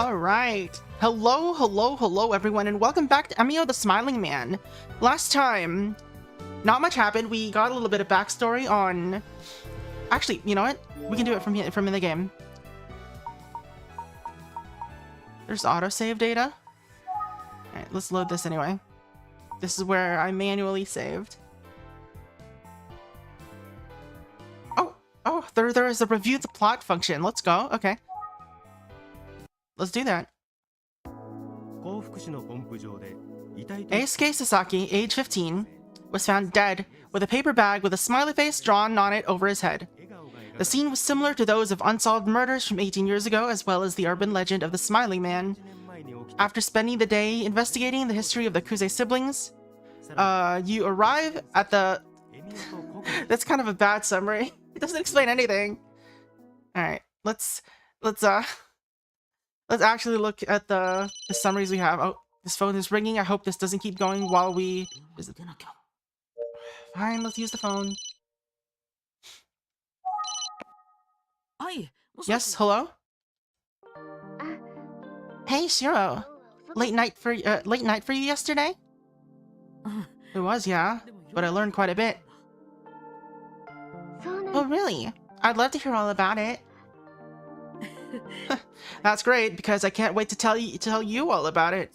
Alright. Hello everyone, and welcome back to Emio the Smiling Man. Last time, not much happened. We got a little bit of backstory on... Actually, you know what? We can do it from here, from in the game. There's autosave data. Alright, let's load this anyway. This is where I manually saved. Oh, there is a review the plot function. Let's go. Okay. Let's do that. Eisuke Sasaki, age 15, was found dead with a paper bag with a smiley face drawn on it over his head. The scene was similar to those of unsolved murders from 18 years ago, as well as the urban legend of the Smiling Man. After spending the day investigating the history of the Kuze siblings, you arrive at the... That's kind of a bad summary. It doesn't explain anything. Alright, let's actually look at the summaries we have. Oh, this phone is ringing. I hope this doesn't keep going while we... Is it gonna go? Fine, let's use the phone. Yes, hello? Hey, Shiro. Late night for you yesterday? It was, yeah. But I learned quite a bit. Oh, really? I'd love to hear all about it. That's great, because I can't wait to tell you all about it.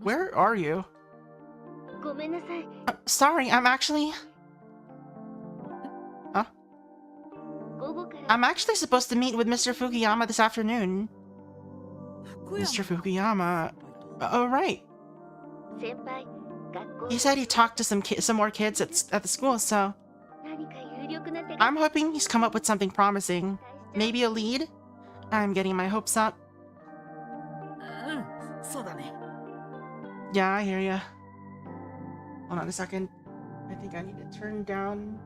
Where are you? Sorry, I'm actually... Huh? I'm actually supposed to meet with Mr. Fukuyama this afternoon. Mr. Fukuyama... Oh, right. He said he talked to some more kids at the school, so... I'm hoping he's come up with something promising. Maybe a lead? I'm getting my hopes up. Yeah, I hear ya. Hold on a second. I think I need to turn down...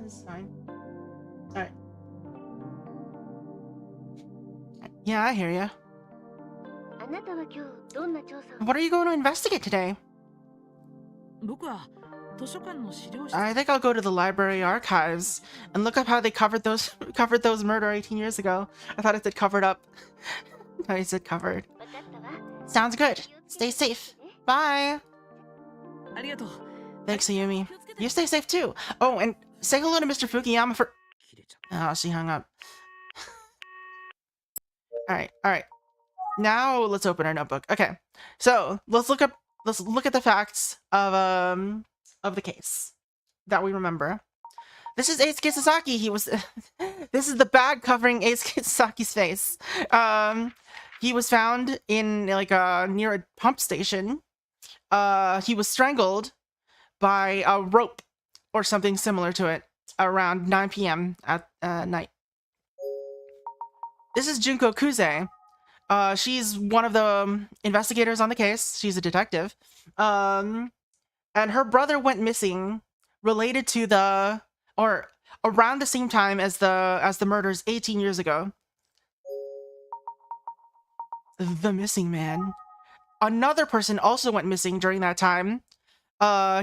This is fine. Alright. Yeah, I hear ya. What are you going to investigate today? I think I'll go to the library archives and look up how they covered those murder 18 years ago. I thought it said covered up. No, it said covered. Sounds good. Stay safe. Bye. Thanks, Ayumi. You stay safe too. Oh, and say hello to Mr. Fukuyama for... Oh, she hung up. Alright. Now let's open our notebook. Okay, so let's look at the facts of the case that we remember. This is Eisuke Sasaki. He was this is the bag covering Eisuke Sasaki's face. He was found in like near a pump station. He was strangled by a rope or something similar to it around 9 p.m. at night. This is Junko Kuze. She's one of the investigators on the case. She's a detective. And her brother went missing related to or around the same time as the murders 18 years ago. The missing man. Another person also went missing during that time.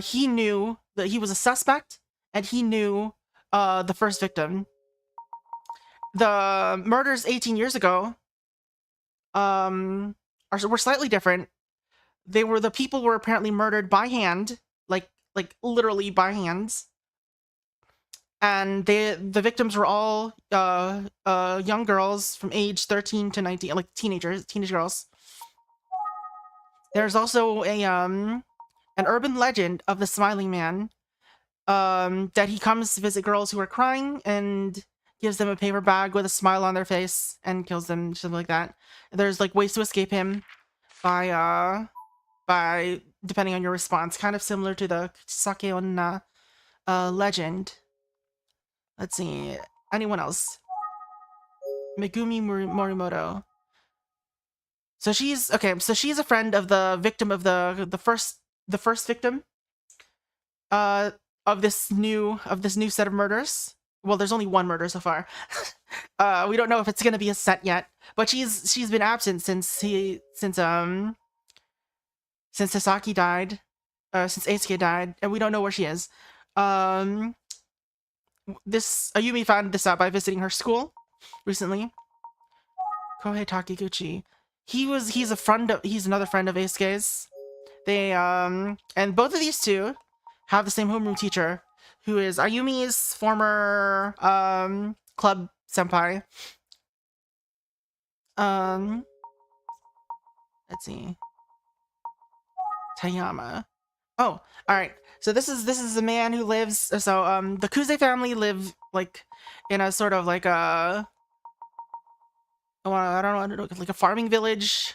He knew that he was a suspect, and he knew the first victim. The murders 18 years ago were slightly different. The people were apparently murdered by hand, like literally by hands. And the victims were all young girls from age 13 to 19, like teenage girls. There's also an urban legend of the Smiling Man, that he comes to visit girls who are crying and gives them a paper bag with a smile on their face and kills them, something like that. There's like ways to escape him by depending on your response, kind of similar to the Sakeonna legend. Let's see, anyone else? Megumi Morimoto. So she's a friend of the victim of the first victim of this new set of murders. Well, there's only one murder so far. We don't know if it's gonna be a set yet, but she's been absent since Sasaki died, since Eisuke died, and we don't know where she is. Ayumi found this out by visiting her school recently. Kohei Takiguchi. He's another friend of Eisuke's. They and both of these two have the same homeroom teacher, who is Ayumi's former club senpai. Let's see. Tayama. Oh, all right. So this is a man who lives. So the Kuze family live like in a sort of like a I don't know, like a farming village.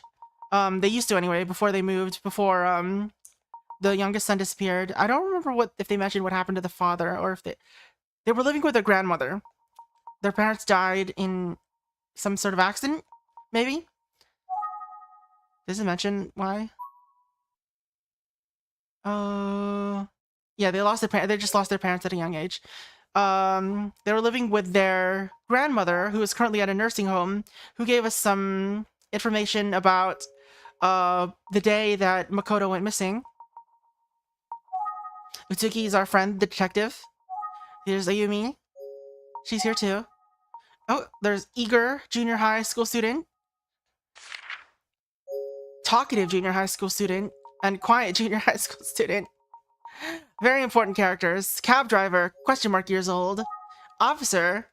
They used to anyway before they moved. Before the youngest son disappeared. I don't remember if they mentioned what happened to the father or if they were living with their grandmother. Their parents died in some sort of accident, maybe. Does it mention why? Yeah, they lost their parents. They just lost their parents at a young age. They were living with their grandmother, who is currently at a nursing home, who gave us some information about the day that Makoto went missing. Utsuki is our friend, the detective. Here's Ayumi. She's here too. Oh, there's eager junior high school student, talkative junior high school student, and quiet junior high school student. Very important characters. Cab driver, years old. Officer.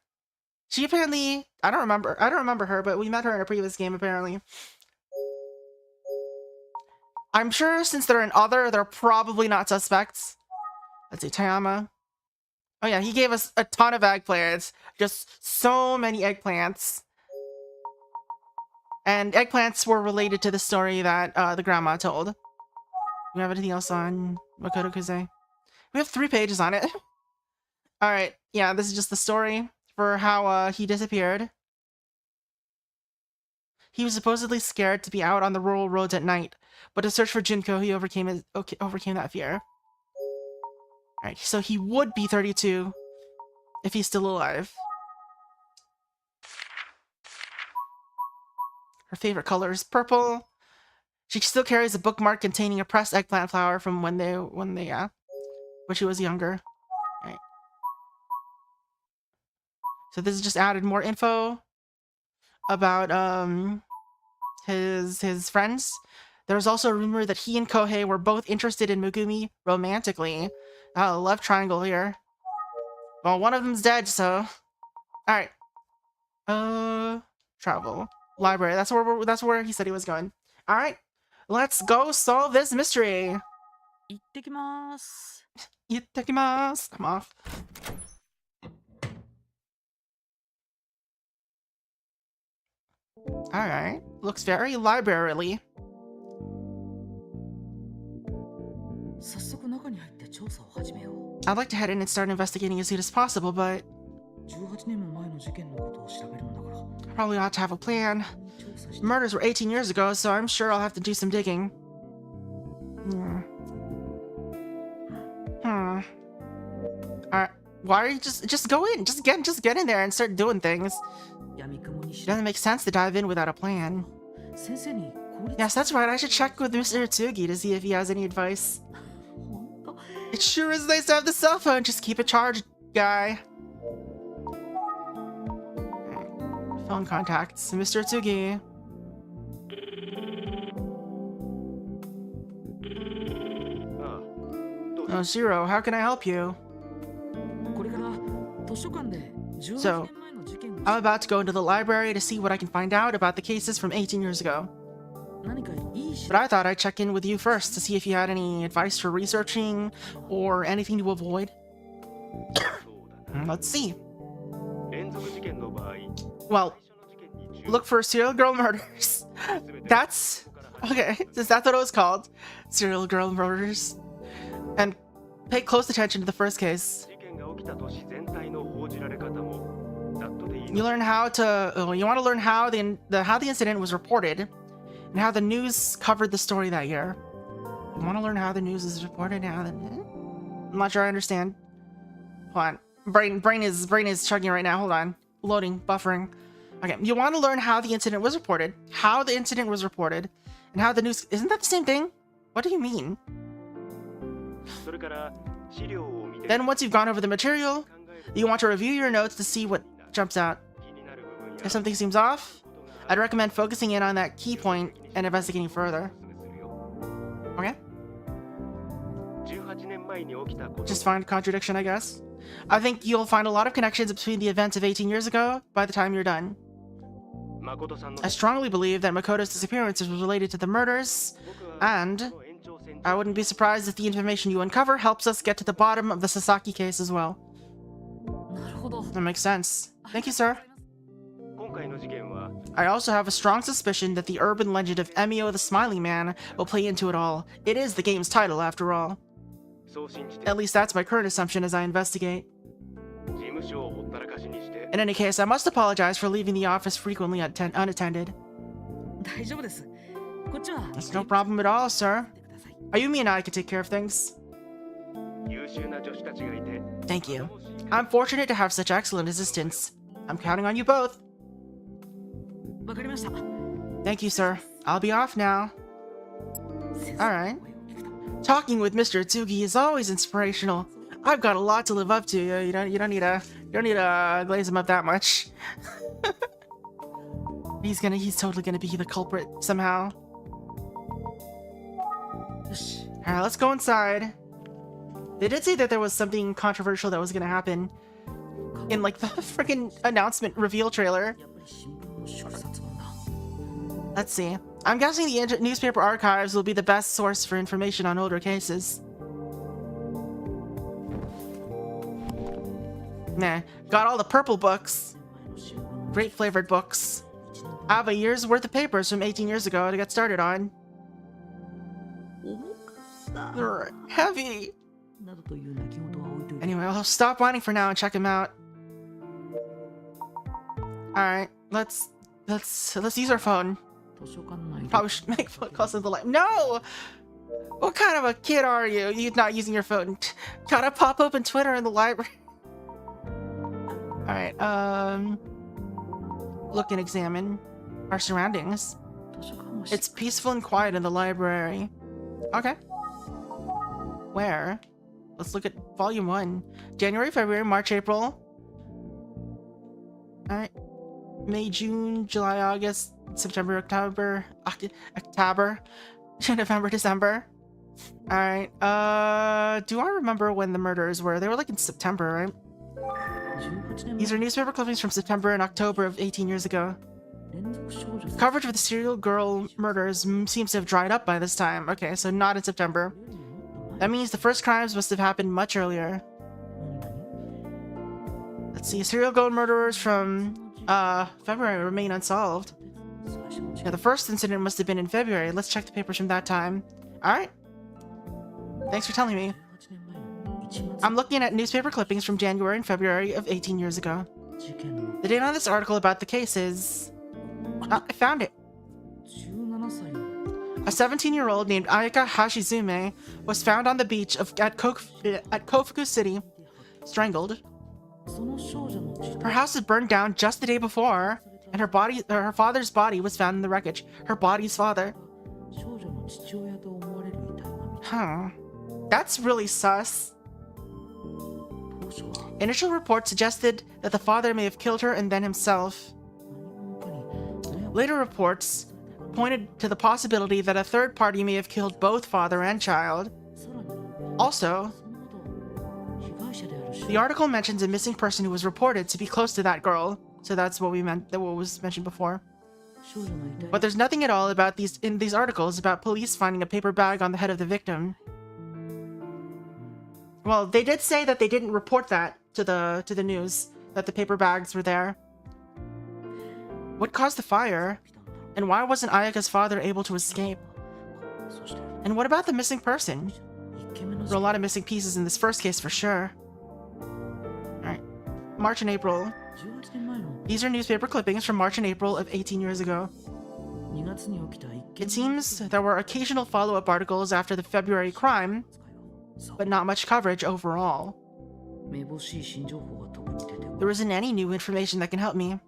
She apparently, I don't remember her, but we met her in a previous game apparently. I'm sure since they're in other, they're probably not suspects. Let's see, Tayama. Oh yeah, he gave us a ton of eggplants. Just so many eggplants. And eggplants were related to the story that the grandma told. Do we have anything else on Makoto Kuze? We have 3 pages on it. Alright, yeah, this is just the story for how he disappeared. He was supposedly scared to be out on the rural roads at night, but to search for Junko, he overcame that fear. Alright, so he would be 32 if he's still alive. Her favorite color is purple. She still carries a bookmark containing a pressed eggplant flower from when she was younger. Right. So this has just added more info about his friends. There was also a rumor that he and Kohei were both interested in Megumi romantically. Love triangle here. Well, one of them's dead, so alright. Travel. Library. That's where he said he was going. Alright. Let's go solve this mystery. Ittekimasu. Ittekimasu. I'm off. Alright. Looks very library-ly. I'd like to head in and start investigating as soon as possible, but I probably ought to have a plan. Murders were 18 years ago, so I'm sure I'll have to do some digging. Alright, why are you just go in? Just get in there and start doing things. It doesn't make sense to dive in without a plan. Yes, that's right. I should check with Mr. Tsugi to see if he has any advice. It sure is nice to have the cell phone. Just keep it charged, guy. Phone contacts. Mr. Tsugi. Oh, Shiro, how can I help you? So, I'm about to go into the library to see what I can find out about the cases from 18 years ago. But I thought I'd check in with you first to see if you had any advice for researching or anything to avoid. Let's see. Well, look for serial girl murders. That's... okay, is that what it was called? Serial girl murders. And pay close attention to the first case. You learn how to... you want to learn how the incident was reported and how the news covered the story that year. You want to learn how the news is reported now. I'm not sure I understand. Hold on. Brain is chugging right now. Hold on. Loading. Buffering. Okay. You want to learn how the incident was reported. How the incident was reported. And how the news... Isn't that the same thing? What do you mean? Then once you've gone over the material, you want to review your notes to see what jumps out. If something seems off, I'd recommend focusing in on that key point and investigating further. Okay? Just find a contradiction, I guess. I think you'll find a lot of connections between the events of 18 years ago by the time you're done. I strongly believe that Makoto's disappearance is related to the murders, and I wouldn't be surprised if the information you uncover helps us get to the bottom of the Sasaki case as well. That makes sense. Thank you, sir. I also have a strong suspicion that the urban legend of Emio the Smiling Man will play into it all. It is the game's title, after all. At least that's my current assumption as I investigate. In any case, I must apologize for leaving the office frequently unattended. That's no problem at all, sir. Ayumi and I can take care of things. Thank you. I'm fortunate to have such excellent assistants. I'm counting on you both. Thank you, sir. I'll be off now. Alright. Talking with Mr. Tsugi is always inspirational. I've got a lot to live up to. You don't need to glaze him up that much. He's totally gonna be the culprit somehow. Alright, let's go inside. They did say that there was something controversial that was gonna happen in like the freaking announcement reveal trailer. Let's see. I'm guessing the newspaper archives will be the best source for information on older cases. Nah, got all the purple books. Grape flavored books. I have a year's worth of papers from 18 years ago to get started on. They're heavy. Anyway, I'll stop whining for now and check them out. Alright, let's use our phone. Probably should make phone calls to the light. No! What kind of a kid are you? You're not using your phone. Gotta pop open Twitter in the library. Alright, look and examine our surroundings. It's peaceful and quiet in the library. Okay. Where? Let's look at volume 1. January, February, March, April. Alright. May, June, July, August, September, October, November, December. Alright, do I remember when the murders were? They were like in September, right? These are newspaper clippings from September and October of 18 years ago. Coverage of the serial girl murders seems to have dried up by this time. Okay, so not in September. That means the first crimes must have happened much earlier. Let's see, serial girl murderers from February remain unsolved. Yeah, the first incident must have been in February. Let's check the papers from that time. Alright. Thanks for telling me. I'm looking at newspaper clippings from January and February of 18 years ago. The date on this article about the case is... I found it. A 17-year-old named Ayaka Hashizume was found on the beach at Kofuku City, strangled. Her house was burned down just the day before, and her father's body was found in the wreckage. Her body's father. Huh. That's really sus. Initial reports suggested that the father may have killed her and then himself. Later reports pointed to the possibility that a third party may have killed both father and child. Also, the article mentions a missing person who was reported to be close to that girl, so that's what what was mentioned before. But there's nothing at all about in these articles about police finding a paper bag on the head of the victim. Well, they did say that they didn't report that to the news, that the paper bags were there. What caused the fire? And why wasn't Ayaka's father able to escape? And what about the missing person? There are a lot of missing pieces in this first case for sure. Alright. March and April. These are newspaper clippings from March and April of 18 years ago. It seems there were occasional follow-up articles after the February crime, but not much coverage overall. There isn't any new information that can help me.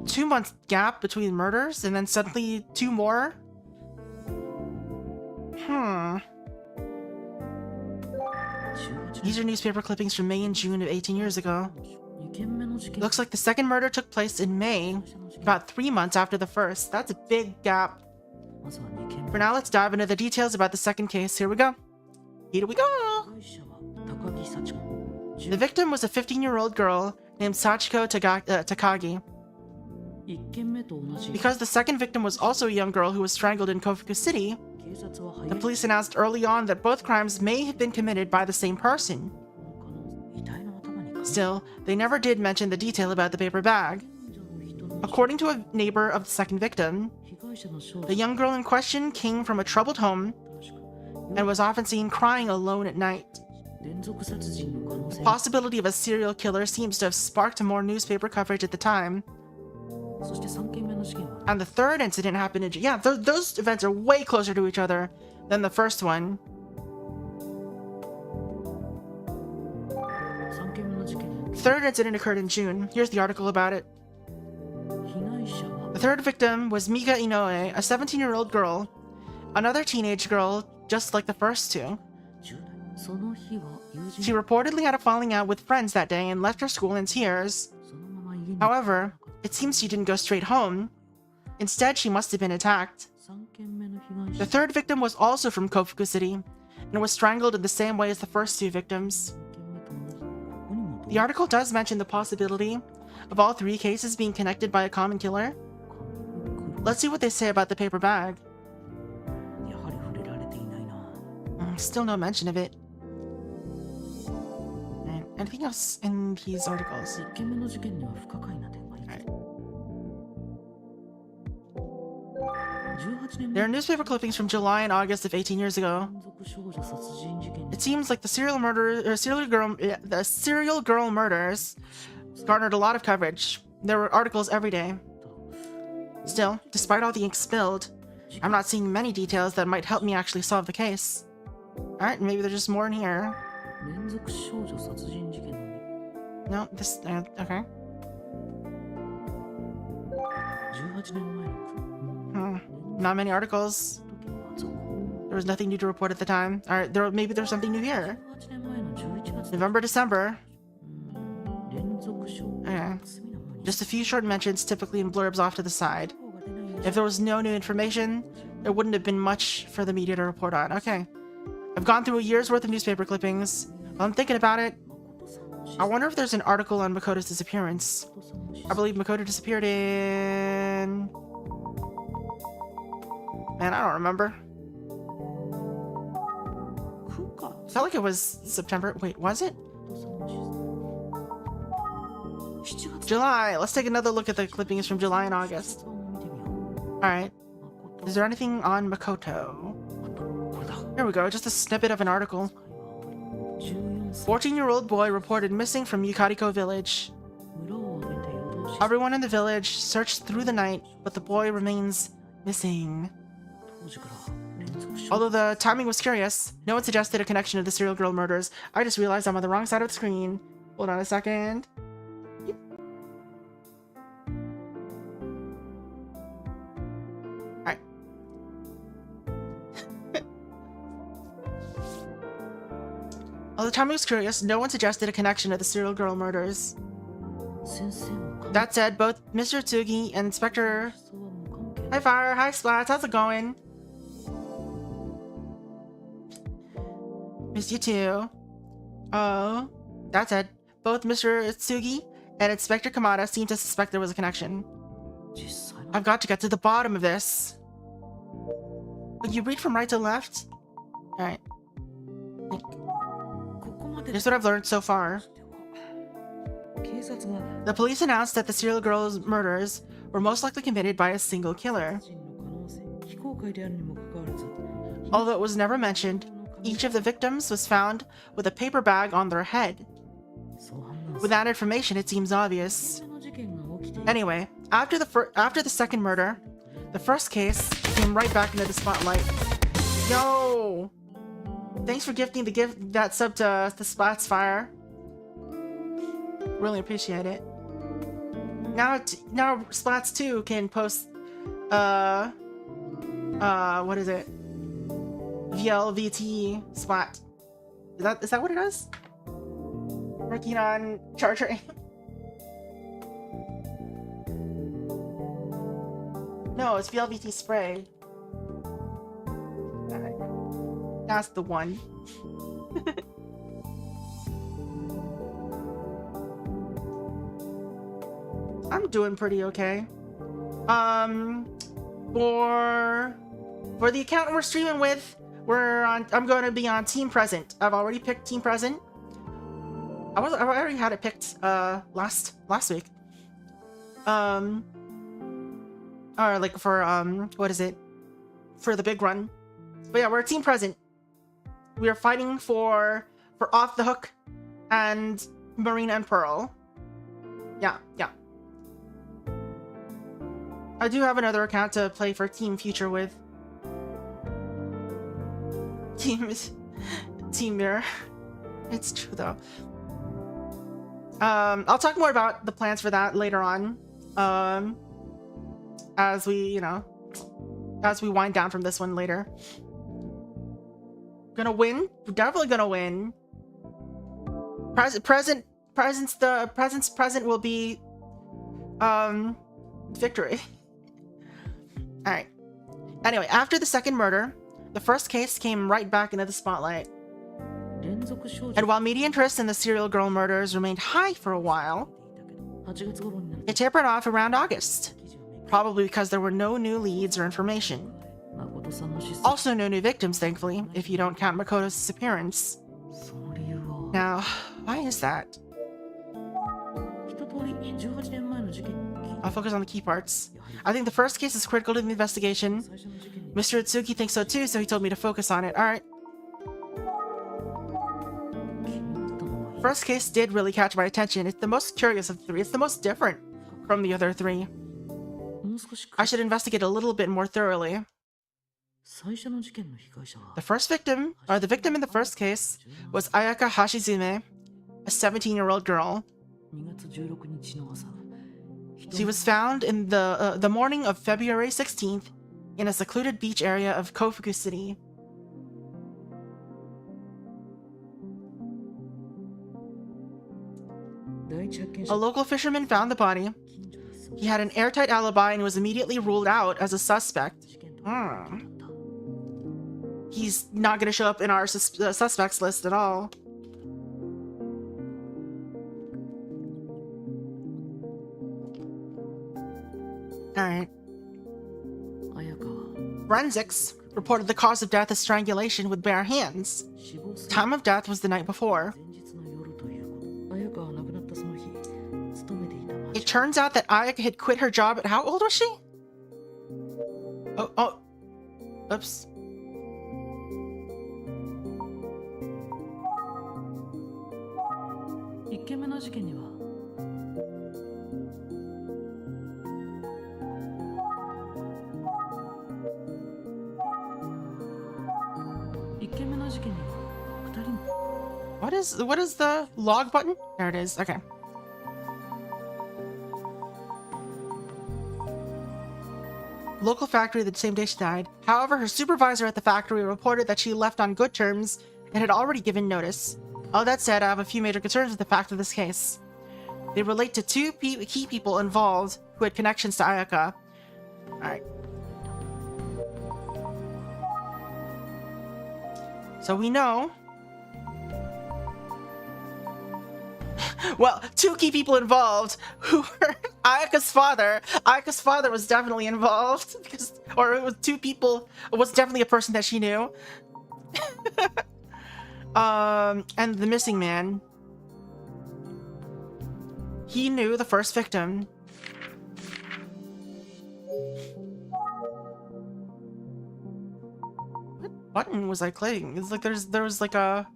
2-month gap between murders, and then suddenly 2 more? These are newspaper clippings from May and June of 18 years ago. Looks like the second murder took place in May, about 3 months after the first. That's a big gap. For now, let's dive into the details about the second case. Here we go. Here we go! The victim was a 15-year-old girl named Sachiko Takagi. Because the second victim was also a young girl who was strangled in Kofuku City, the police announced early on that both crimes may have been committed by the same person. Still, they never did mention the detail about the paper bag. According to a neighbor of the second victim, the young girl in question came from a troubled home and was often seen crying alone at night. The possibility of a serial killer seems to have sparked more newspaper coverage at the time. And the third incident happened in... Yeah, those events are way closer to each other than the first one. The third incident occurred in June. Here's the article about it. The third victim was Mika Inoue, a 17-year-old girl, another teenage girl just like the first two. She reportedly had a falling out with friends that day and left her school in tears. However, it seems she didn't go straight home. Instead, she must have been attacked. The third victim was also from Kofuku City and was strangled in the same way as the first two victims. The article does mention the possibility of all three cases being connected by a common killer. Let's see what they say about the paper bag. Still no mention of it. And anything else in these articles? Alright. There are newspaper clippings from July and August of 18 years ago. It seems like the serial girl murders garnered a lot of coverage. There were articles every day. Still, despite all the ink spilled, I'm not seeing many details that might help me actually solve the case. Alright, maybe there's just more in here. No, this... okay. Not many articles. There was nothing new to report at the time. Alright, maybe there's something new here. November, December. Okay. Just a few short mentions, typically in blurbs off to the side. If there was no new information, there wouldn't have been much for the media to report on. Okay. I've gone through a year's worth of newspaper clippings. While I'm thinking about it, I wonder if there's an article on Makoto's disappearance. I believe Makoto disappeared in... Man, I don't remember. Felt like it was September. Wait, was it? July. Let's take another look at the clippings from July and August. Alright. Is there anything on Makoto? Here we go, just a snippet of an article. 14-year-old boy reported missing from Yukariko village. Everyone in the village searched through the night, but the boy remains missing. Although the timing was curious, no one suggested a connection to the serial girl murders. I just realized I'm on the wrong side of the screen. Hold on a second. Alright. Although the timing was curious, no one suggested a connection to the serial girl murders. That said, both Mr. Tsugi and Inspector... Hi Fire, hi Splats, how's it going? Miss you too. Oh. That said, both Mr. Tsugi and Inspector Kamada seem to suspect there was a connection. I've got to get to the bottom of this. Will you read from right to left? Alright. Here's what I've learned so far. The police announced that the serial girl's murders were most likely committed by a single killer. Although it was never mentioned, each of the victims was found with a paper bag on their head. With that information, it seems obvious. Anyway, after the second murder, the first case came right back into the spotlight. Yo! Thanks for gifting that sub to the Splats Fire. Really appreciate it. Now Splats 2 can post what is it? VLVT Splat. Is that what it is? Working on Charger. No, it's VLVT spray. Alright. That's the one. I'm doing pretty okay. For the account we're streaming with, I'm going to be on Team Present. I've already picked Team Present. I already had it picked last week. Or like for what is it? For the big run. But yeah, we're Team Present. We are fighting for Off the Hook and Marina and Pearl. Yeah. I do have another account to play for Team Future with. Team Mirror. It's true though. I'll talk more about the plans for that later on. As we wind down from this one later. Gonna win. We're definitely gonna win. Present will be victory. Alright. Anyway, after the second murder, the first case came right back into the spotlight. And while media interest in the serial girl murders remained high for a while, it tapered off around August, probably because there were no new leads or information. Also no new victims, thankfully, if you don't count Makoto's disappearance. Now, why is that? I'll focus on the key parts. I think the first case is critical to the investigation. Mr. Itsuki thinks so too, so he told me to focus on it. Alright. First case did really catch my attention. It's the most curious of the three. It's the most different from the other three. I should investigate a little bit more thoroughly. The first victim, or the victim in the first case, was Ayaka Hashizume, a 17-year-old girl. She was found in the morning of February 16th in a secluded beach area of Kofuku City. A local fisherman found the body. He had an airtight alibi and was immediately ruled out as a suspect. He's not going to show up in our suspects list at all. Alright. Forensics reported the cause of death as strangulation with bare hands. Time of death was the night before. It turns out that Ayaka had quit her job at... How old was she? Oh. Oops. What is the log button? There it is. Okay. Local factory the same day she died. However, her supervisor at the factory reported that she left on good terms and had already given notice. All that said, I have a few major concerns with the fact of this case. They relate to two key people involved who had connections to Ayaka. Alright. So we know... Well, two key people involved who were Ayaka's father. Ayaka's father was definitely involved or it was two people. It was definitely a person that she knew. And the missing man. He knew the first victim. What button was I clicking? It's like there was like a...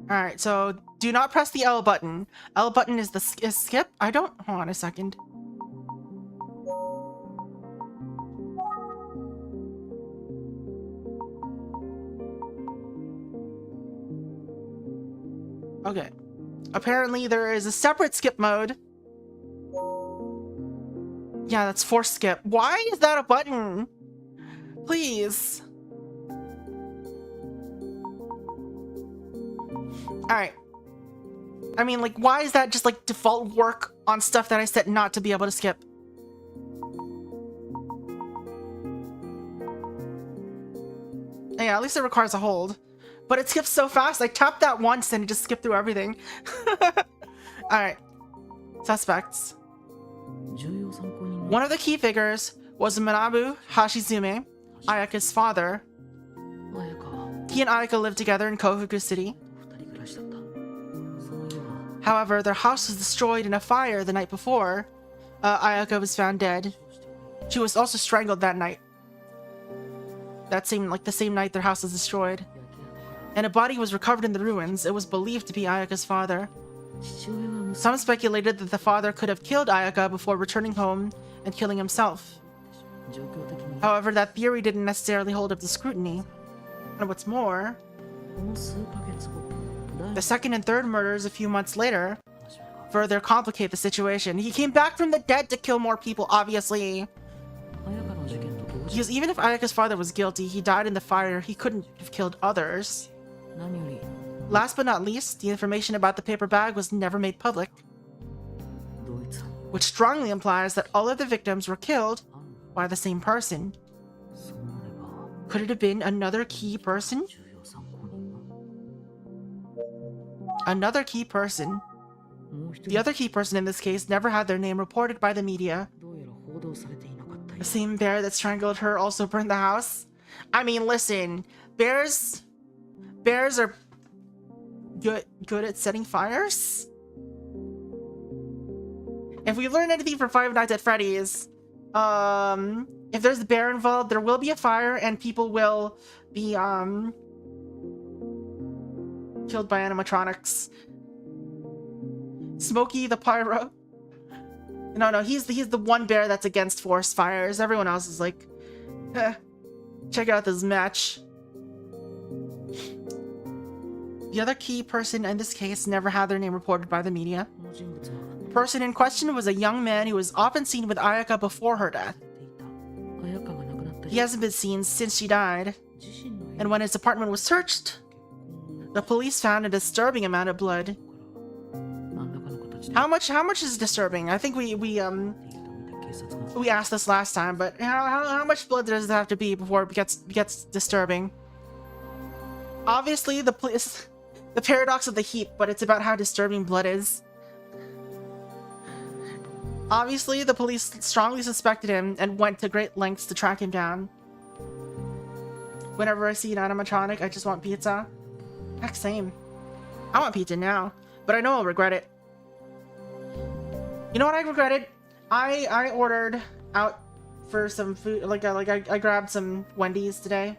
Alright, so do not press the L button. L button is the skip? I don't... Hold on a second. Okay. Apparently there is a separate skip mode. Yeah, that's force skip. Why is that a button? Please. Alright. I mean, like, why is that just like default work on stuff that I set not to be able to skip? Yeah, at least it requires a hold. But it skips so fast. I tapped that once and it just skipped through everything. Alright. Suspects. One of the key figures was Manabu Hashizume, Ayaka's father. He and Ayaka lived together in Kofuku City. However, their house was destroyed in a fire the night before. Ayaka was found dead. She was also strangled that night. That seemed like the same night their house was destroyed. And a body was recovered in the ruins. It was believed to be Ayaka's father. Some speculated that the father could have killed Ayaka before returning home and killing himself. However, that theory didn't necessarily hold up to scrutiny. And what's more, the second and third murders a few months later further complicate the situation. He came back from the dead to kill more people, obviously. Because even if Ayaka's father was guilty, he died in the fire, he couldn't have killed others. Last but not least, the information about the paper bag was never made public, which strongly implies that all of the victims were killed by the same person. Could it have been another key person? Another key person. The other key person in this case never had their name reported by the media. The same bear that strangled her also burned the house. I mean, listen, bears are good at setting fires. If we learn anything from Five Nights at Freddy's, if there's a bear involved, there will be a fire and people will be killed by animatronics. Smokey the Pyro. No, he's the one bear that's against forest fires. Everyone else is like, check out this match. The other key person in this case never had their name reported by the media. The person in question was a young man who was often seen with Ayaka before her death. He hasn't been seen since she died, and when his apartment was searched, the police found a disturbing amount of blood. How much is disturbing? I think we asked this last time, but how much blood does it have to be before it gets disturbing? Obviously, the paradox of the heap, but it's about how disturbing blood is. Obviously, the police strongly suspected him and went to great lengths to track him down. Whenever I see an animatronic, I just want pizza. Heck, same. I want pizza now, but I know I'll regret it. You know what I regretted? I ordered out for some food, I grabbed some Wendy's today.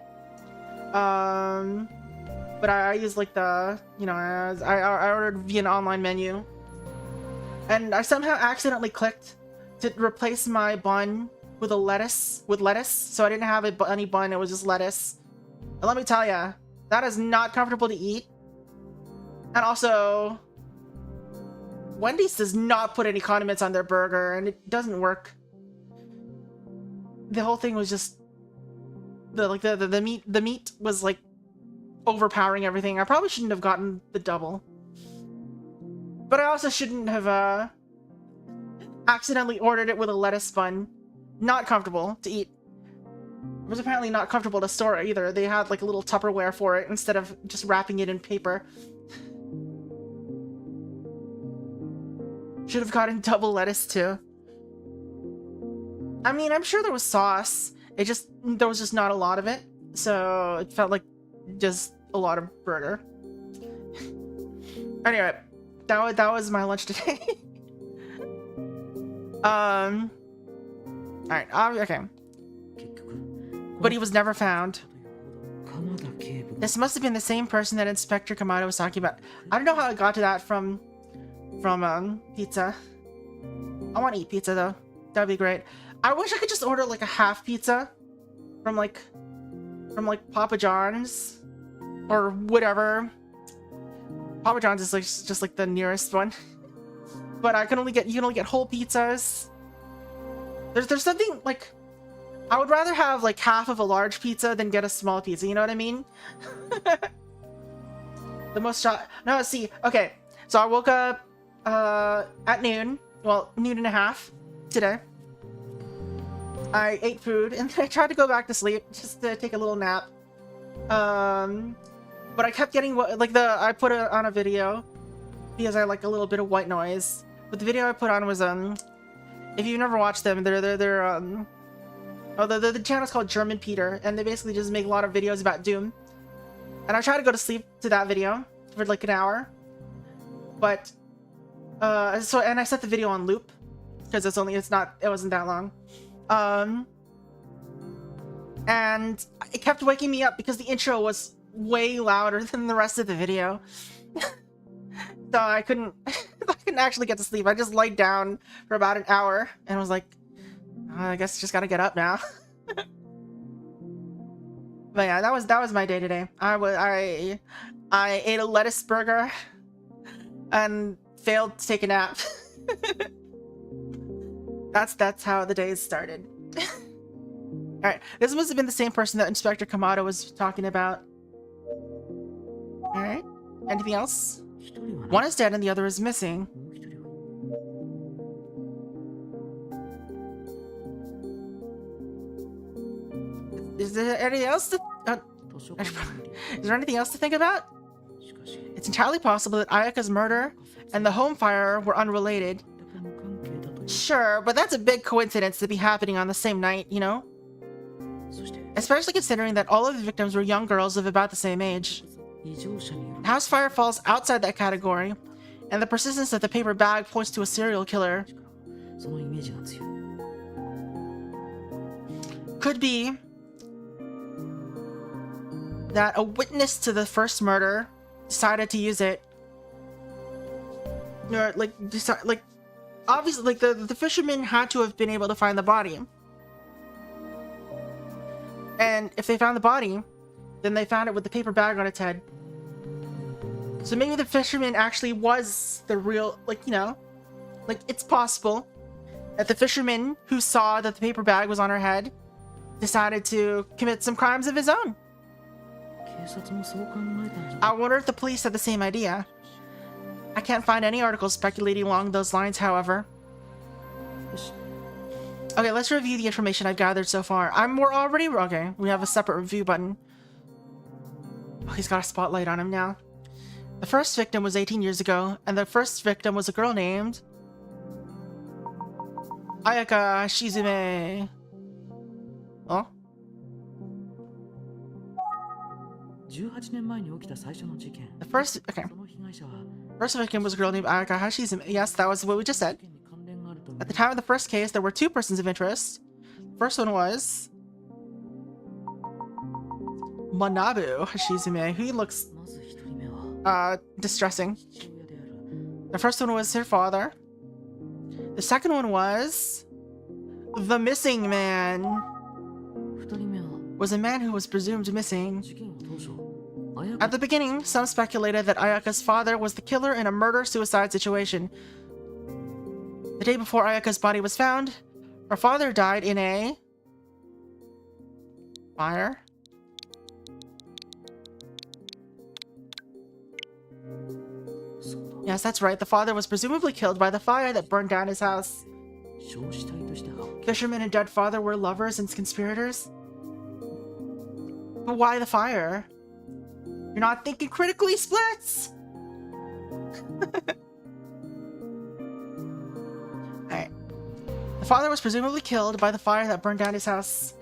But I used like the, I ordered via an online menu. And I somehow accidentally clicked to replace my bun with lettuce, so I didn't have any bun, it was just lettuce. And let me tell ya, that is not comfortable to eat. And also, Wendy's does not put any condiments on their burger, and it doesn't work. The whole thing was just the meat was like overpowering everything. I probably shouldn't have gotten the double, but I also shouldn't have accidentally ordered it with a lettuce bun. Not comfortable to eat. It was apparently not comfortable to store either. They had like a little Tupperware for it instead of just wrapping it in paper. Should have gotten double lettuce too. I mean, I'm sure there was sauce. There was just not a lot of it. So it felt like just a lot of burger. Anyway, that was my lunch today. Alright, okay. But he was never found. This must have been the same person that Inspector Kamado was talking about. I don't know how I got to that from pizza. I want to eat pizza though. That'd be great. I wish I could just order like a half pizza from like Papa John's or whatever. Papa John's is like just like the nearest one. But you can only get whole pizzas. There's something like, I would rather have like half of a large pizza than get a small pizza, you know what I mean? The most shot. No, see, okay. So I woke up at noon, well, noon and a half today. I ate food and I tried to go back to sleep just to take a little nap. But I kept getting like I put it on a video because I like a little bit of white noise. But the video I put on was if you've never watched them, the channel's called German Peter, and they basically just make a lot of videos about Doom. And I tried to go to sleep to that video for like an hour, but and I set the video on loop because it wasn't that long. And it kept waking me up because the intro was way louder than the rest of the video. So I couldn't actually get to sleep. I just laid down for about an hour and was like, I guess just gotta get up now. But yeah, that was my day today. I ate a lettuce burger and failed to take a nap. That's how the day started. Alright, this must have been the same person that Inspector Kamado was talking about. Alright, anything else? One is dead and the other is missing. Is there anything else to... is there anything else to think about? It's entirely possible that Ayaka's murder and the home fire were unrelated. Sure, but that's a big coincidence to be happening on the same night, you know? Especially considering that all of the victims were young girls of about the same age. House fire falls outside that category, and the persistence of the paper bag points to a serial killer. Could be that a witness to the first murder decided to use it. Or obviously, like the fishermen had to have been able to find the body. And if they found the body, then they found it with the paper bag on its head. So maybe the fisherman actually was the real, it's possible that the fisherman who saw that the paper bag was on her head decided to commit some crimes of his own. I wonder if the police had the same idea. I can't find any articles speculating along those lines, however. Okay, let's review the information I've gathered so far. Okay, we have a separate review button. Oh, he's got a spotlight on him now. The first victim was 18 years ago, and the first victim was a girl named Ayaka Shizume. Oh? The first victim was a girl named Ayaka Shizume. Yes, that was what we just said. At the time of the first case, there were two persons of interest. The first one was Manabu Shizume, who looks distressing. The first one was her father. The second one was the missing man. Was a man who was presumed missing. At the beginning, some speculated that Ayaka's father was the killer in a murder-suicide situation. The day before Ayaka's body was found, her father died in a fire. Yes, that's right. The father was presumably killed by the fire that burned down his house. Fisherman and dead father were lovers and conspirators. But why the fire? You're not thinking critically, Splits? Alright. The father was presumably killed by the fire that burned down his house.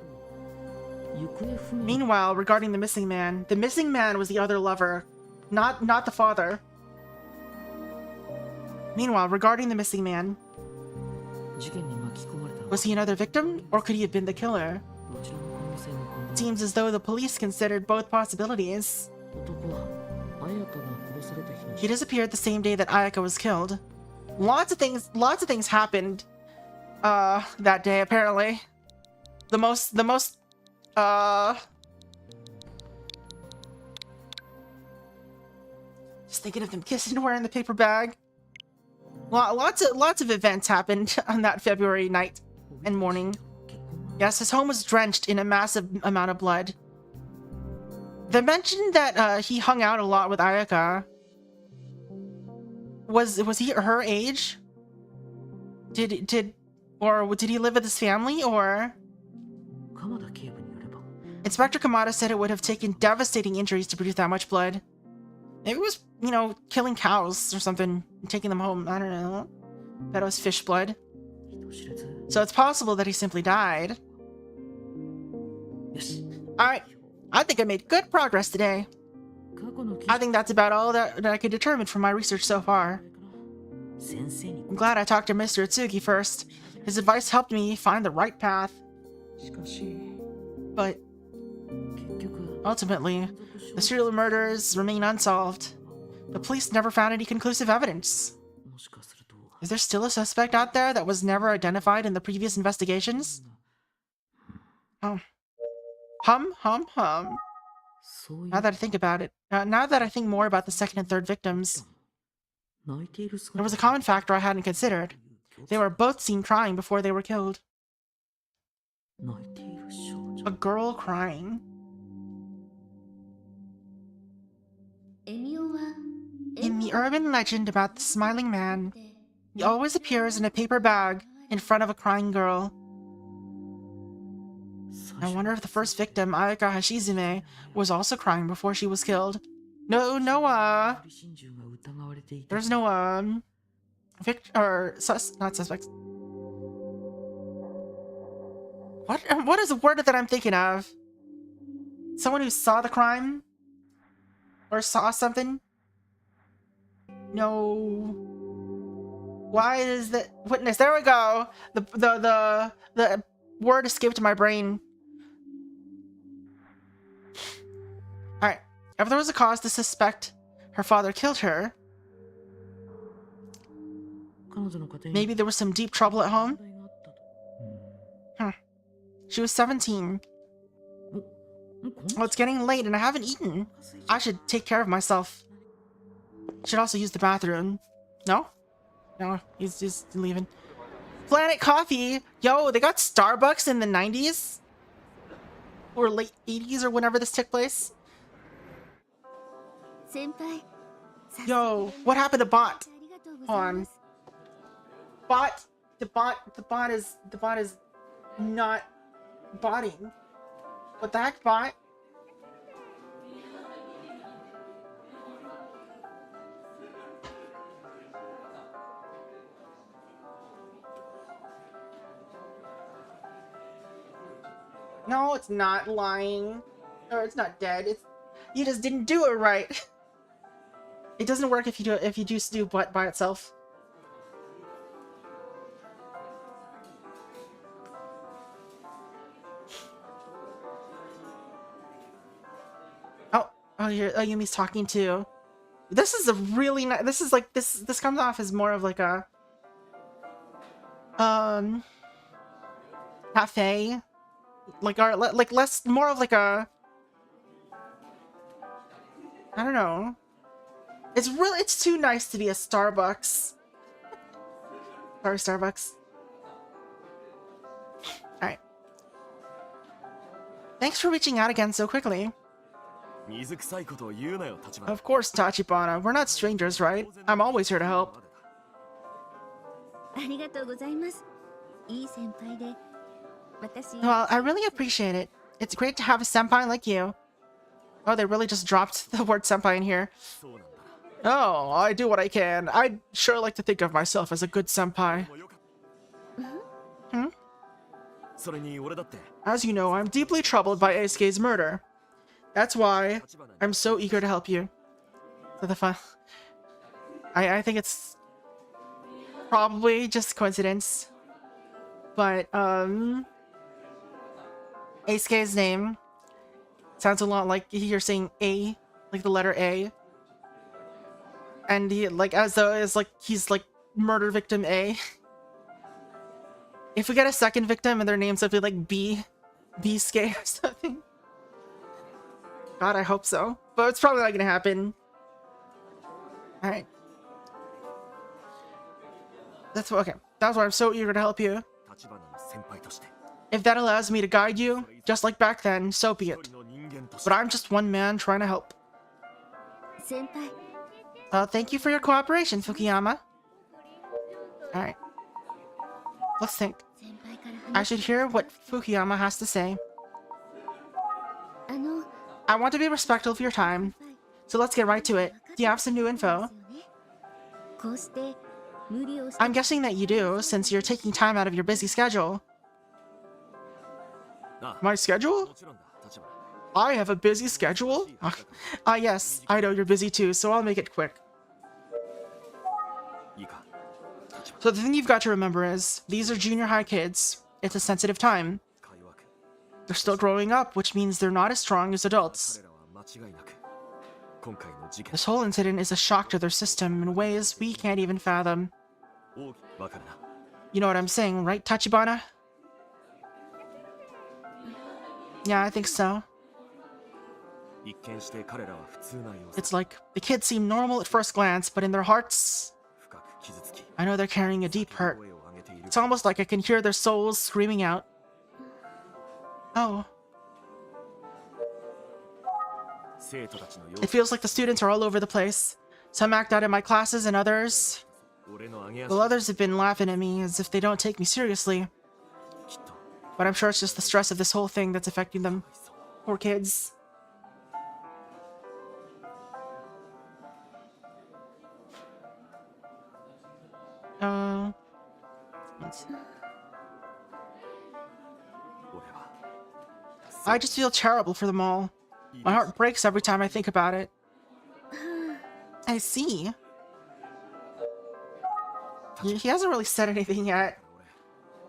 Meanwhile, regarding the missing man was the other lover, not the father. Meanwhile, regarding the missing man, was he another victim, or could he have been the killer? It seems as though the police considered both possibilities. He disappeared the same day that Ayaka was killed. Lots of things happened that day, apparently. The most just thinking of them kissing and wearing the paper bag. Lots of events happened on that February night and morning. Yes, his home was drenched in a massive amount of blood. They mentioned that he hung out a lot with Ayaka. Was he her age? Did he live with his family, or? Inspector Kamada said it would have taken devastating injuries to produce that much blood. Maybe it was, you know, killing cows or something and taking them home. I don't know. Bet it was fish blood. So it's possible that he simply died. Alright, I think I made good progress today. I think that's about all that I could determine from my research so far. I'm glad I talked to Mr. Itsugi first. His advice helped me find the right path. But ultimately, the serial murders remain unsolved. The police never found any conclusive evidence. Is there still a suspect out there that was never identified in the previous investigations? Oh. Hum. Now that I think about it, now that I think more about the second and third victims, there was a common factor I hadn't considered. They were both seen crying before they were killed. A girl crying. In the urban legend about the smiling man, he always appears in a paper bag in front of a crying girl. I wonder if the first victim, Ayaka Hashizume, was also crying before she was killed. There's no, not suspects. What is the word that I'm thinking of? Someone who saw the crime? Or saw something? No. Why is the witness? There we go. The word escaped my brain. Alright. If there was a cause to suspect her father killed her, maybe there was some deep trouble at home? She was 17. Oh, it's getting late and I haven't eaten. I should take care of myself. Should also use the bathroom. No? No, he's just leaving. Planet Coffee! Yo, they got Starbucks in the 90s? Or late 80s or whenever this took place? Yo, what happened to Bot? Hold on. The bot is not botting. What the heck, Bot? No, it's not lying. Or it's not dead. You just didn't do it right. It doesn't work if you just do butt by itself. Oh, here Yumi's talking to. This is a really nice. This is like this comes off as more of like a cafe, like less more of like a, I don't know. It's too nice to be a Starbucks. Sorry, Starbucks. Alright. Thanks for reaching out again so quickly. Of course, Tachibana. We're not strangers, right? I'm always here to help. Well, I really appreciate it. It's great to have a senpai like you. Oh, they really just dropped the word senpai in here. Oh, I do what I can. I'd sure like to think of myself as a good senpai. As you know, I'm deeply troubled by Eisuke's murder. That's why I'm so eager to help you. So the fun. I think it's probably just coincidence. But Eisuke's name sounds a lot like you're saying A, like the letter A. And he, like, as though it's like he's like murder victim A. If we get a second victim and their name's something like B-Ske or something. God, I hope so. But it's probably not gonna happen. Alright. Okay. That's why I'm so eager to help you. If that allows me to guide you, just like back then, so be it. But I'm just one man trying to help. Thank you for your cooperation, Fukuyama. Alright. Let's think. I should hear what Fukuyama has to say. I want to be respectful of your time, so let's get right to it. Do you have some new info? I'm guessing that you do, since you're taking time out of your busy schedule. My schedule? I have a busy schedule? Yes, I know you're busy too, so I'll make it quick. So the thing you've got to remember is, these are junior high kids. It's a sensitive time. They're still growing up, which means they're not as strong as adults. This whole incident is a shock to their system in ways we can't even fathom. You know what I'm saying, right, Tachibana? Yeah, I think so. It's like, the kids seem normal at first glance, but in their hearts, I know they're carrying a deep hurt. It's almost like I can hear their souls screaming out. Oh. It feels like the students are all over the place. Some act out in my classes and others... Well, others have been laughing at me as if they don't take me seriously. But I'm sure it's just the stress of this whole thing that's affecting them. Poor kids. I just feel terrible for them all. My heart breaks every time I think about it. I see. He hasn't really said anything yet.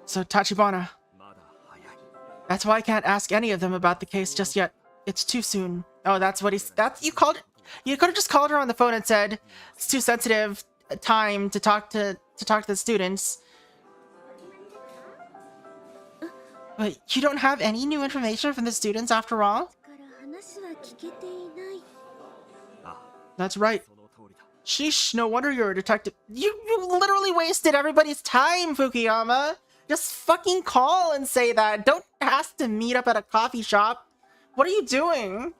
So, Tachibana. That's why I can't ask any of them about the case just yet. It's too soon. Oh, that's what he's... You called... You could have just called her on the phone and said, it's too sensitive time to talk to the students. Wait, you don't have any new information from the students after all? That's right. Sheesh, no wonder you're a detective. You literally wasted everybody's time, Fukuyama. Just fucking call and say that. Don't ask to meet up at a coffee shop. What are you doing?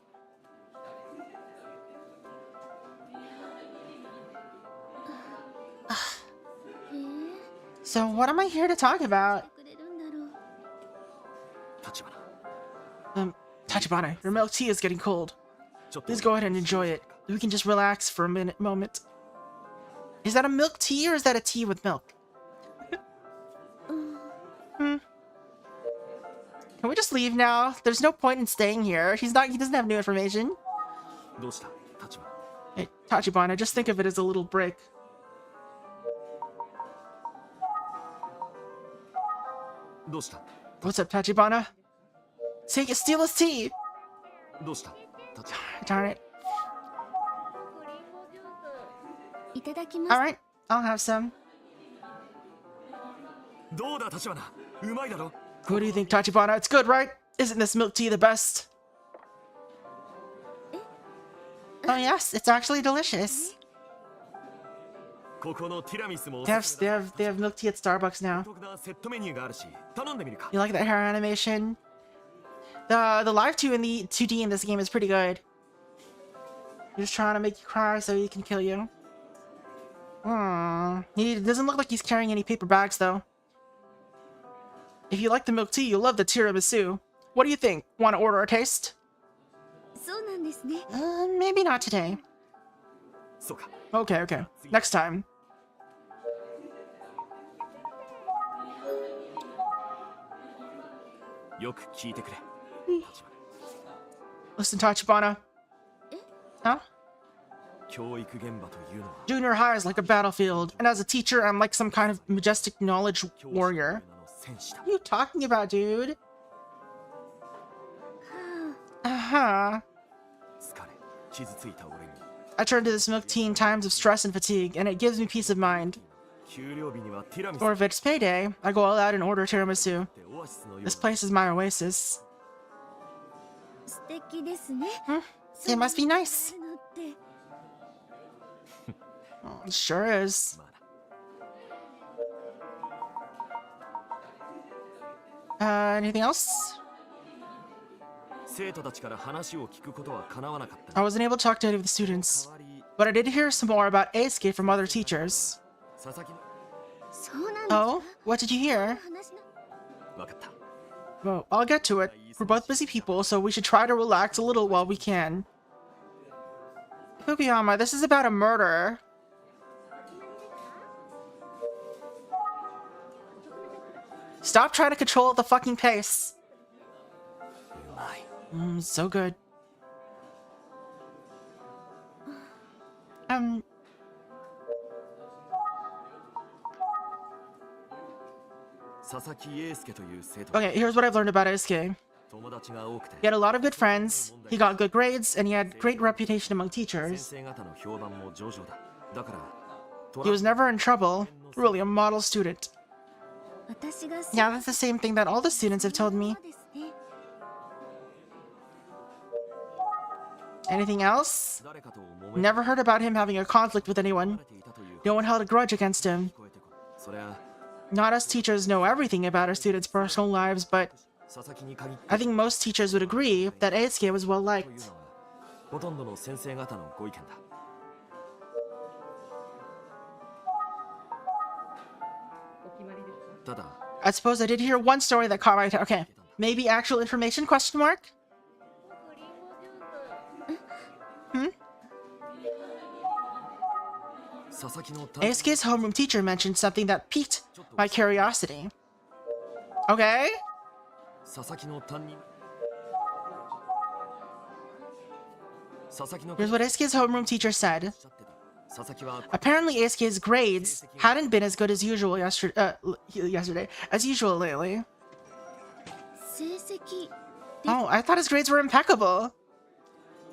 So what am I here to talk about? Tachibana, your milk tea is getting cold. Please go ahead and enjoy it. We can just relax for a moment. Is that a milk tea or is that a tea with milk? Can we just leave now? There's no point in staying here. He doesn't have new information. Hey, Tachibana, just think of it as a little break. What's up, Tachibana? Steal his tea! Darn it. Alright, I'll have some. What do you think, Tachibana? It's good, right? Isn't this milk tea the best? Oh yes, it's actually delicious. They have milk tea at Starbucks now. You like that hair animation? The live 2 in the 2D in this game is pretty good. He's just trying to make you cry so he can kill you. He doesn't look like he's carrying any paper bags though. If you like the milk tea, you'll love the tiramisu. What do you think? Want to order a taste? Maybe not today. Okay. Next time. Listen, Tachibana. Huh? Junior high is like a battlefield, and as a teacher, I'm like some kind of majestic knowledge warrior. What are you talking about, dude? I turn to this milk tea in times of stress and fatigue, and it gives me peace of mind. Or if it's payday, I go all out and order tiramisu. This place is my oasis. It must be nice. It sure is. Anything else? I wasn't able to talk to any of the students. But I did hear some more about Eisuke from other teachers. Oh? What did you hear? Well, I'll get to it. We're both busy people, so we should try to relax a little while we can. Fukuyama, this is about a murder. Stop trying to control the fucking pace. So good. Okay, here's what I've learned about Eisuke. He had a lot of good friends, he got good grades, and he had great reputation among teachers. He was never in trouble. Really a model student. Yeah, that's the same thing that all the students have told me. Anything else? Never heard about him having a conflict with anyone. No one held a grudge against him. Not us teachers know everything about our students' personal lives, but I think most teachers would agree that Eisuke was well liked. I suppose I did hear one story that caught my attention. Okay, maybe actual information? Question mark? Eisuke's homeroom teacher mentioned something that piqued my curiosity. Okay. Here's what Eisuke's homeroom teacher said. Apparently Eisuke's grades hadn't been as good as usual as usual lately. Oh, I thought his grades were impeccable.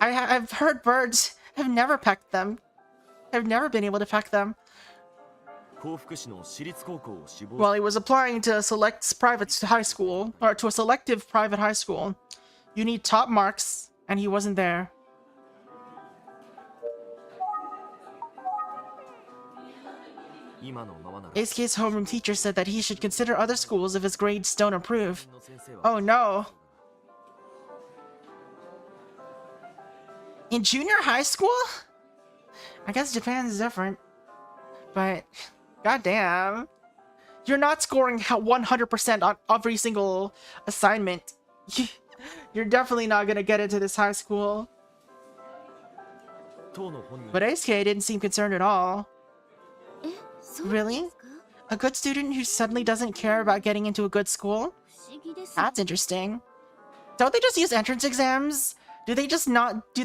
I've heard birds have never pecked them. I've never been able to peck them. Well, he was applying to a selective private high school. You need top marks, and he wasn't there. Eisuke's homeroom teacher said that he should consider other schools if his grades don't improve. Oh no. In junior high school? I guess Japan's different. But, goddamn. You're not scoring 100% on every single assignment. You're definitely not gonna get into this high school. But Eisuke didn't seem concerned at all. Really? A good student who suddenly doesn't care about getting into a good school? That's interesting. Don't they just use entrance exams? Do they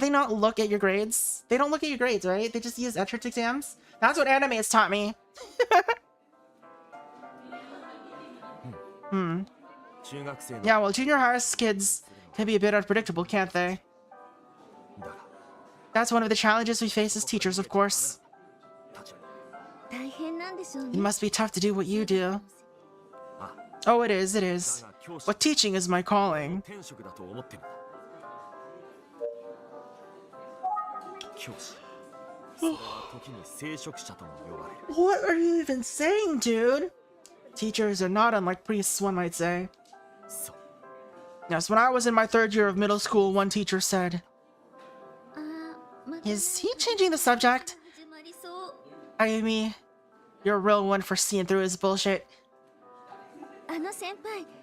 not look at your grades? They don't look at your grades, right? They just use entrance exams? That's what anime has taught me. Yeah, well, junior high kids can be a bit unpredictable, can't they? That's one of the challenges we face as teachers, of course. It must be tough to do what you do. Oh, it is, it is. But teaching is my calling. What are you even saying, dude? Teachers are not unlike priests, one might say. Yes, when I was in my 3rd year of middle school, one teacher said, "Is he changing the subject?" Ayumi, you're a real one for seeing through his bullshit.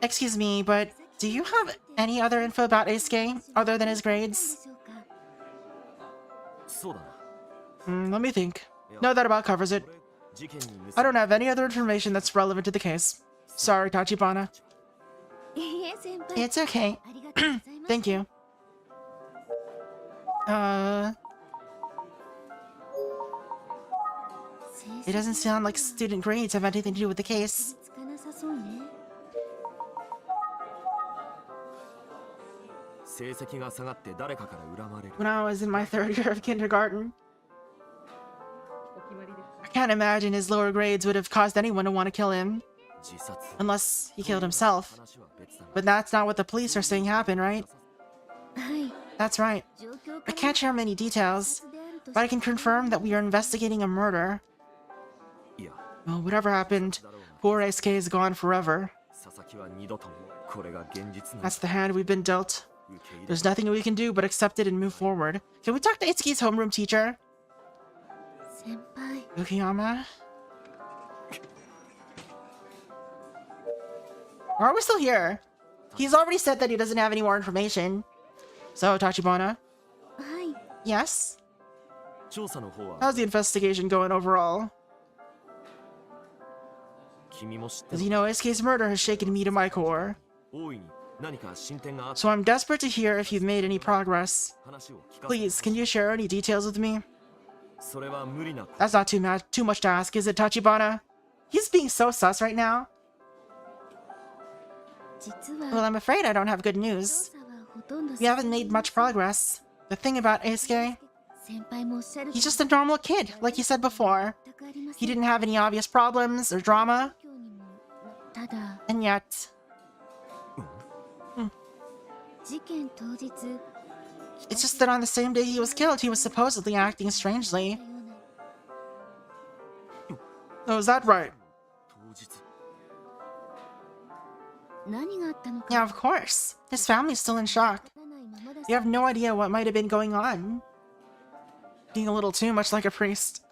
Excuse me, but do you have any other info about Eisuke other than his grades? Let me think. No, that about covers it. I don't have any other information that's relevant to the case. Sorry, Tachibana. It's okay. Thank you. It doesn't sound like student grades have anything to do with the case. When I was in my 3rd year of kindergarten, I can't imagine his lower grades would have caused anyone to want to kill him. Unless he killed himself. But that's not what the police are saying happened, right? That's right. I can't share many details, but I can confirm that we are investigating a murder. Well, whatever happened, poor Eisuke is gone forever. That's the hand we've been dealt. There's nothing we can do but accept it and move forward. Can we talk to Itsuki's homeroom teacher? Fukuyama? Or are we still here? He's already said that he doesn't have any more information. So, Tachibana? Yes? How's the investigation going overall? As you know, SK's murder has shaken me to my core. So I'm desperate to hear if you've made any progress. Please, can you share any details with me? That's not too much to ask, is it, Tachibana? He's being so sus right now. Well, I'm afraid I don't have good news. We haven't made much progress. The thing about Eisuke, he's just a normal kid, like you said before. He didn't have any obvious problems or drama. And yet... It's just that on the same day he was killed, he was supposedly acting strangely. Oh, is that right? Yeah, of course. His family's still in shock. You have no idea what might have been going on. Being a little too much like a priest.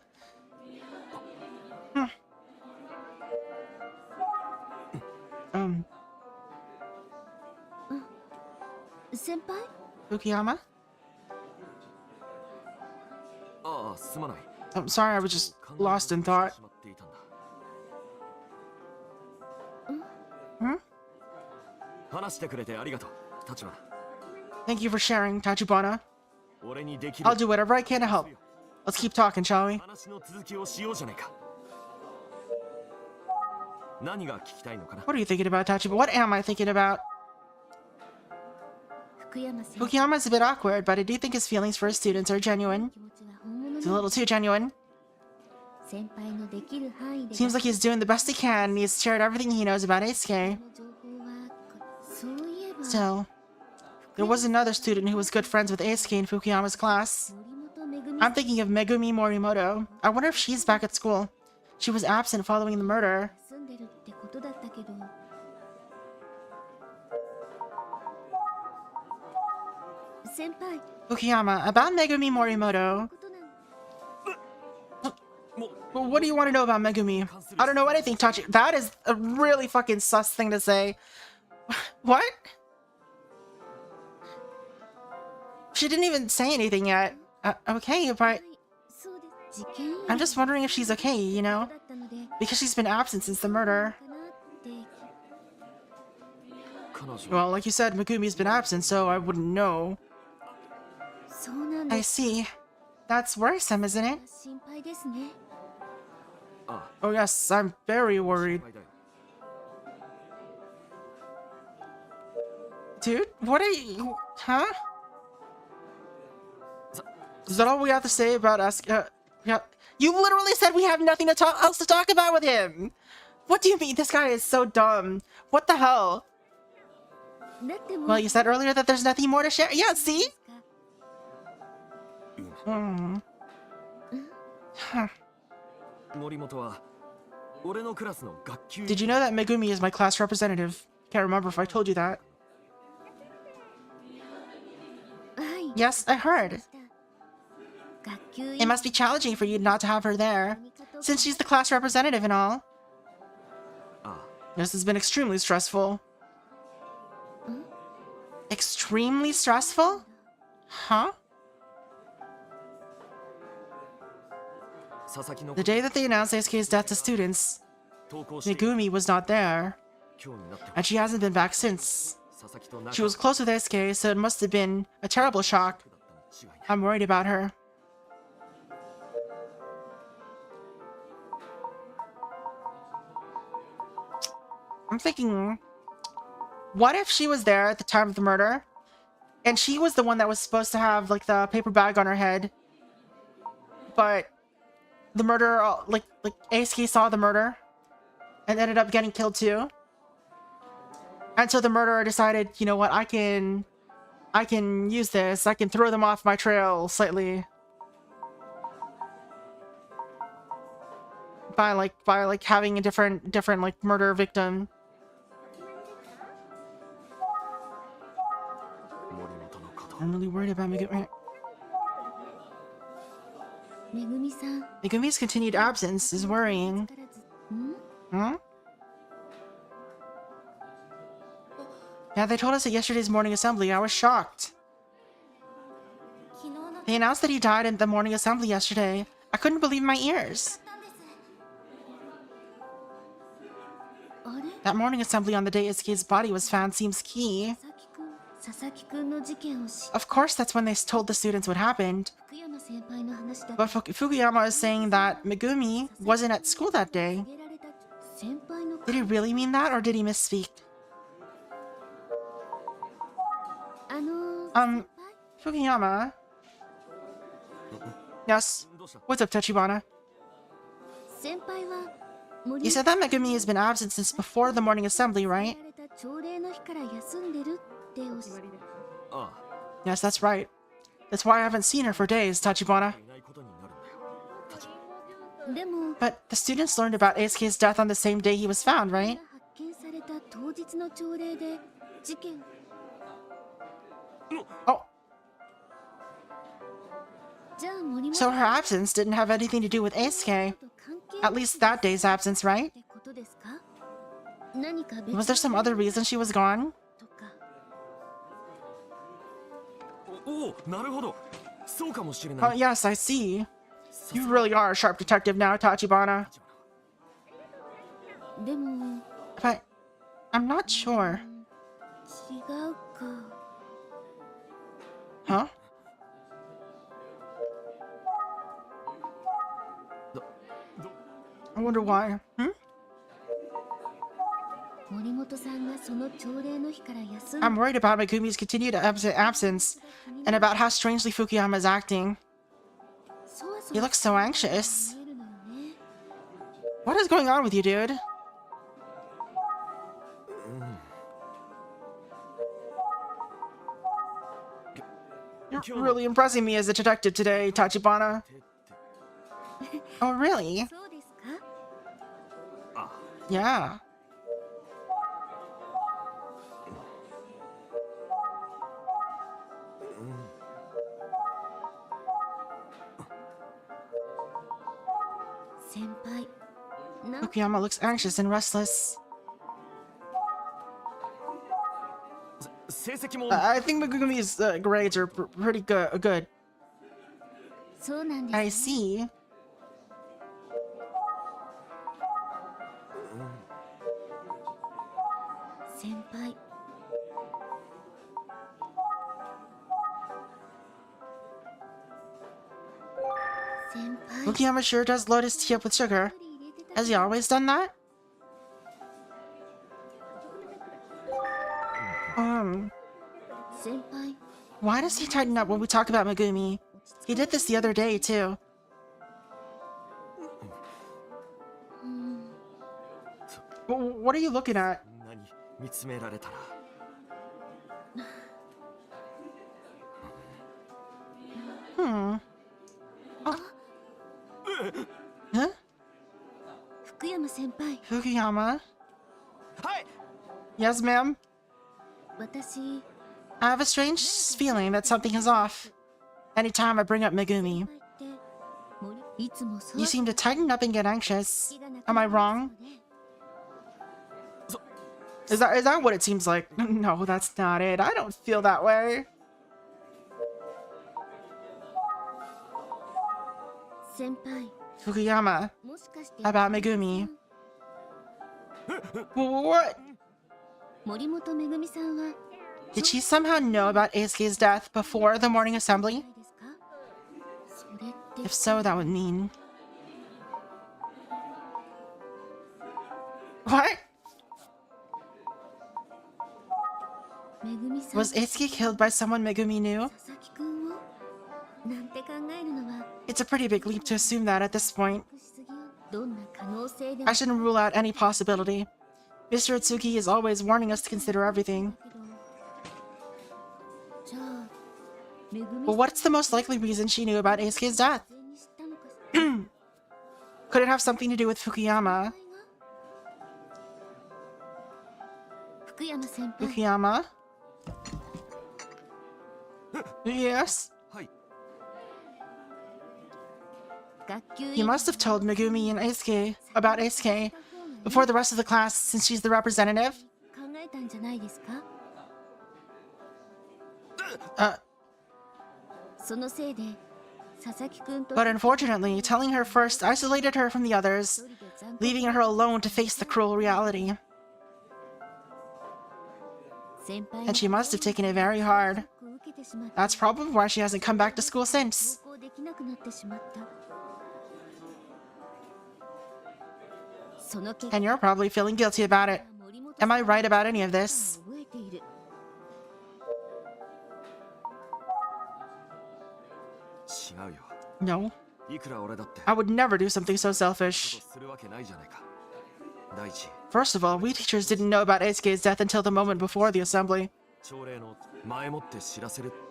Senpai? Fukuyama? I'm sorry, I was just lost in thought. Thank you for sharing, Tachibana. I'll do whatever I can to help. Let's keep talking, shall we? What are you thinking about, Tachibana? What am I thinking about? Fukuyama's a bit awkward, but I do think his feelings for his students are genuine. It's a little too genuine. Seems like he's doing the best he can, and he's shared everything he knows about Eisuke. Still, there was another student who was good friends with Eisuke in Fukuyama's class. I'm thinking of Megumi Morimoto. I wonder if she's back at school. She was absent following the murder. Fukuyama, about Megumi Morimoto. What do you want to know about Megumi? I don't know anything, Tachi. That is a really fucking sus thing to say. What? She didn't even say anything yet. Okay, but... I'm just wondering if she's okay, you know? Because she's been absent since the murder. Well, like you said, Megumi's been absent, so I wouldn't know. I see. That's worrisome, isn't it? Oh yes, I'm very worried. Dude, what are you... Huh? Is that all we have to say about us? Yeah. You literally said we have nothing else to talk about with him! What do you mean? This guy is so dumb. What the hell? Well, you said earlier that there's nothing more to share. Yeah, see? Huh. Did you know that Megumi is my class representative? Can't remember if I told you that. Yes, I heard. It must be challenging for you not to have her there, since she's the class representative and all. This has been extremely stressful. Extremely stressful? Huh? The day that they announced Eisuke's death to students, Megumi was not there, and she hasn't been back since. She was close with Eisuke, so it must have been a terrible shock. I'm worried about her. I'm thinking, what if she was there at the time of the murder, and she was the one that was supposed to have, like, the paper bag on her head, but the murderer, like Eisuke saw the murder, and ended up getting killed too? And so the murderer decided, you know what, I can use this, I can throw them off my trail slightly. By like having a different like murder victim. I'm really worried about Megumi. Megumi's continued absence is worrying. Hmm? Yeah, they told us at yesterday's morning assembly. I was shocked. They announced that he died at the morning assembly yesterday. I couldn't believe my ears. That morning assembly on the day Itsuki's body was found seems key. Of course, that's when they told the students what happened. But Fukuyama is saying that Megumi wasn't at school that day. Did he really mean that, or did he misspeak? Fukuyama? Yes? What's up, Tachibana? You said that Megumi has been absent since before the morning assembly, right? Yes, that's right. That's why I haven't seen her for days, Tachibana. But the students learned about Eisuke's death on the same day he was found, right? Oh. So her absence didn't have anything to do with Eisuke. At least that day's absence, right? Was there some other reason she was gone? Oh, yes, I see. You really are a sharp detective now, Tachibana. But I'm not sure. Huh? I wonder why. I'm worried about Megumi's continued absence and about how strangely Fukuyama is acting. He looks so anxious. What is going on with you, dude? You're really impressing me as a detective today, Tachibana. Oh, really? Yeah. Fukuyama looks anxious and restless. I think Megumi's grades are pretty good. I see. Fukuyama sure does load his tea up with sugar. Has he always done that? Why does he tighten up when we talk about Megumi? He did this the other day, too. What are you looking at? Oh. Huh? Fukuyama? Yes, ma'am? I have a strange feeling that something is off. Anytime I bring up Megumi. You seem to tighten up and get anxious. Am I wrong? Is that what it seems like? No, that's not it. I don't feel that way. Fukuyama. About Megumi. What? Did she somehow know about Eisuke's death before the morning assembly? If so, that would mean... What? Was Eisuke killed by someone Megumi knew? It's a pretty big leap to assume that at this point. I shouldn't rule out any possibility. Mr. Itsuki is always warning us to consider everything. Well, what's the most likely reason she knew about Eisuke's death? Could it have something to do with Fukuyama? Fukuyama? Yes? He must have told Megumi and Eisuke about Eisuke before the rest of the class since she's the representative. But unfortunately, telling her first isolated her from the others, leaving her alone to face the cruel reality. And she must have taken it very hard. That's probably why she hasn't come back to school since. And you're probably feeling guilty about it. Am I right about any of this? No. I would never do something so selfish. First of all, we teachers didn't know about Eisuke's death until the moment before the assembly.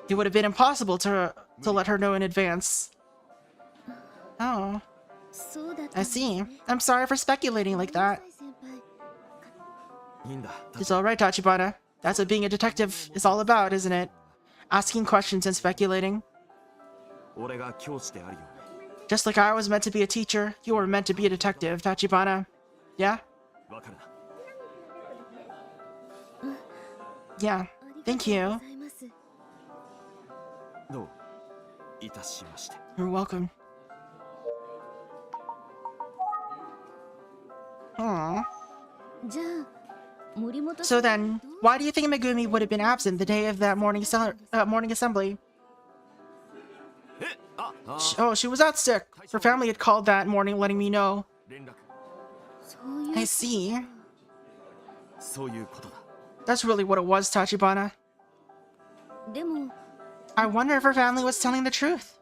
It would have been impossible to let her know in advance. Oh. I see. I'm sorry for speculating like that. It's alright, Tachibana. That's what being a detective is all about, isn't it? Asking questions and speculating. Just like I was meant to be a teacher, you were meant to be a detective, Tachibana. Yeah? Yeah. Thank you. You're welcome. Aww. So then, why do you think Megumi would have been absent the day of that morning assembly? Oh, she was out sick. Her family had called that morning letting me know. I see. That's really what it was, Tachibana. I wonder if her family was telling the truth.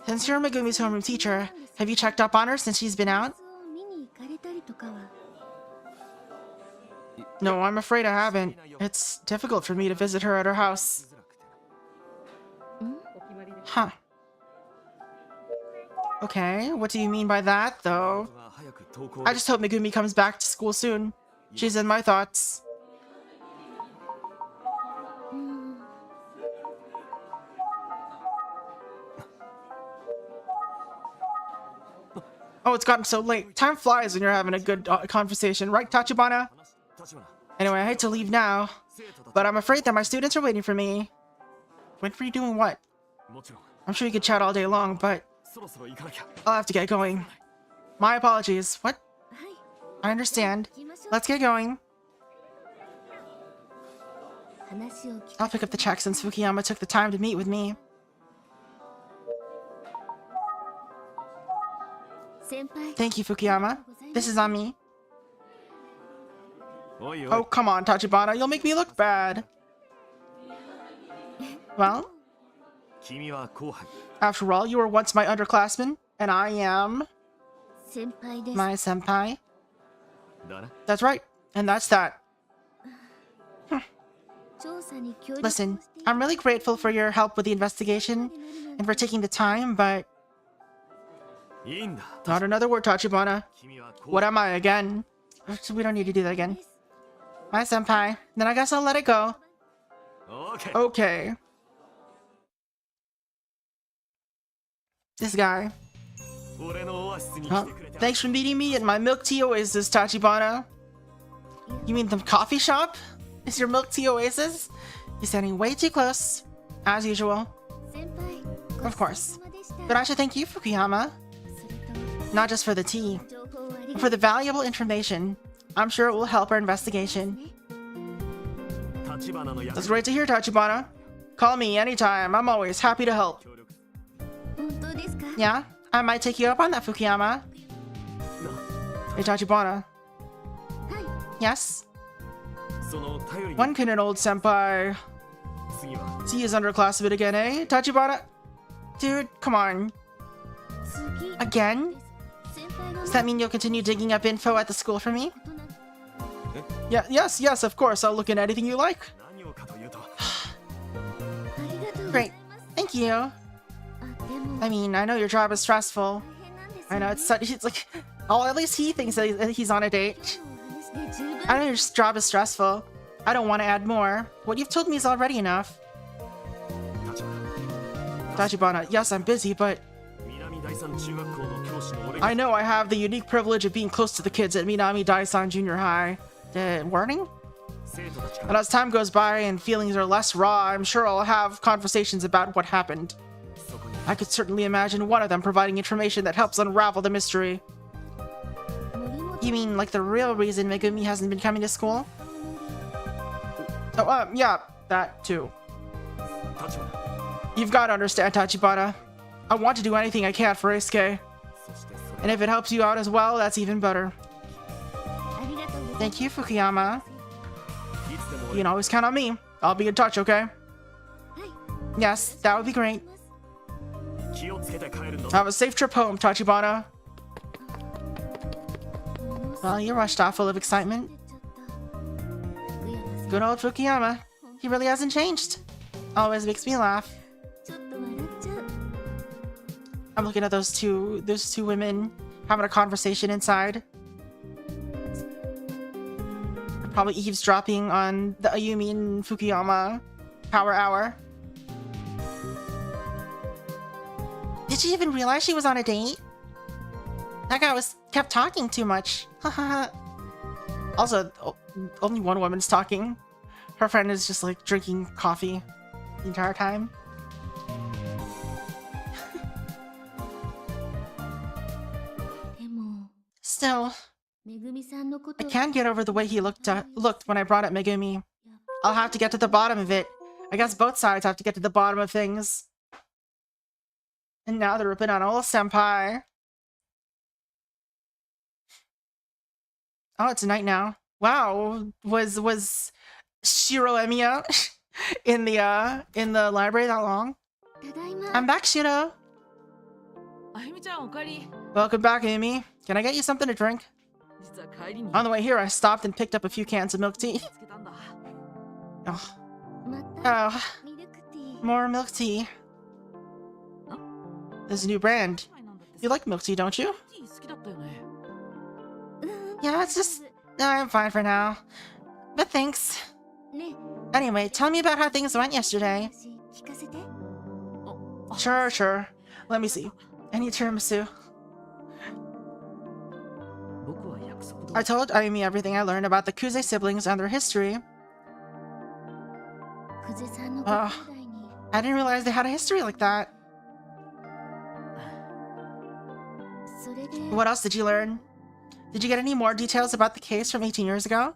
Since you're Megumi's homeroom teacher, have you checked up on her since she's been out? No, I'm afraid I haven't. It's difficult for me to visit her at her house. Huh. Okay, what do you mean by that, though? I just hope Megumi comes back to school soon. She's in my thoughts. Oh, it's gotten so late. Time flies when you're having a good conversation, right, Tachibana? Anyway, I hate to leave now, but I'm afraid that my students are waiting for me. Wait for you doing what? I'm sure you could chat all day long, but I'll have to get going. My apologies. What? I understand. Let's get going. I'll pick up the check since Fukuyama took the time to meet with me. Thank you, Fukuyama. This is on me. Oh, come on, Tachibana. You'll make me look bad. Well, after all, you were once my underclassman, and I am my senpai. That's right, and that's that. Listen, I'm really grateful for your help with the investigation and for taking the time, but... Not another word, Tachibana. What am I again? We don't need to do that again. My senpai. Then I guess I'll let it go. Okay. This guy. Huh? Thanks for meeting me at my milk tea oasis, Tachibana. You mean the coffee shop? Is your milk tea oasis? You're standing way too close. As usual. Of course. But I should thank you, Fukuyama. Not just for the tea, but for the valuable information. I'm sure it will help our investigation. That's great to hear, Tachibana. Call me anytime. I'm always happy to help. Yeah? I might take you up on that, Fukuyama. Hey, Tachibana. Yes? When can an old senpai see his underclassman again, eh, Tachibana? Dude, come on. Again? Does that mean you'll continue digging up info at the school for me? Yeah, yes, of course. I'll look at anything you like. Great. Thank you. I mean, I know your job is stressful. I know it's like... Oh, at least he thinks that he's on a date. I know your job is stressful. I don't want to add more. What you've told me is already enough. Tachibana, yes, I'm busy, but I know I have the unique privilege of being close to the kids at Minami Daisan Junior High. Warning? And as time goes by and feelings are less raw, I'm sure I'll have conversations about what happened. I could certainly imagine one of them providing information that helps unravel the mystery. You mean like the real reason Megumi hasn't been coming to school? Oh, yeah, that too. You've got to understand, Tachibana. I want to do anything I can for Eisuke. And if it helps you out as well, that's even better. Thank you, Fukuyama. You can always count on me. I'll be in touch, okay? Yes, that would be great. Have a safe trip home, Tachibana. Well, you're rushed off full of excitement. Good old Fukuyama. He really hasn't changed. Always makes me laugh. I'm looking at those two women having a conversation inside. Probably eavesdropping on the Ayumi and Fukuyama power hour. Did she even realize she was on a date? That guy kept talking too much. Also, only one woman's talking. Her friend is just like drinking coffee the entire time. Still, I can't get over the way he looked when I brought up Megumi. I'll have to get to the bottom of it. I guess both sides have to get to the bottom of things. And now they're ripping on old senpai. Oh, it's night now. Wow, was Shiro Emio in the library that long? I'm back, Shiro. Welcome back, Amy. Can I get you something to drink? On the way here, I stopped and picked up a few cans of milk tea. Oh, more milk tea. There's a new brand. You like milk tea, don't you? Yeah, it's just... I'm fine for now. But thanks. Anyway, tell me about how things went yesterday. Sure. Let me see. I need tiramisu. I told Ayumi everything I learned about the Kuze siblings and their history. I didn't realize they had a history like that. What else did you learn? Did you get any more details about the case from 18 years ago?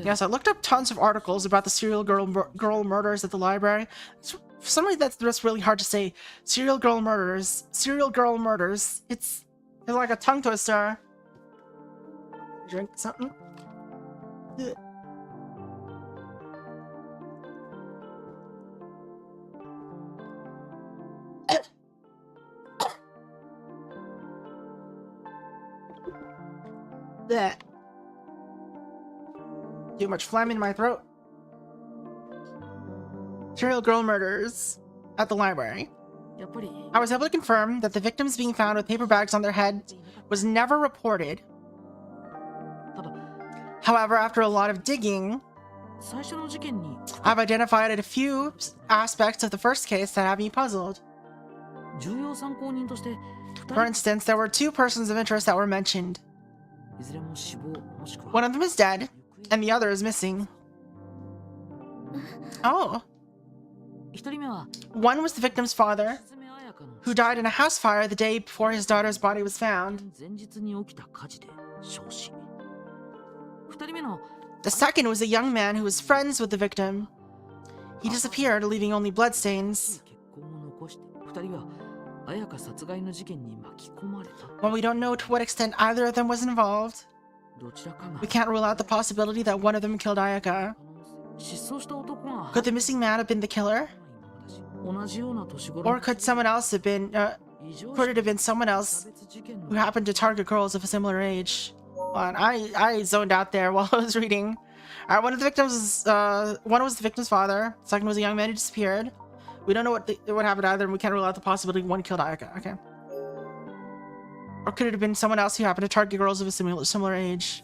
Yes, I looked up tons of articles about the serial girl murders at the library. For some reason, that's just really hard to say. Serial girl murders. It's like a tongue twister. Drink something. Ugh. Blech. Too much phlegm in my throat. Serial girl murders at the library. I was able to confirm that the victims being found with paper bags on their head was never reported. However, after a lot of digging, I've identified a few aspects of the first case that have me puzzled. For instance, there were two persons of interest that were mentioned. One of them is dead, and the other is missing. Oh. One was the victim's father, who died in a house fire the day before his daughter's body was found. The second was a young man who was friends with the victim. He disappeared, leaving only bloodstains. While we don't know to what extent either of them was involved, we can't rule out the possibility that one of them killed Ayaka. Could the missing man have been the killer? Or could someone else have been, could it have been someone else who happened to target girls of a similar age? And I zoned out there while I was reading. Alright, one was the victim's father. Second was a young man who disappeared. We don't know what happened either, and we can't rule out the possibility one killed Ayaka. Okay. Or could it have been someone else who happened to target girls of a similar age?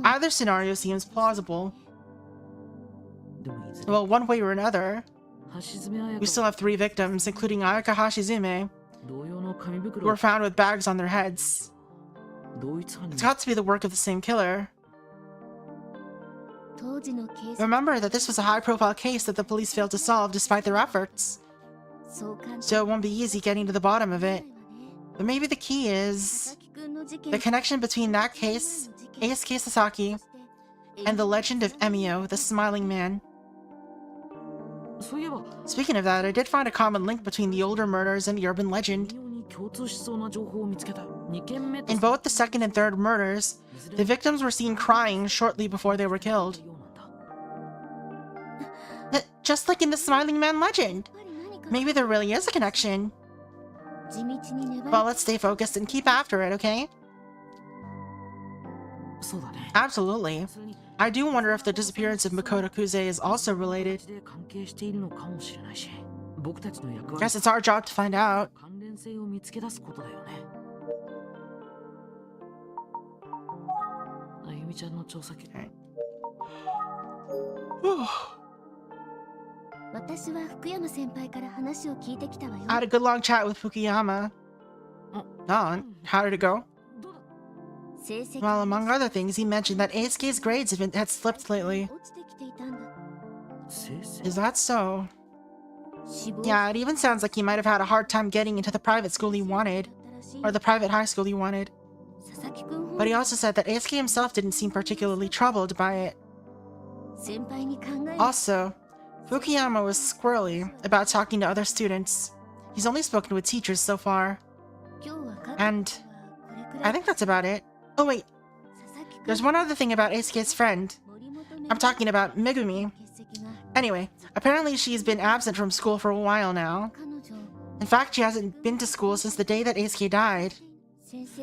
Either scenario seems plausible. Well, one way or another, we still have 3 victims, including Ayaka Hashizume, who were found with bags on their heads. It's got to be the work of the same killer. Remember that this was a high-profile case that the police failed to solve despite their efforts. So it won't be easy getting to the bottom of it. But maybe the key is the connection between that case, Eisuke Sasaki, and the legend of Emio, the Smiling Man. Speaking of that, I did find a common link between the older murders and the urban legend. In both the second and third murders, the victims were seen crying shortly before they were killed. Just like in the Smiling Man legend. Maybe there really is a connection. Well, let's stay focused and keep after it, okay? Absolutely. I do wonder if the disappearance of Makoto Kuze is also related. Guess it's our job to find out. Okay. I had a good long chat with Fukuyama. Oh, how did it go? Well, among other things, he mentioned that Eisuke's grades had slipped lately. Is that so? Yeah, it even sounds like he might have had a hard time getting into the private school he wanted. Or the private high school he wanted. But he also said that Eisuke himself didn't seem particularly troubled by it. Also, Fukuyama was squirrely about talking to other students. He's only spoken with teachers so far. And I think that's about it. Oh wait, there's one other thing about Eisuke's friend. I'm talking about Megumi. Anyway, apparently she's been absent from school for a while now. In fact, she hasn't been to school since the day that Eisuke died.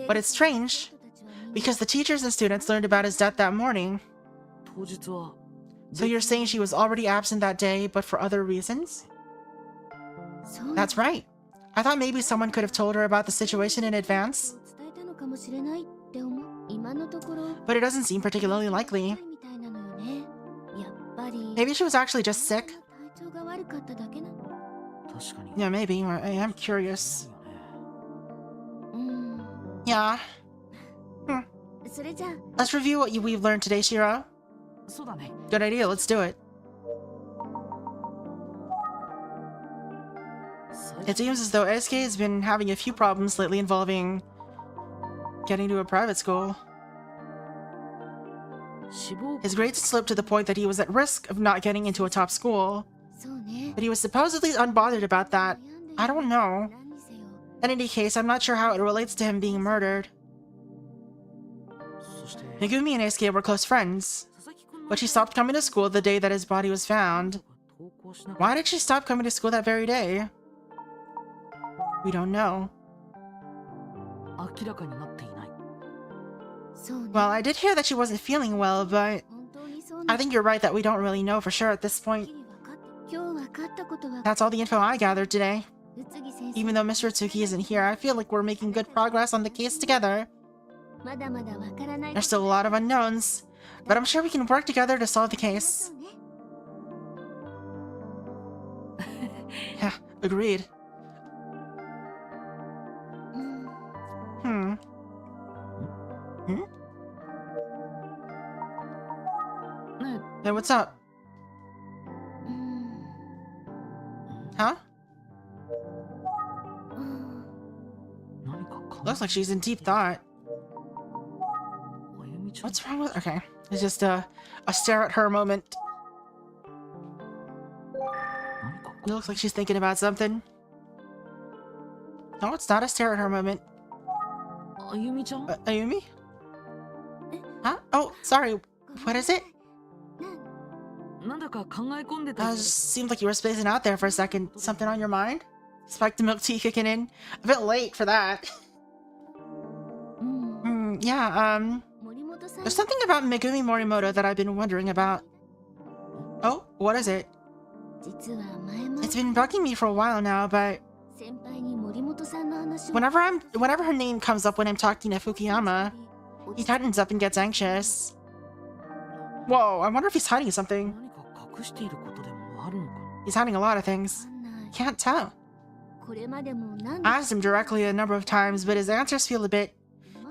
But it's strange, because the teachers and students learned about his death that morning. So you're saying she was already absent that day, but for other reasons? That's right. I thought maybe someone could have told her about the situation in advance. But it doesn't seem particularly likely. Maybe she was actually just sick. Yeah, maybe. I am curious. Yeah. Let's review what we've learned today, Shiro. Good idea, let's do it. It seems as though Eisuke has been having a few problems lately involving getting to a private school. His grades slipped to the point that he was at risk of not getting into a top school. But he was supposedly unbothered about that. I don't know. In any case, I'm not sure how it relates to him being murdered. Megumi and Eisuke were close friends, but she stopped coming to school the day that his body was found. Why did she stop coming to school that very day? We don't know. Well, I did hear that she wasn't feeling well, but I think you're right that we don't really know for sure at this point. That's all the info I gathered today. Even though Mr. Tsuki isn't here, I feel like we're making good progress on the case together. There's still a lot of unknowns, but I'm sure we can work together to solve the case. Yeah, agreed. Hey, what's up? Huh? Looks like she's in deep thought. What's wrong with... Okay. It's just a stare at her moment. It looks like she's thinking about something. No, it's not a stare at her moment. Ayumi? Huh? Oh, sorry. What is it? Seemed like you were spacing out there for a second. Something on your mind? Spiked milk tea kicking in. A bit late for that. Yeah, there's something about Megumi Morimoto that I've been wondering about. Oh, what is it? It's been bugging me for a while now, but whenever her name comes up when I'm talking to Fukuyama, he tightens up and gets anxious. Whoa, I wonder if he's hiding something. He's hiding a lot of things. Can't tell. I asked him directly a number of times, but his answers feel a bit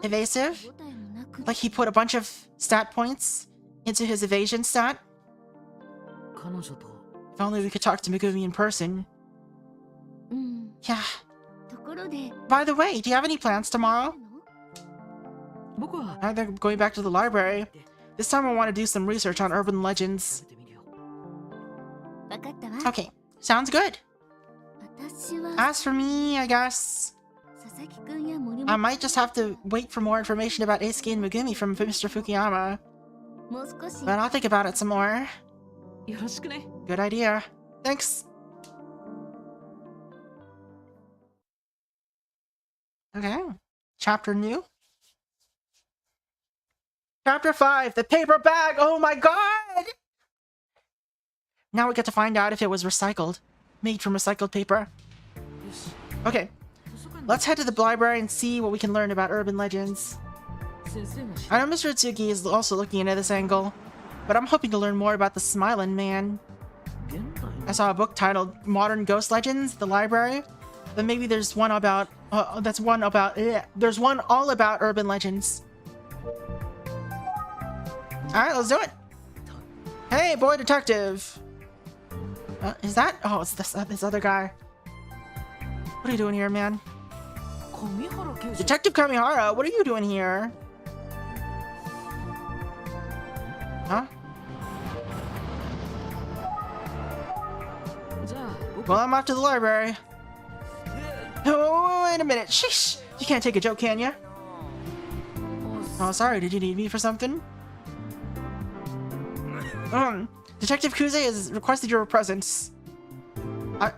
evasive. Like he put a bunch of stat points into his evasion stat. If only we could talk to Megumi in person. Yeah. By the way, do you have any plans tomorrow? Either going back to the library. This time I want to do some research on urban legends. Okay, sounds good. As for me, I guess I might just have to wait for more information about Eisuke and Megumi from Mr. Fukuyama. But I'll think about it some more. Good idea. Thanks. Okay. Chapter new. Chapter 5, the paper bag! Oh my god! Now we get to find out if it was recycled. Made from recycled paper. Okay. Let's head to the library and see what we can learn about urban legends. I know Mr. Itsuki is also looking into this angle, but I'm hoping to learn more about the Smiling Man. I saw a book titled Modern Ghost Legends at the library, but maybe there's one about there's one all about urban legends. Alright, let's do it. Hey, boy detective. Is that? Oh, it's this other guy. What are you doing here, man? Detective Kamihara, what are you doing here? Huh? Well, I'm off to the library. Oh, wait a minute. Sheesh. You can't take a joke, can you? Oh, sorry. Did you need me for something? Detective Kuze has requested your presence.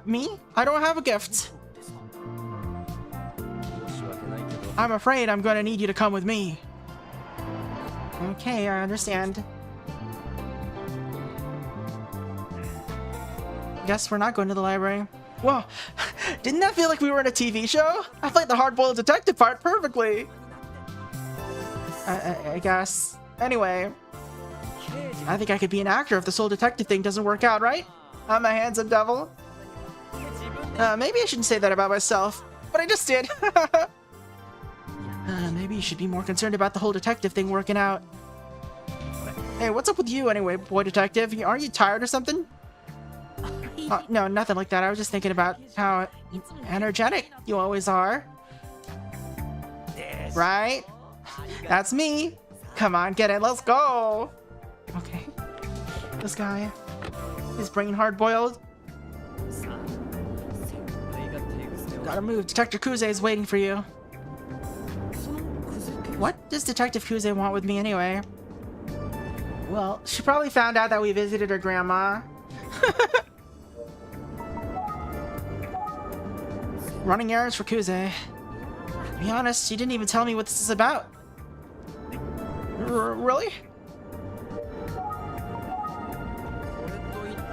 Me? I don't have a gift. I'm afraid I'm gonna need you to come with me. Okay, I understand. Guess we're not going to the library. Whoa, didn't that feel like we were in a TV show? I played the hard-boiled detective part perfectly. I guess. Anyway, I think I could be an actor if this whole detective thing doesn't work out, right? I'm a handsome devil. Maybe I shouldn't say that about myself, but I just did. Maybe you should be more concerned about the whole detective thing working out. Hey, what's up with you anyway, boy detective? Aren't you tired or something? No, nothing like that. I was just thinking about how energetic you always are. Right? That's me. Come on, get it. Let's go. Okay. This guy. His brain hard-boiled. Gotta move. Detective Kuze is waiting for you. What does Detective Kuze want with me anyway? Well, she probably found out that we visited her grandma. Running errands for Kuze. To be honest, she didn't even tell me what this is about. Really?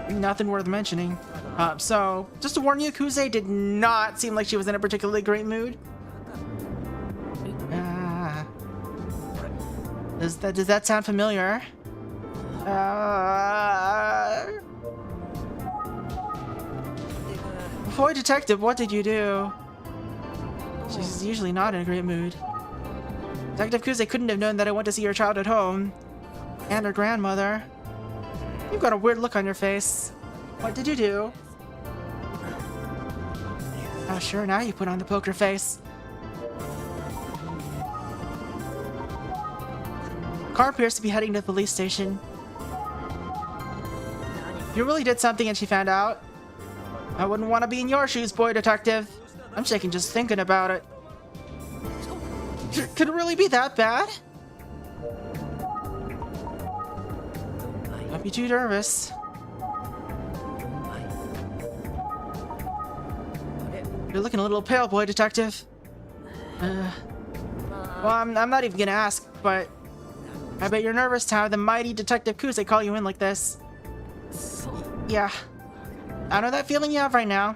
Nothing worth mentioning. So, just to warn you, Kuze did not seem like she was in a particularly great mood. Does that sound familiar? Boy detective, what did you do? She's usually not in a great mood. Detective Kuze couldn't have known that I went to see her child at home. And her grandmother. You've got a weird look on your face. What did you do? Oh sure, now you put on the poker face. Car appears to be heading to the police station. You really did something and she found out. I wouldn't want to be in your shoes, boy detective. I'm shaking just thinking about it. Could it really be that bad? Don't be too nervous. You're looking a little pale, boy detective. Well, I'm not even gonna ask, but I bet you're nervous to have the mighty Detective Kuze call you in like this. Yeah. I know that feeling you have right now.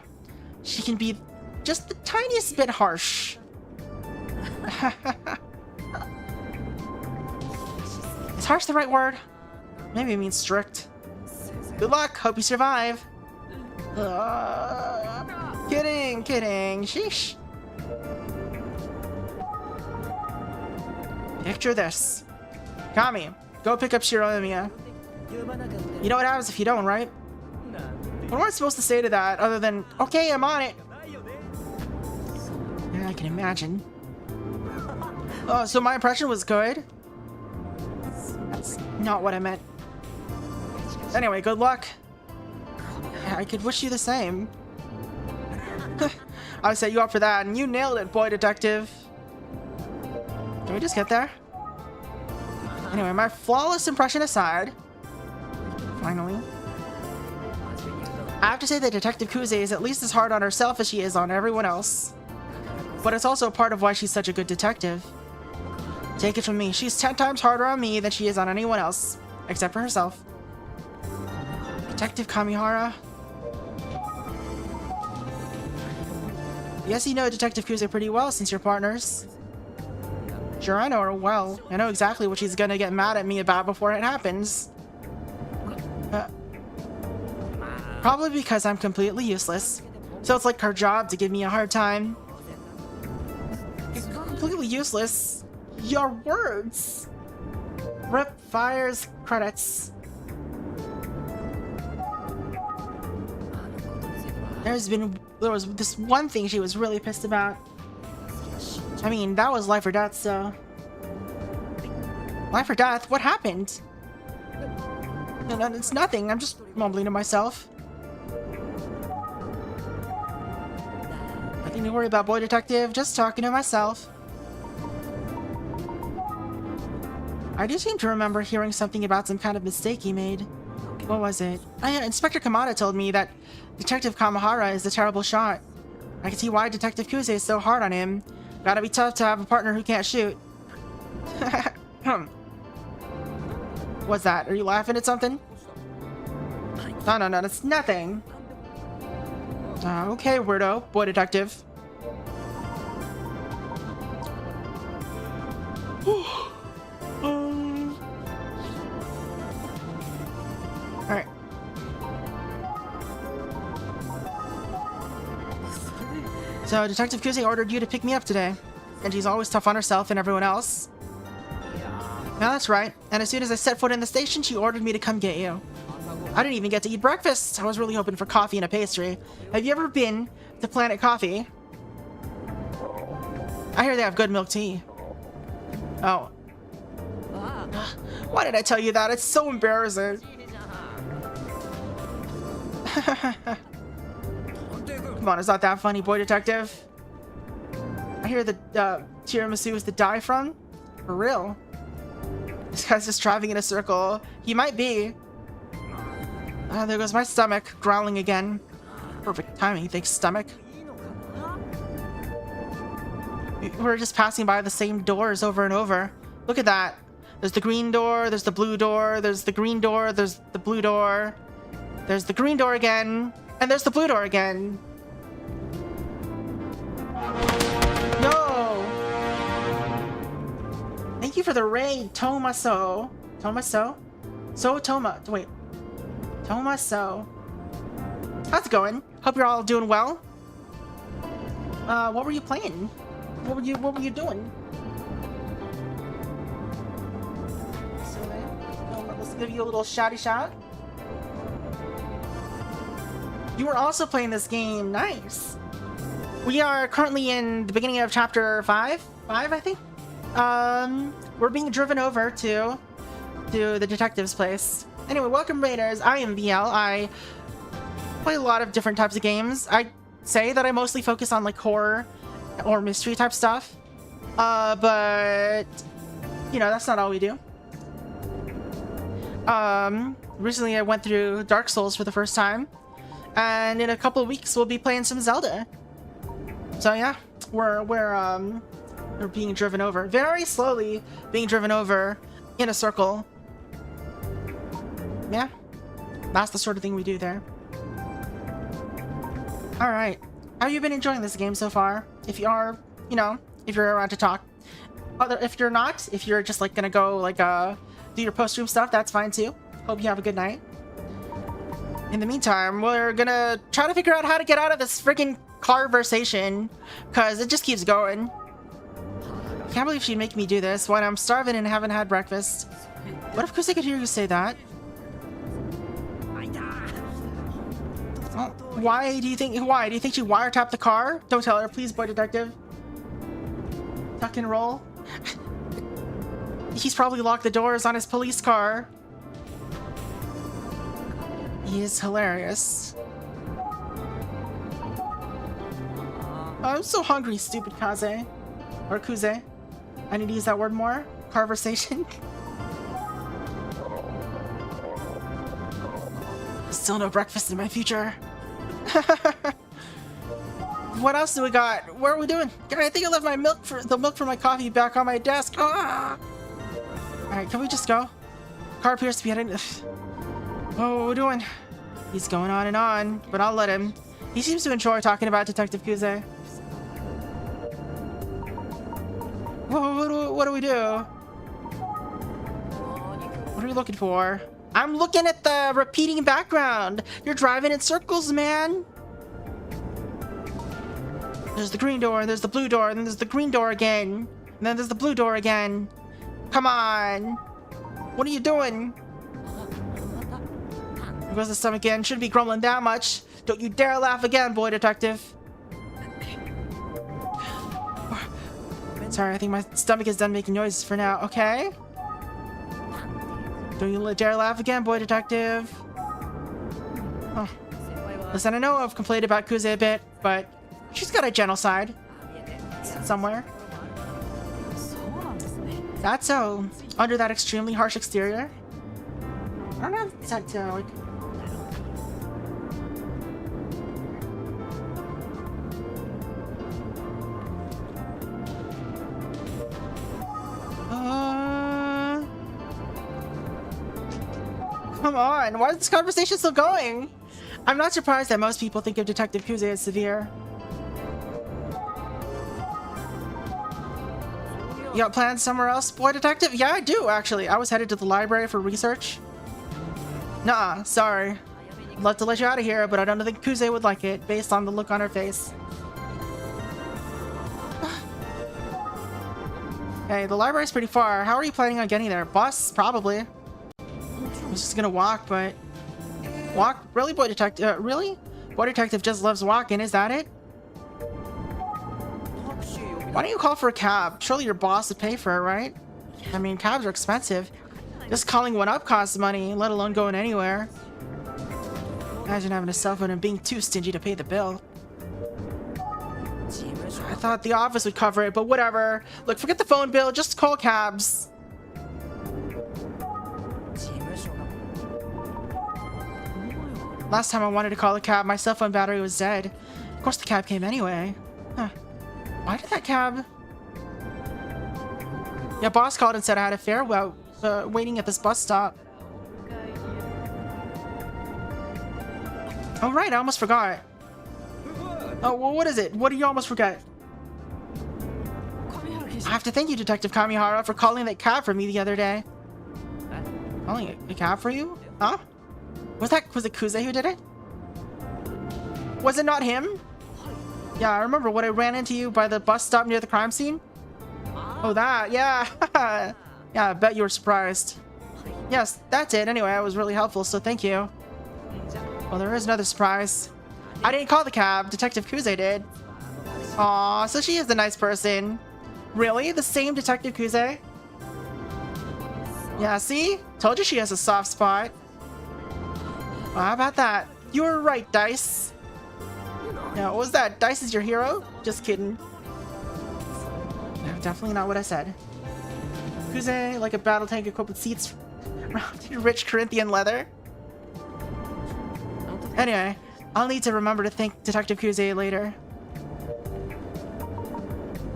She can be just the tiniest bit harsh. Is harsh the right word? Maybe it means strict. Good luck. Hope you survive. Kidding. Sheesh. Picture this. Kami, go pick up Shiro and Emio. You know what happens if you don't, right? What am I supposed to say to that other than, okay, I'm on it? Yeah, I can imagine. Oh, so my impression was good? That's not what I meant. Anyway, good luck. I could wish you the same. I set you up for that, and you nailed it, boy detective. Can we just get there? Anyway, my flawless impression aside, finally, I have to say that Detective Kuze is at least as hard on herself as she is on everyone else. But it's also part of why she's such a good detective. Take it from me, she's 10 times harder on me than she is on anyone else, except for herself. Detective Kamihara. Yes, you know Detective Kuze pretty well since you're partners. Sure, I know her well. I know exactly what she's gonna get mad at me about before it happens. Probably because I'm completely useless. So it's like her job to give me a hard time. Completely useless. Your words. Rip fires credits. There was this one thing she was really pissed about. I mean, that was life or death, so... Life or death? What happened? No, it's nothing. I'm just mumbling to myself. Nothing to worry about, boy detective. Just talking to myself. I do seem to remember hearing something about some kind of mistake he made. What was it? Inspector Kamada told me that Detective Kamihara is a terrible shot. I can see why Detective Kuze is so hard on him. Gotta be tough to have a partner who can't shoot. What's that? Are you laughing at something? No, that's nothing. Okay, weirdo. Boy detective. Alright. So, Detective Kuze ordered you to pick me up today. And she's always tough on herself and everyone else. Yeah, that's right. And as soon as I set foot in the station, she ordered me to come get you. I didn't even get to eat breakfast. I was really hoping for coffee and a pastry. Have you ever been to Planet Coffee? I hear they have good milk tea. Oh. Why did I tell you that? It's so embarrassing. Come on, it's not that funny, boy detective. I hear the tiramisu is to die from. For real. This guy's just driving in a circle. He might be. There goes my stomach, growling again. Perfect timing, thanks, stomach. We're just passing by the same doors over and over. Look at that. There's the green door, there's the blue door, there's the green door, there's the blue door. There's the green door again, and there's the blue door again. No! Thank you for the raid, Tomaso. Tomaso? Wait. Tomaso. How's it going? Hope you're all doing well. What were you playing? What were you doing? So, let's give you a little shouty shout. You were also playing this game. Nice. We are currently in the beginning of chapter 5, I think. We're being driven over to the detective's place. Anyway, welcome raiders. I am Viel. I play a lot of different types of games. I say that I mostly focus on like horror or mystery type stuff. But you know, that's not all we do. Recently I went through Dark Souls for the first time. And in a couple of weeks we'll be playing some Zelda. So yeah, we're being driven over, very slowly being driven over in a circle. Yeah, that's the sort of thing we do there. All right, how have you been enjoying this game so far? If you are, you know, if you're around to talk. If you're not, if you're just like gonna go like do your post-stream stuff, that's fine too. Hope you have a good night. In the meantime, we're gonna try to figure out how to get out of this freaking conversation, because it just keeps going. Can't believe she'd make me do this when I'm starving and haven't had breakfast. What if Kuze could hear you say that? Oh, why do you think she wiretapped the car? Don't tell her, please, boy detective. Tuck and roll. He's probably locked the doors on his police car. He is hilarious. I'm so hungry, stupid Kaze. Or Kuze. I need to use that word more. Conversation. Still no breakfast in my future. What else do we got? What are we doing? I think I left my milk for my coffee back on my desk. Ah! Alright, can we just go? Car appears to be heading. What are we doing? He's going on, but I'll let him. He seems to enjoy talking about Detective Kuze. What do we do? What are you looking for? I'm looking at the repeating background. You're driving in circles, man. There's the green door, there's the blue door, and then there's the green door again. And then there's the blue door again. Come on. What are you doing? There goes the stomach again. Shouldn't be grumbling that much. Don't you dare laugh again, boy detective. Sorry, I think my stomach is done making noises for now. Okay? Don't you dare laugh again, boy detective. Oh. Listen, I know I've complained about Kuze a bit, but she's got a gentle side. Somewhere. That's so. Under that extremely harsh exterior. I don't know if that's like... Come on, why is this conversation still going? I'm not surprised that most people think of Detective Kuze as severe. You got plans somewhere else, boy detective? Yeah, I do, actually. I was headed to the library for research. Nah, sorry. I'd love to let you out of here, but I don't think Kuze would like it, based on the look on her face. Hey, the library's pretty far. How are you planning on getting there? Bus? Probably. I was just gonna walk, but... Walk? Really, boy detective? Really? Boy detective just loves walking, is that it? Why don't you call for a cab? Surely your boss would pay for it, right? I mean, cabs are expensive. Just calling one up costs money, let alone going anywhere. Imagine having a cell phone and being too stingy to pay the bill. I thought the office would cover it, but whatever. Look, forget the phone bill, just call cabs. Last time I wanted to call a cab, my cell phone battery was dead. Of course the cab came anyway. Huh. Why did that cab... Yeah, boss called and said I had a fare waiting at this bus stop. Oh right, I almost forgot. Oh, well, what is it? What do you almost forget? I have to thank you, Detective Kamihara, for calling that cab for me the other day. Calling a cab for you? Huh? Was it Kuze who did it? Was it not him? Yeah, I remember when I ran into you by the bus stop near the crime scene. Oh, that, yeah. Yeah, I bet you were surprised. Yes, that's it. Anyway, it was really helpful, so thank you. Well, there is another surprise. I didn't call the cab. Detective Kuze did. Aw, so she is a nice person. Really? The same Detective Kuze? Yeah, see? Told you she has a soft spot. Well, how about that? You were right, Dice. Yeah, what was that? Dice is your hero? Just kidding. No, definitely not what I said. Kuze, like a battle tank equipped with seats wrapped in rich Corinthian leather. Anyway, I'll need to remember to thank Detective Kuze later.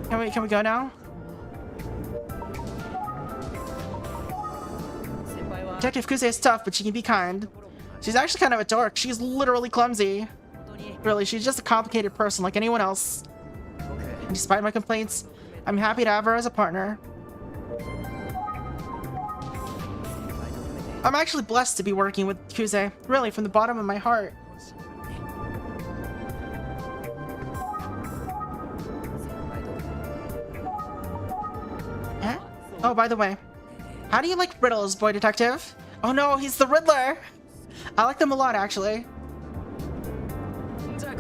Can we go now? Detective Kuze is tough, but she can be kind. She's actually kind of a dork. She's literally clumsy. Really, she's just a complicated person like anyone else. And despite my complaints, I'm happy to have her as a partner. I'm actually blessed to be working with Kuze, really, from the bottom of my heart. Huh? Oh, by the way, how do you like riddles, boy detective? Oh no, he's the Riddler! I like them a lot, actually.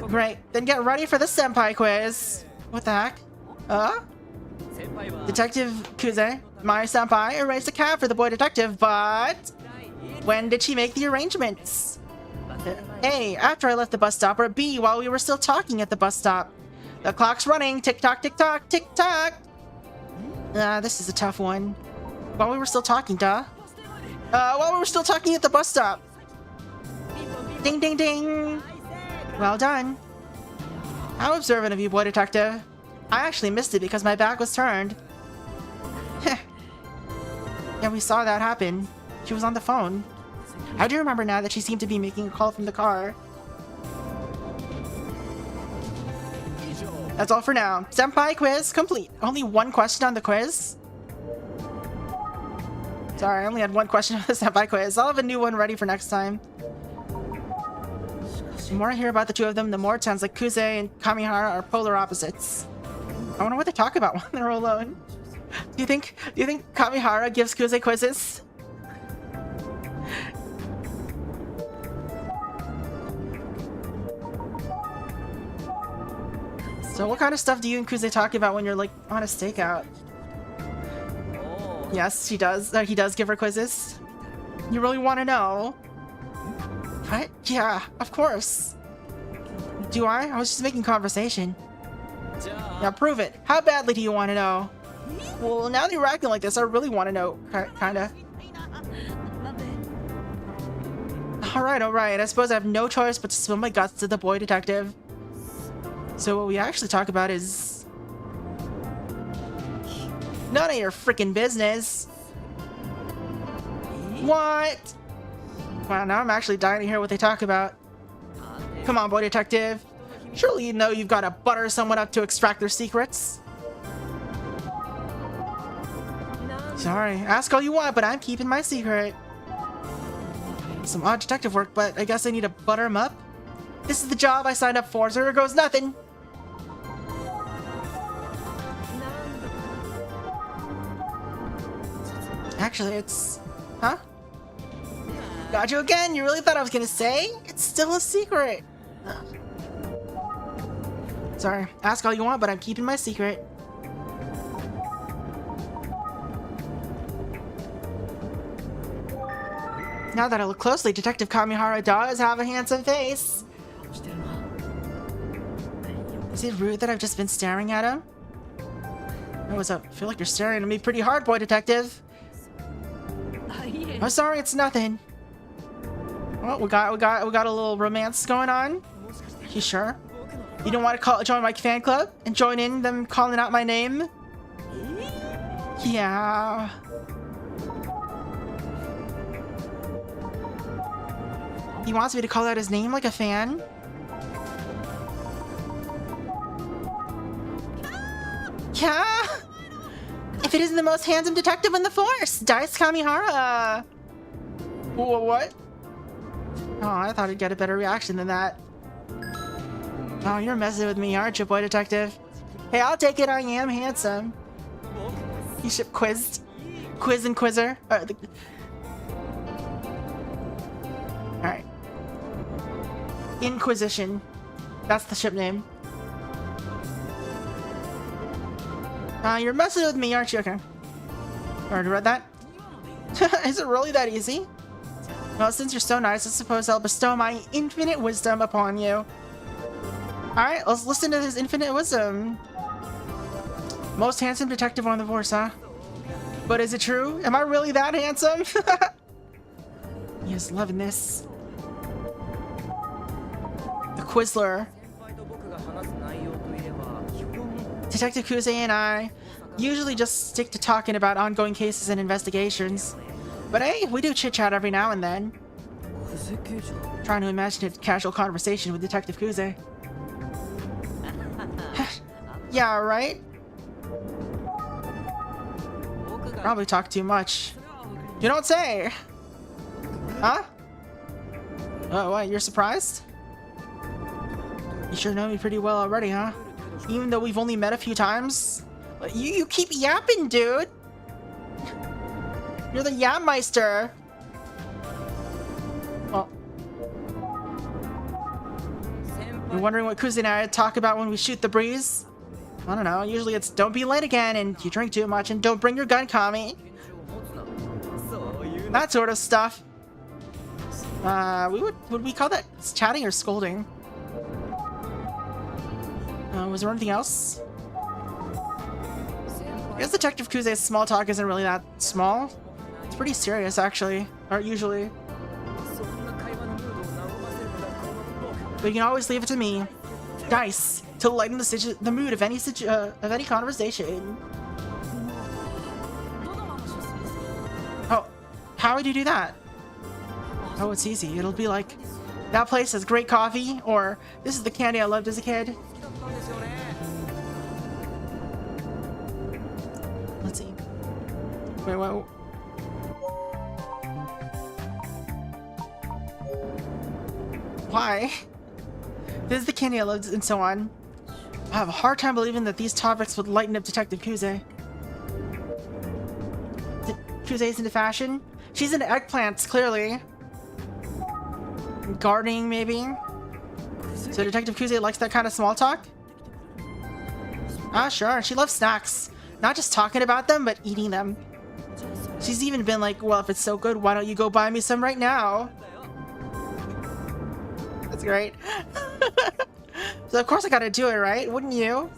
Great, then get ready for the senpai quiz. What the heck? Detective Kuze, my senpai, arranged a cab for the boy detective, but when did she make the arrangements? A, after I left the bus stop, or B, while we were still talking at the bus stop? The clock's running. Tick-tock, tick-tock, tick-tock. This is a tough one. While we were still talking, duh. While we were still talking at the bus stop. Ding, ding, ding. Well done. How observant of you, boy detective. I actually missed it because my back was turned. Yeah, we saw that happen. She was on the phone. I do remember now that she seemed to be making a call from the car. That's all for now. Senpai quiz complete. Only one question on the quiz? Sorry, I only had one question on the senpai quiz. I'll have a new one ready for next time. The more I hear about the two of them, the more it sounds like Kuze and Kamihara are polar opposites. I wonder what they talk about when they're alone. Do you think Kamihara gives Kuze quizzes? So what kind of stuff do you and Kuze talk about when you're like on a stakeout? Yes, she does. He does give her quizzes. You really want to know? What? Yeah, of course. Do I? I was just making conversation. Now prove it. How badly do you want to know? Well, now that you're acting like this, I really want to know. Kinda. Alright. I suppose I have no choice but to spill my guts to the boy detective. So what we actually talk about is... none of your freaking business. What? Wow, now I'm actually dying to hear what they talk about. Come on, boy detective. Surely you know you've got to butter someone up to extract their secrets. Sorry, ask all you want, but I'm keeping my secret. Some odd detective work, but I guess I need to butter him up. This is the job I signed up for, so here goes nothing. Actually, it's... huh? Got you again? You really thought I was gonna say? It's still a secret. Sorry, ask all you want, but I'm keeping my secret. Now that I look closely, Detective Kamihara does have a handsome face. Is it rude that I've just been staring at him? Oh, what's up? I feel like you're staring at me pretty hard, boy detective. I'm sorry, it's nothing. Well, we got a little romance going on. You sure? You don't want to join my fan club and join in them calling out my name? Yeah. He wants me to call out his name like a fan? Yeah? If it isn't the most handsome detective in the force, Dice Kamihara. What? Oh, I thought I'd get a better reaction than that. Oh, you're messing with me, aren't you, boy detective? Hey, I'll take it, I am handsome. You ship quizzed. Quiz and Quizzer. Alright. Inquisition. That's the ship name. You're messing with me, aren't you? Okay. Already read that? Is it really that easy? Well, since you're so nice, I suppose I'll bestow my infinite wisdom upon you. Alright, let's listen to his infinite wisdom. Most handsome detective on the force, huh? But is it true? Am I really that handsome? Yes, loving this. The Quizler. Detective Kuze and I usually just stick to talking about ongoing cases and investigations. But hey, we do chit-chat every now and then. Trying to imagine a casual conversation with Detective Kuze. Yeah, right? Probably talk too much. You don't say! Huh? Oh, what? You're surprised? You sure know me pretty well already, huh? Even though we've only met a few times? You keep yapping, dude! You're the Yammeister! Oh. You're wondering what Kuze and I talk about when we shoot the breeze? I don't know, usually it's don't be late again, and you drink too much, and don't bring your gun, Kami. That sort of stuff. Would we call that chatting or scolding? Was there anything else? I guess Detective Kuze's small talk isn't really that small. It's pretty serious, actually. Or usually. But you can always leave it to me. Dice to lighten the mood of any conversation. Oh, how would you do that? Oh, it's easy. It'll be like, that place has great coffee, or this is the candy I loved as a kid. Let's see. Wait, what? Why? This is the candy I loved, and so on. I have a hard time believing that these topics would lighten up Detective Kuze. Kuze's into fashion? She's into eggplants, clearly. Gardening, maybe? So Detective Kuze likes that kind of small talk? Ah, sure. She loves snacks. Not just talking about them, but eating them. She's even been like, well, if it's so good, why don't you go buy me some right now? That's great. So of course I gotta do it, right? Wouldn't you?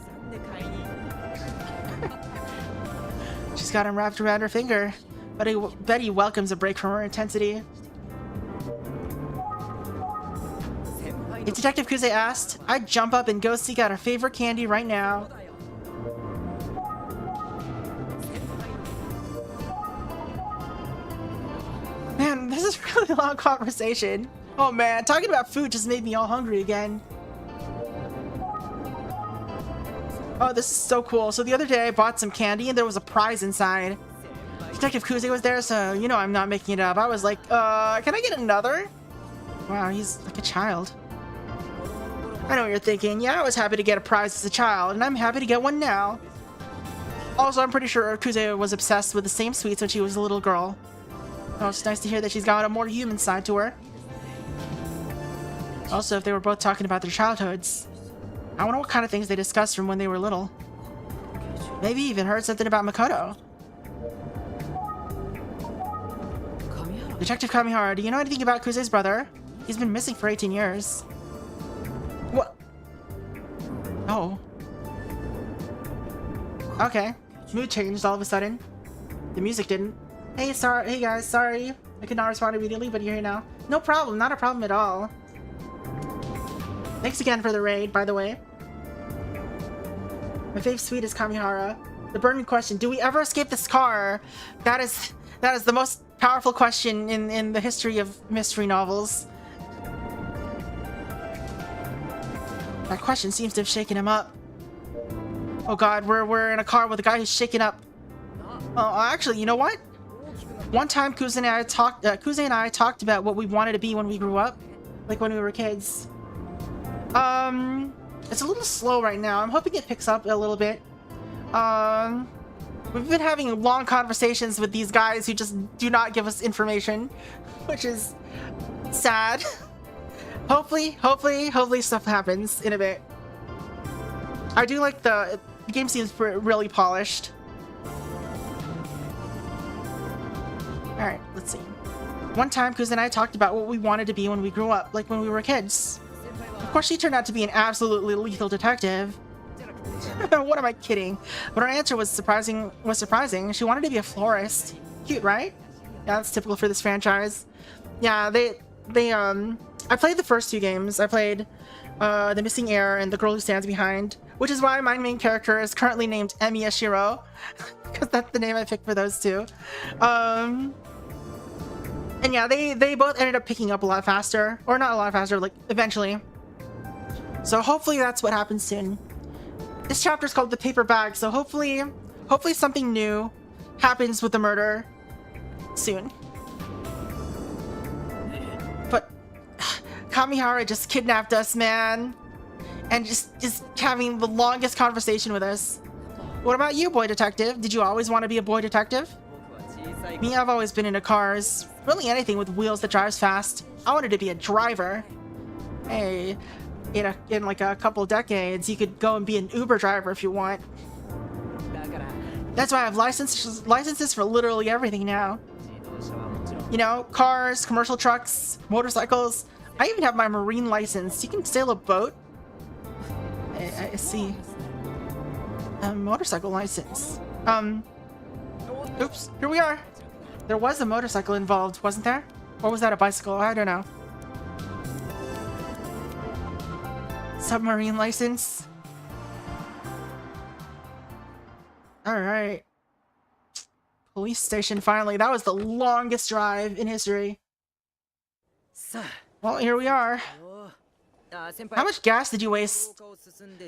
She's got him wrapped around her finger. Bet he welcomes a break from her intensity. If Detective Kuze asked, I'd jump up and go seek out her favorite candy right now. Man, this is a really long conversation. Oh man, talking about food just made me all hungry again. Oh, this is so cool. So the other day I bought some candy and there was a prize inside. Detective Kuze was there, so you know I'm not making it up. I was like, can I get another? Wow, he's like a child. I know what you're thinking. Yeah, I was happy to get a prize as a child, and I'm happy to get one now. Also, I'm pretty sure Kuze was obsessed with the same sweets when she was a little girl. Oh, it's nice to hear that she's got a more human side to her. Also, if they were both talking about their childhoods, I wonder what kind of things they discussed from when they were little. Maybe even heard something about Makoto. Detective Kamihara, do you know anything about Kuze's brother? He's been missing for 18 years. What? Oh. Okay. Mood changed all of a sudden. The music didn't. Hey, hey guys, sorry. I could not respond immediately, but you're here now. No problem, not a problem at all. Thanks again for the raid, by the way. My fave sweet is Kamihara. The burning question, do we ever escape this car? That is the most powerful question in the history of mystery novels. That question seems to have shaken him up. Oh god, we're in a car with a guy who's shaken up. Oh, actually, you know what? One time Kuze and I talked about what we wanted to be when we grew up, like when we were kids. It's a little slow right now. I'm hoping it picks up a little bit. We've been having long conversations with these guys who just do not give us information, which is sad. Hopefully stuff happens in a bit. I do like the game seems really polished. Alright, let's see. One time, Kuze and I talked about what we wanted to be when we grew up, like when we were kids. Of course, she turned out to be an absolutely lethal detective. What am I kidding? But her answer was surprising. She wanted to be a florist. Cute, right? Yeah, that's typical for this franchise. Yeah, I played the first two games. I played The Missing Heir and The Girl Who Stands Behind, which is why my main character is currently named Emio Shiro, because that's the name I picked for those two. And yeah, they both ended up picking up a lot faster, or not a lot faster, like eventually. So hopefully that's what happens soon. This chapter is called The Paper Bag, so hopefully something new happens with the murder soon. Kamihara just kidnapped us, man. And just having the longest conversation with us. What about you, boy detective? Did you always want to be a boy detective? Me, I've always been into cars. Really anything with wheels that drives fast. I wanted to be a driver. Hey, in like a couple decades, you could go and be an Uber driver if you want. That's why I have licenses for literally everything now. You know, cars, commercial trucks, motorcycles. I even have my marine license. You can sail a boat. I see. A motorcycle license. Oops, here we are. There was a motorcycle involved, wasn't there? Or was that a bicycle? I don't know. Submarine license. Alright. Police station, finally. That was the longest drive in history. Well, here we are. How much gas did you waste?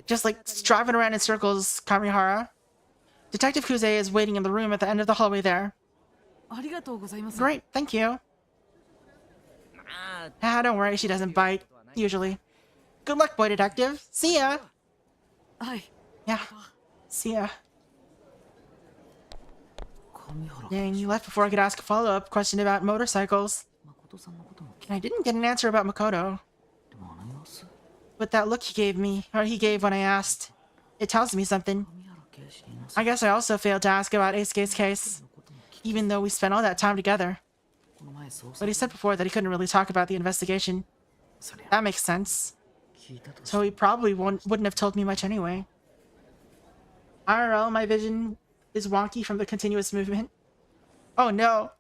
Just like driving around in circles, Kamihara. Detective Kuze is waiting in the room at the end of the hallway there. Great, thank you. Don't worry, she doesn't bite. Usually. Good luck, boy detective. See ya! Yeah, see ya. Dang, you left before I could ask a follow-up question about motorcycles. And I didn't get an answer about Makoto. But that look he gave when I asked, it tells me something. I guess I also failed to ask about Eisuke's case, even though we spent all that time together. But he said before that he couldn't really talk about the investigation. That makes sense. So he probably wouldn't have told me much anyway. IRL, my vision is wonky from the continuous movement. Oh no.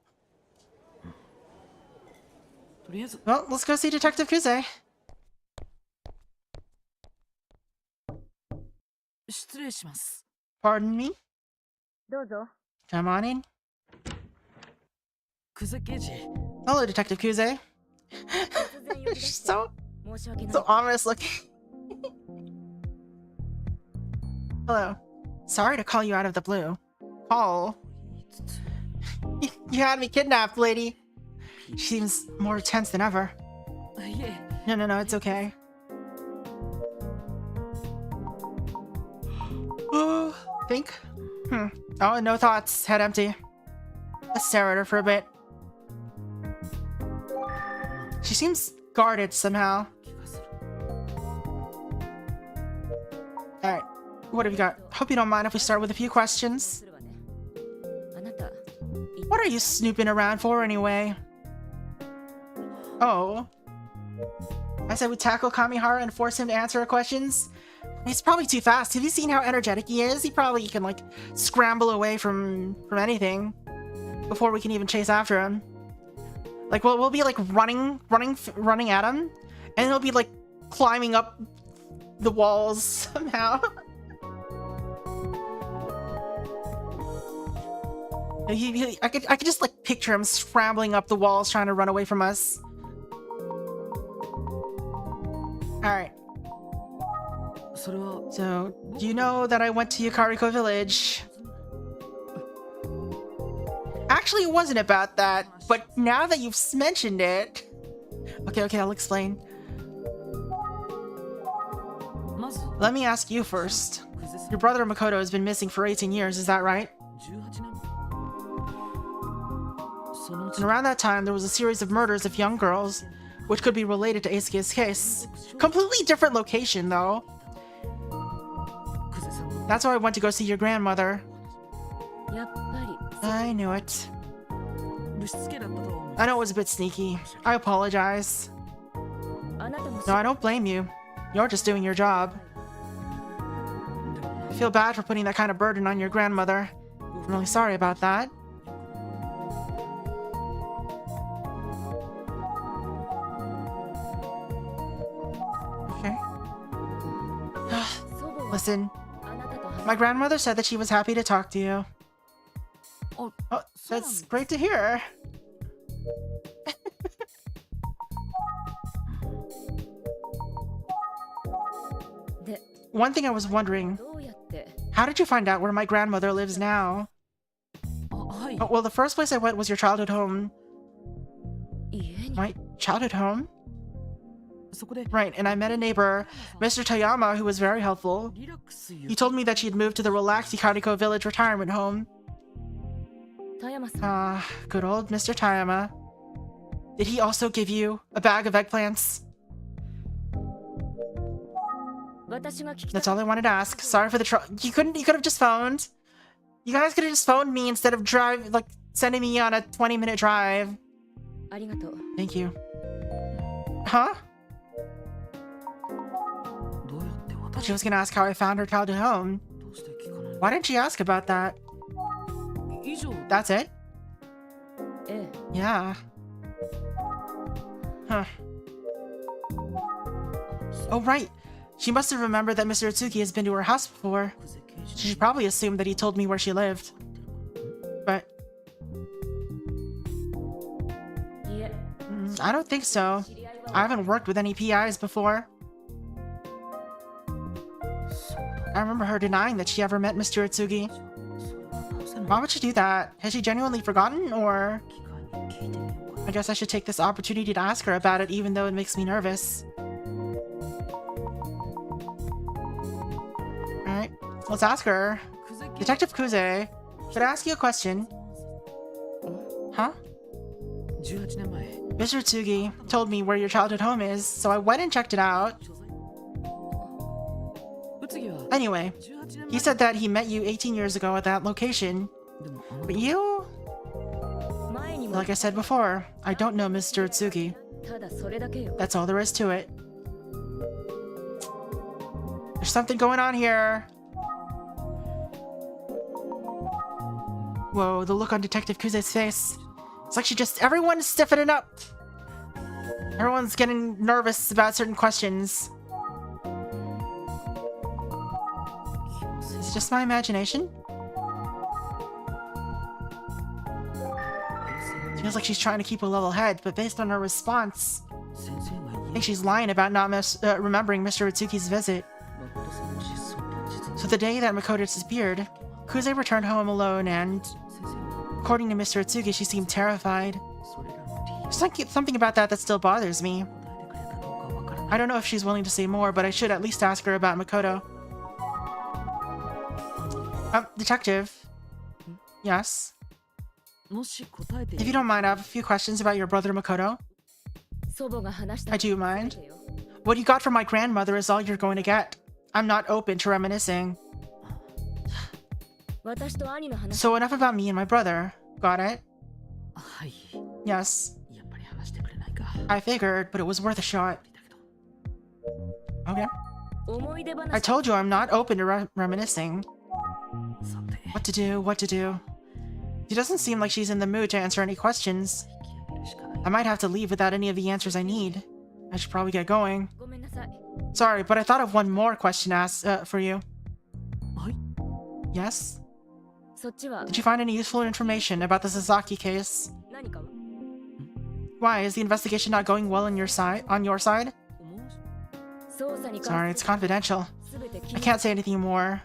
Well, let's go see Detective Kuze. Pardon me? Come on in. Hello, Detective Kuze. She's so ominous looking. Hello. Sorry to call you out of the blue. Call. You had me kidnapped, lady. She seems more tense than ever. No, it's okay. Think? Oh, no thoughts. Head empty. Let's stare at her for a bit. She seems guarded somehow. Alright, what have you got? Hope you don't mind if we start with a few questions. What are you snooping around for anyway? Oh. I said we tackle Kamihara and force him to answer our questions? He's probably too fast. Have you seen how energetic he is? He probably can, like, scramble away from anything before we can even chase after him. Like, we'll be, like, running at him, and he'll be, like, climbing up the walls somehow. I could just, like, picture him scrambling up the walls trying to run away from us. Alright. So, do you know that I went to Yakariko Village? Actually, it wasn't about that, but now that you've mentioned it... Okay, I'll explain. Let me ask you first. Your brother Makoto has been missing for 18 years, is that right? And around that time, there was a series of murders of young girls, which could be related to Eisuke's case. Completely different location, though. That's why I went to go see your grandmother. I knew it. I know it was a bit sneaky. I apologize. No, I don't blame you. You're just doing your job. I feel bad for putting that kind of burden on your grandmother. I'm really sorry about that. Okay. Listen. My grandmother said that she was happy to talk to you. Oh, that's great to hear. One thing I was wondering, how did you find out where my grandmother lives now? Oh, well, the first place I went was your childhood home. My childhood home? Right, and I met a neighbor, Mr. Toyama, who was very helpful. He told me that she had moved to the relaxed Ikariko village retirement home. Good old Mr. Toyama. Did he also give you a bag of eggplants? That's all I wanted to ask. Sorry for the trouble. You could have just phoned. You guys could have just phoned me instead of sending me on a 20-minute drive. Thank you. Huh? She was gonna ask how I found her childhood home. Why didn't she ask about that? That's it? Yeah. Huh. Oh, right. She must have remembered that Mr. Utsuki has been to her house before. She should probably assume that he told me where she lived. But... I don't think so. I haven't worked with any PIs before. I remember her denying that she ever met Mr. Utsugi. Why would she do that? Has she genuinely forgotten, or... I guess I should take this opportunity to ask her about it, even though it makes me nervous. Alright, let's ask her. Detective Kuze, could I ask you a question? Huh? Mr. Utsugi told me where your childhood home is, so I went and checked it out. Anyway, he said that he met you 18 years ago at that location. But you... Like I said before, I don't know Mr. Utsugi. That's all there is to it. There's something going on here. Whoa, the look on Detective Kuze's face. It's like everyone's stiffening up. Everyone's getting nervous about certain questions. Is it just my imagination? Feels like she's trying to keep a level head, but based on her response, I think she's lying about not remembering Mr. Utsuki's visit. So the day that Makoto disappeared, Kuze returned home alone and, according to Mr. Utsuki, she seemed terrified. There's something about that still bothers me. I don't know if she's willing to say more, but I should at least ask her about Makoto. Detective? Yes? If you don't mind, I have a few questions about your brother Makoto. I do mind. What you got from my grandmother is all you're going to get. I'm not open to reminiscing. So enough about me and my brother. Got it? Yes. I figured, but it was worth a shot. Okay. I told you I'm not open to reminiscing. What to do? She doesn't seem like she's in the mood to answer any questions. I might have to leave without any of the answers I need. I should probably get going. Sorry, but I thought of one more question to ask for you. Yes? Did you find any useful information about the Sasaki case? Why, is the investigation not going well on your side? Sorry, it's confidential. I can't say anything more.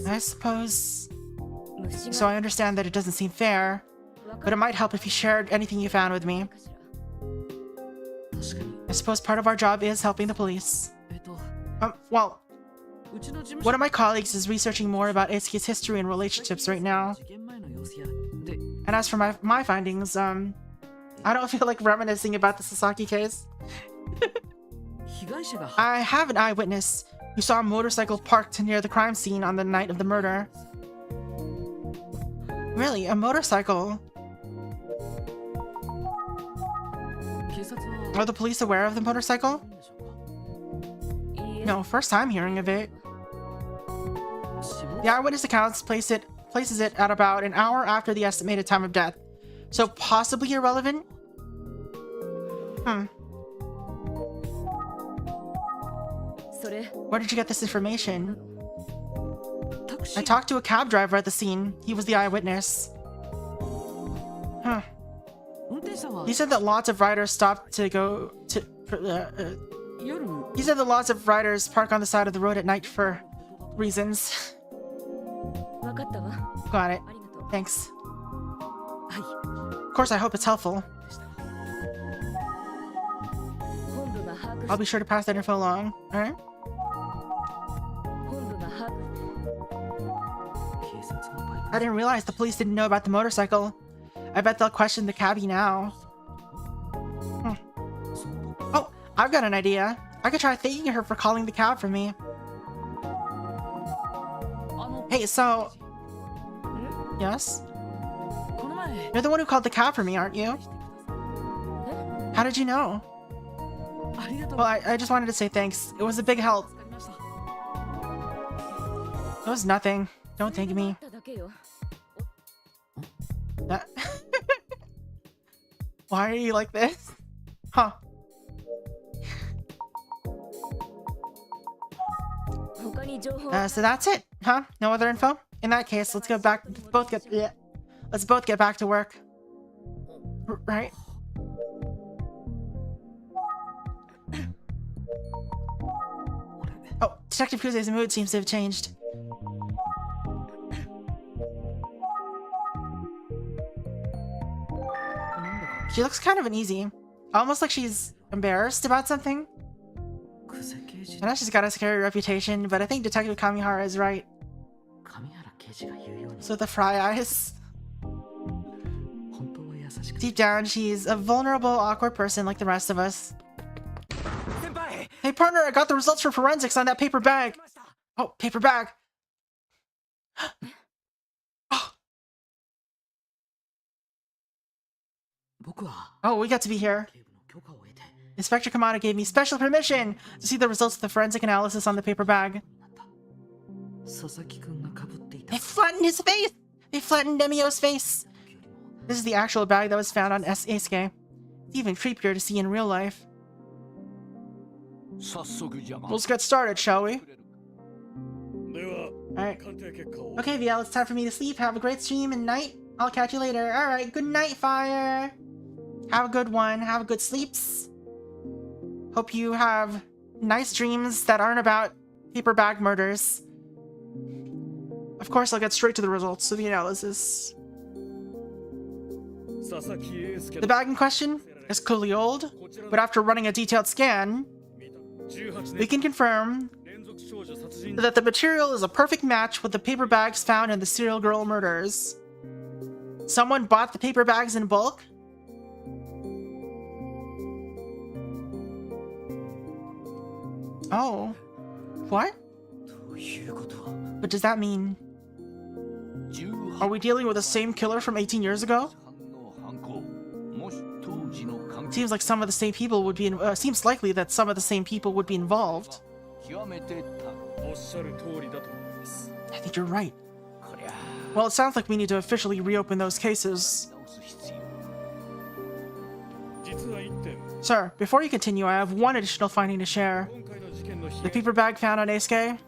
I suppose... So I understand that it doesn't seem fair, but it might help if you shared anything you found with me. I suppose part of our job is helping the police. Well, one of my colleagues is researching more about Itsuki's history and relationships right now. And as for my findings, I don't feel like reminiscing about the Sasaki case. I have an eyewitness who saw a motorcycle parked near the crime scene on the night of the murder. Really? A motorcycle? Are the police aware of the motorcycle? No, first time hearing of it. The eyewitness accounts places it at about an hour after the estimated time of death. So possibly irrelevant? Where did you get this information? I talked to a cab driver at the scene. He was the eyewitness. He said that lots of riders stopped to go to... he said that lots of riders park on the side of the road at night for reasons. Got it. Thanks. Of course, I hope it's helpful. I'll be sure to pass that info along. Alright? I didn't realize the police didn't know about the motorcycle. I bet they'll question the cabbie now. Oh, I've got an idea. I could try thanking her for calling the cab for me. Hey, so... Yes? You're the one who called the cab for me, aren't you? How did you know? Well, I just wanted to say thanks. It was a big help. It was nothing. Don't thank me. Why are you like this? Huh. So that's it, huh? No other info? In that case, let's go back. Let's both get back to work. Right? Oh, Detective Kuze's mood seems to have changed. She looks kind of uneasy. Almost like she's embarrassed about something. I know she's got a scary reputation, but I think Detective Kamihara is right. So the fry eyes. Deep down, she's a vulnerable, awkward person like the rest of us. Hey partner, I got the results for forensics on that paper bag. Oh, paper bag. Oh, we got to be here. Inspector Kamada gave me special permission to see the results of the forensic analysis on the paper bag. They flattened his face! They flattened Emio's face! This is the actual bag that was found on Eisuke. It's even creepier to see in real life. Let's get started, shall we? Alright. Okay, Viel, it's time for me to sleep. Have a great stream and night. I'll catch you later. Alright, good night, Fire! Have a good one. Have a good sleeps. Hope you have nice dreams that aren't about paper bag murders. Of course, I'll get straight to the results of the analysis. The bag in question is clearly old, but after running a detailed scan, we can confirm that the material is a perfect match with the paper bags found in the serial girl murders. Someone bought the paper bags in bulk. Oh. What? But does that mean... Are we dealing with the same killer from 18 years ago? Seems like some of the same people would be seems likely that some of the same people would be involved. I think you're right. Well, it sounds like we need to officially reopen those cases. Sir, before you continue, I have one additional finding to share. The paper bag found on Eisuke,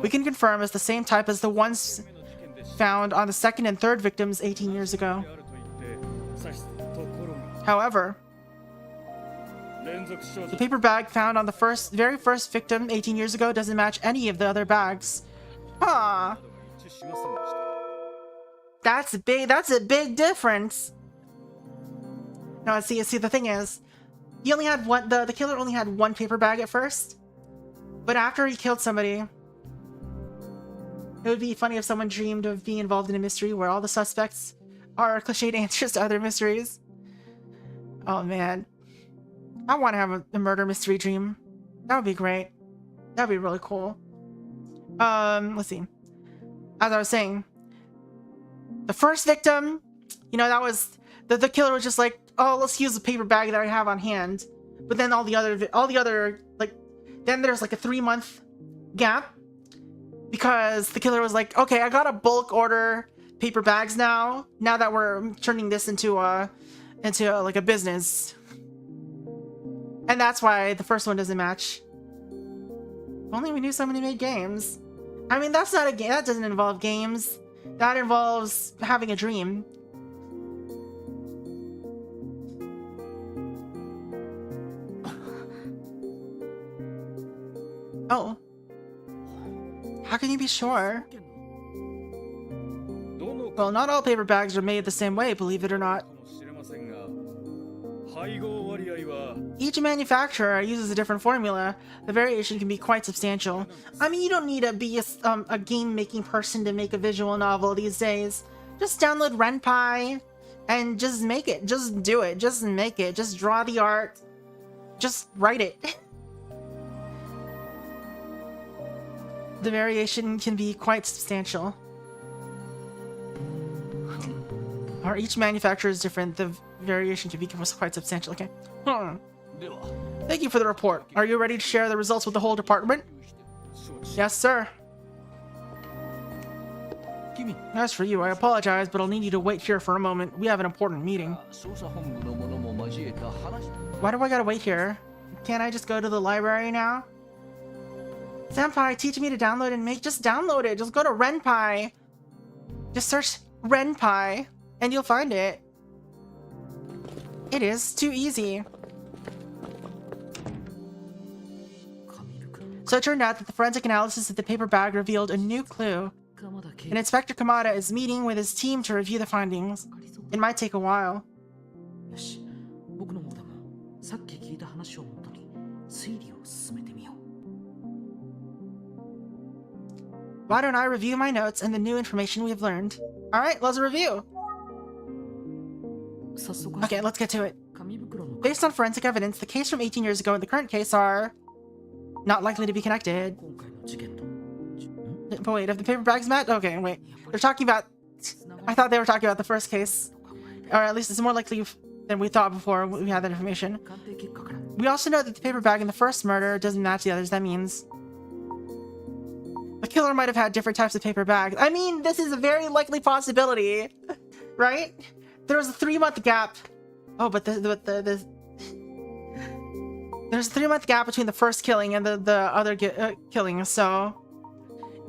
we can confirm is the same type as the ones found on the second and third victims 18 years ago. However, the paper bag found on the very first victim 18 years ago doesn't match any of the other bags. Huh. That's a big difference. No, see, the thing is, he only had one, the killer only had one paper bag at first. But after he killed somebody, it would be funny if someone dreamed of being involved in a mystery where all the suspects are cliched answers to other mysteries. Oh man. I want to have a murder mystery dream. That would be great. That would be really cool. Let's see. As I was saying, the first victim, you know, that was... The killer was just like, oh, let's use the paper bag that I have on hand. But then all the other, like... Then there's like a 3-month gap. Because the killer was like, okay, I gotta bulk order paper bags now. Now that we're turning this into like a business. And that's why the first one doesn't match. If only we knew somebody made games. I mean, that's not a game. That doesn't involve games. That involves having a dream. Oh. How can you be sure? Well, not all paper bags are made the same way, believe it or not. Each manufacturer uses a different formula. The variation can be quite substantial. I mean, you don't need to be a game-making person to make a visual novel these days. Just download Ren'Py and just make it. Just do it. Just make it. Just draw the art. Just write it. The variation can be quite substantial. Or each manufacturer is different. The variation can be quite substantial. Okay. Thank you for the report. Are you ready to share the results with the whole department? Yes, sir. As for you, I apologize, but I'll need you to wait here for a moment. We have an important meeting. Why do I gotta wait here? Can't I just go to the library now? Senpai, teach me to download and make. Just download it. Just go to Ren'Py. Just search Ren'Py, and you'll find it. It is too easy. So it turned out that the forensic analysis of the paper bag revealed a new clue. And Inspector Kamada is meeting with his team to review the findings. It might take a while. Why don't I review my notes and the new information we've learned? Alright, let's review. Okay, let's get to it. Based on forensic evidence, the case from 18 years ago and the current case are not likely to be connected. But wait, if the paper bags met? Okay, wait. They're talking about... I thought they were talking about the first case. Or at least it's more likely than we thought before we had that information. We also know that the paper bag in the first murder doesn't match the others. That means the killer might have had different types of paper bags. I mean, this is a very likely possibility, right? There was a 3-month gap. Oh, but there's a 3-month gap between the first killing and the other killing, so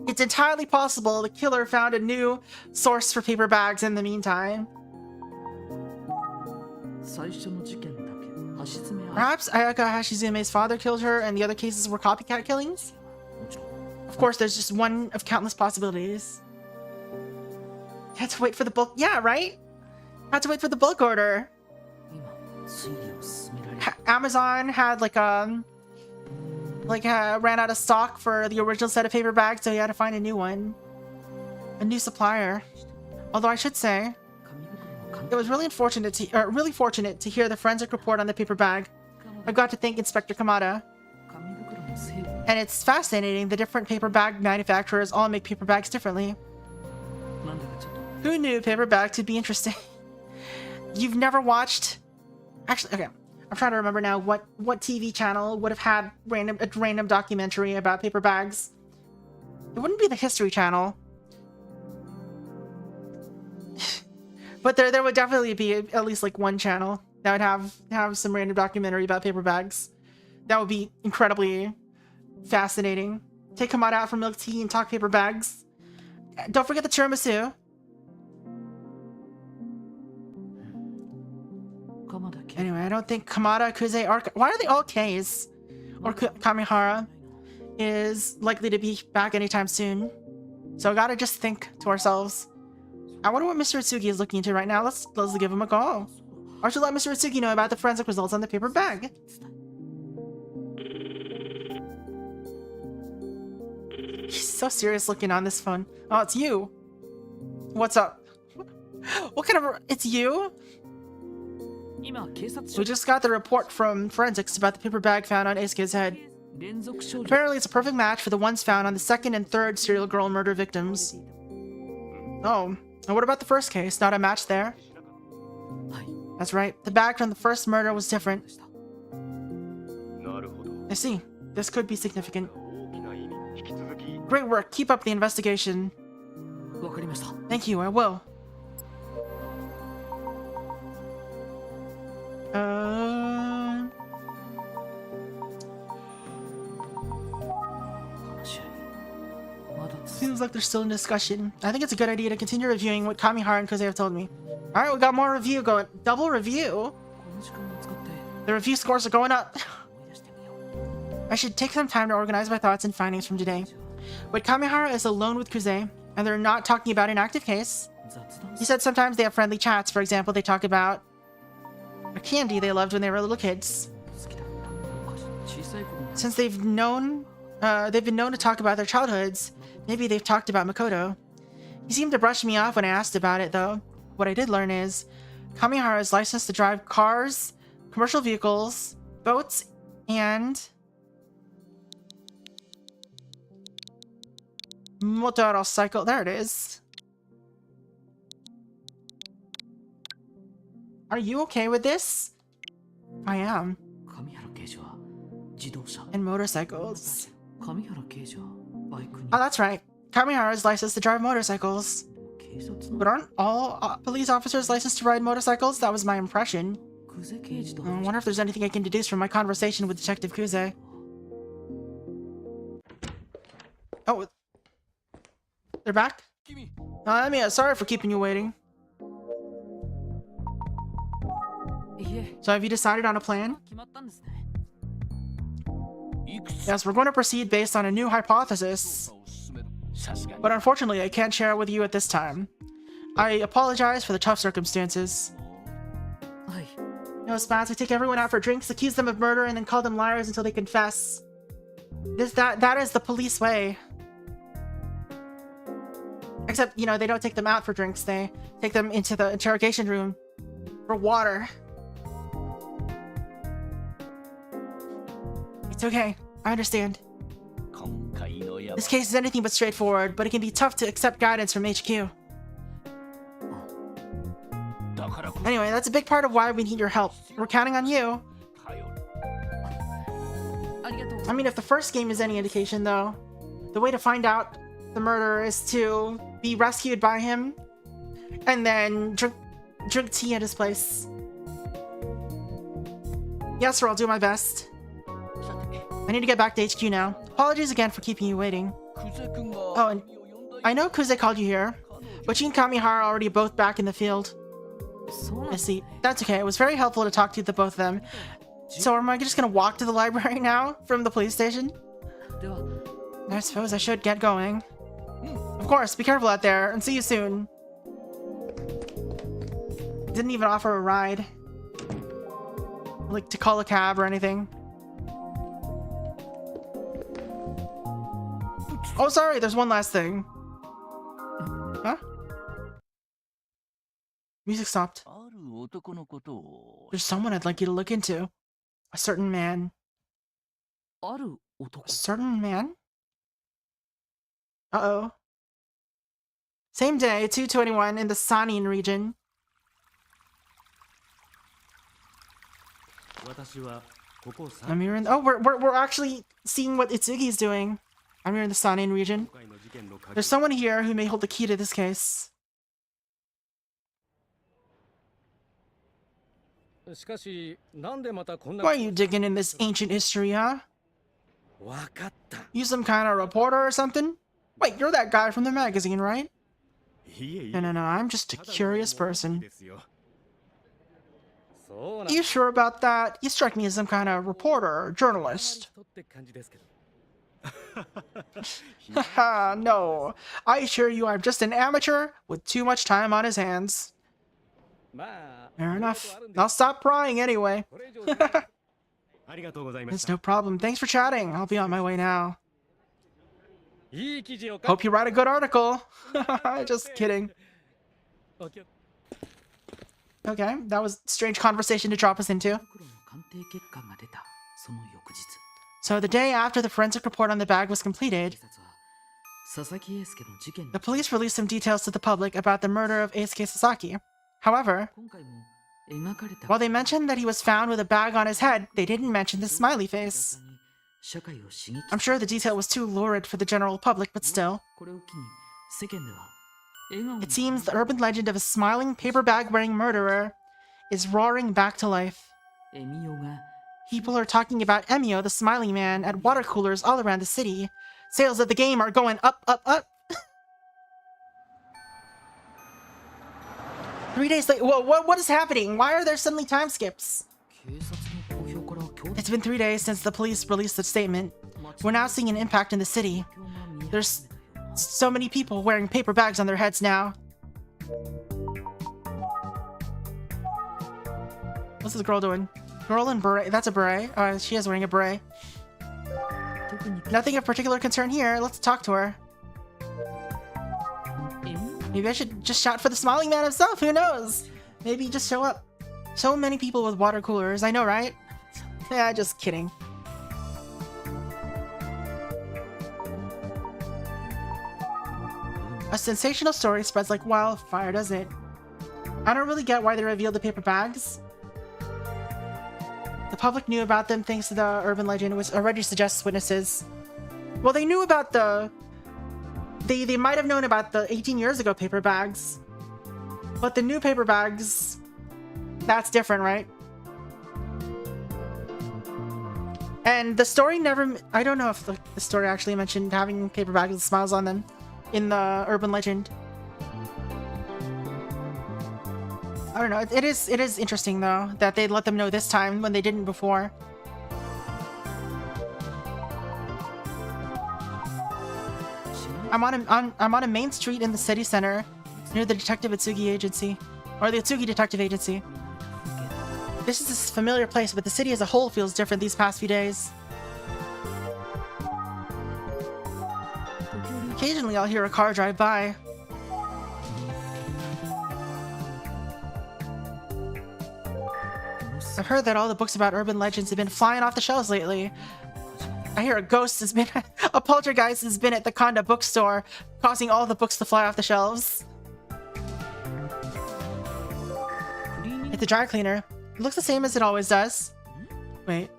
it's entirely possible the killer found a new source for paper bags in the meantime. Perhaps Ayaka Hashizume's father killed her and the other cases were copycat killings? Of course, there's just one of countless possibilities. You had to wait for the bulk... Yeah, right? Had to wait for the bulk order. Amazon had ran out of stock for the original set of paper bags, so he had to find a new one. A new supplier. Although I should say, it was really fortunate to hear the forensic report on the paper bag. I've got to thank Inspector Kamada. And it's fascinating, the different paper bag manufacturers all make paper bags differently. Who knew paper bags could be interesting? You've never watched... Actually, okay. I'm trying to remember now what TV channel would have had a random documentary about paper bags. It wouldn't be the History Channel. But there would definitely be at least one channel that would have some random documentary about paper bags. That would be incredibly fascinating. Take Kamada out for milk tea and talk paper bags. Don't forget the tiramisu. Anyway, I don't think Kamada, Kuze, or... Why are they all Ks? Or Kamihara is likely to be back anytime soon. So I gotta just think to ourselves. I wonder what Mr. Itsugi is looking into right now. Let's give him a call. Or should let Mr. Itsugi know about the forensic results on the paper bag. He's so serious looking on this phone. Oh, it's you. What's up? What kind of... It's you? We just got the report from forensics about the paper bag found on Eisuke's head. Apparently it's a perfect match for the ones found on the second and third serial girl murder victims. Oh, and what about the first case? Not a match there? That's right, the bag from the first murder was different. I see. This could be significant. Great work, keep up the investigation. Thank you, I will. Seems like they're still in discussion. I think it's a good idea to continue reviewing what Kamihara and Kuze have told me. Alright, we got more review going. Double review? The review scores are going up. I should take some time to organize my thoughts and findings from today. But Kamihara is alone with Kuze, and they're not talking about an active case. He said sometimes they have friendly chats. For example, they talk about a candy they loved when they were little kids. Since they've been known to talk about their childhoods, maybe they've talked about Makoto. He seemed to brush me off when I asked about it, though. What I did learn is Kamihara is licensed to drive cars, commercial vehicles, boats, and motorcycle. There it is. Are you okay with this? I am. And motorcycles. Oh, that's right. Kamihara is licensed to drive motorcycles. But aren't all police officers licensed to ride motorcycles? That was my impression. I wonder if there's anything I can deduce from my conversation with Detective Kuze. Oh, they're back? Emio, sorry for keeping you waiting. So have you decided on a plan? Yes, we're going to proceed based on a new hypothesis. But unfortunately, I can't share it with you at this time. I apologize for the tough circumstances. No, Spaz, we take everyone out for drinks, accuse them of murder, and then call them liars until they confess. That is the police way. Except, you know, they don't take them out for drinks, they take them into the interrogation room for water. It's okay, I understand. This case is anything but straightforward, but it can be tough to accept guidance from HQ. Anyway, that's a big part of why we need your help. We're counting on you. I mean, if the first game is any indication, though, the way to find out the murderer is to be rescued by him and then drink tea at his place. Yes, sir, I'll do my best. I need to get back to HQ now. Apologies again for keeping you waiting. Oh, and I know Kuze called you here, but you and Kamihara are already both back in the field. I see. That's okay. It was very helpful to talk to the both of them. So am I just gonna walk to the library now from the police station? I suppose I should get going. Of course, be careful out there, and see you soon. Didn't even offer a ride. Like, to call a cab or anything. Oh, sorry, there's one last thing. Huh? Music stopped. There's someone I'd like you to look into. A certain man. A certain man? Uh-oh. Same day, 2:21 in the Sanin region. I'm here in. Oh, we're actually seeing what Itsugi's doing. I'm here in the Sanin region. There's someone here who may hold the key to this case. Why are you digging in this ancient history, huh? You some kind of reporter or something? Wait, you're that guy from the magazine, right? No, I'm just a curious person. You sure about that? You strike me as some kind of reporter or journalist. Haha, no. I assure you I'm just an amateur with too much time on his hands. Fair enough. I'll stop prying anyway. It's no problem. Thanks for chatting. I'll be on my way now. Hope you write a good article. Just kidding. Okay, that was a strange conversation to drop us into. So the day after the forensic report on the bag was completed, the police released some details to the public about the murder of Eisuke Sasaki. However, while they mentioned that he was found with a bag on his head, they didn't mention the smiley face. I'm sure the detail was too lurid for the general public, but still. It seems the urban legend of a smiling paper bag-wearing murderer is roaring back to life. People are talking about Emio, the smiling man, at water coolers all around the city. Sales of the game are going up, up, up. 3 days later, what is happening? Why are there suddenly time skips? It's been 3 days since the police released the statement. We're now seeing an impact in the city. There's so many people wearing paper bags on their heads now. What's this girl doing? Girl in beret. That's a beret. She is wearing a beret. Nothing of particular concern here. Let's talk to her. Maybe I should just shout for the smiling man himself. Who knows? Maybe just show up. So many people with water coolers. I know, right? Yeah, just kidding. A sensational story spreads like wildfire, doesn't it? I don't really get why they revealed the paper bags. The public knew about them thanks to the urban legend, which already suggests witnesses. Well, they knew about the... They might have known about the 18 years ago paper bags. But the new paper bags... That's different, right? And the story never... I don't know if the story actually mentioned having paper bags with smiles on them in the urban legend. I don't know. It is interesting though that they let them know this time when they didn't before. I'm on a main street in the city center near the Detective Atsugi Agency, or the Atsugi Detective Agency. This is a familiar place, but the city as a whole feels different these past few days. Occasionally I'll hear a car drive by. I've heard that all the books about urban legends have been flying off the shelves lately. I hear a ghost has been... a poltergeist has been at the Konda bookstore, causing all the books to fly off the shelves. At the dry cleaner. It looks the same as it always does. Wait.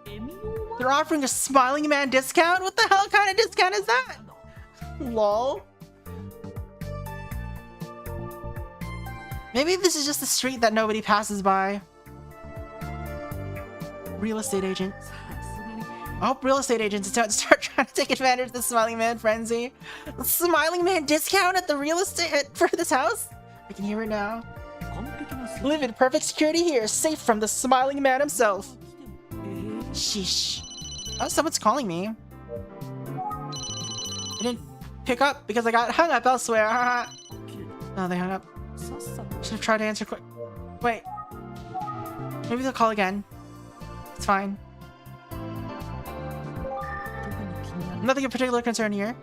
They're offering a smiling man discount? What the hell kind of discount is that? Lol. Maybe this is just a street that nobody passes by. Real estate agent. I hope real estate agents don't start trying to take advantage of the smiling man frenzy. Smiling man discount at the real estate for this house? I can hear it now. Live in perfect security here, safe from the smiling man himself. Sheesh. Oh, someone's calling me. I didn't pick up because I got hung up elsewhere. Oh, they hung up. Should have tried to answer quick. Wait. Maybe they'll call again. It's fine. Nothing of particular concern here.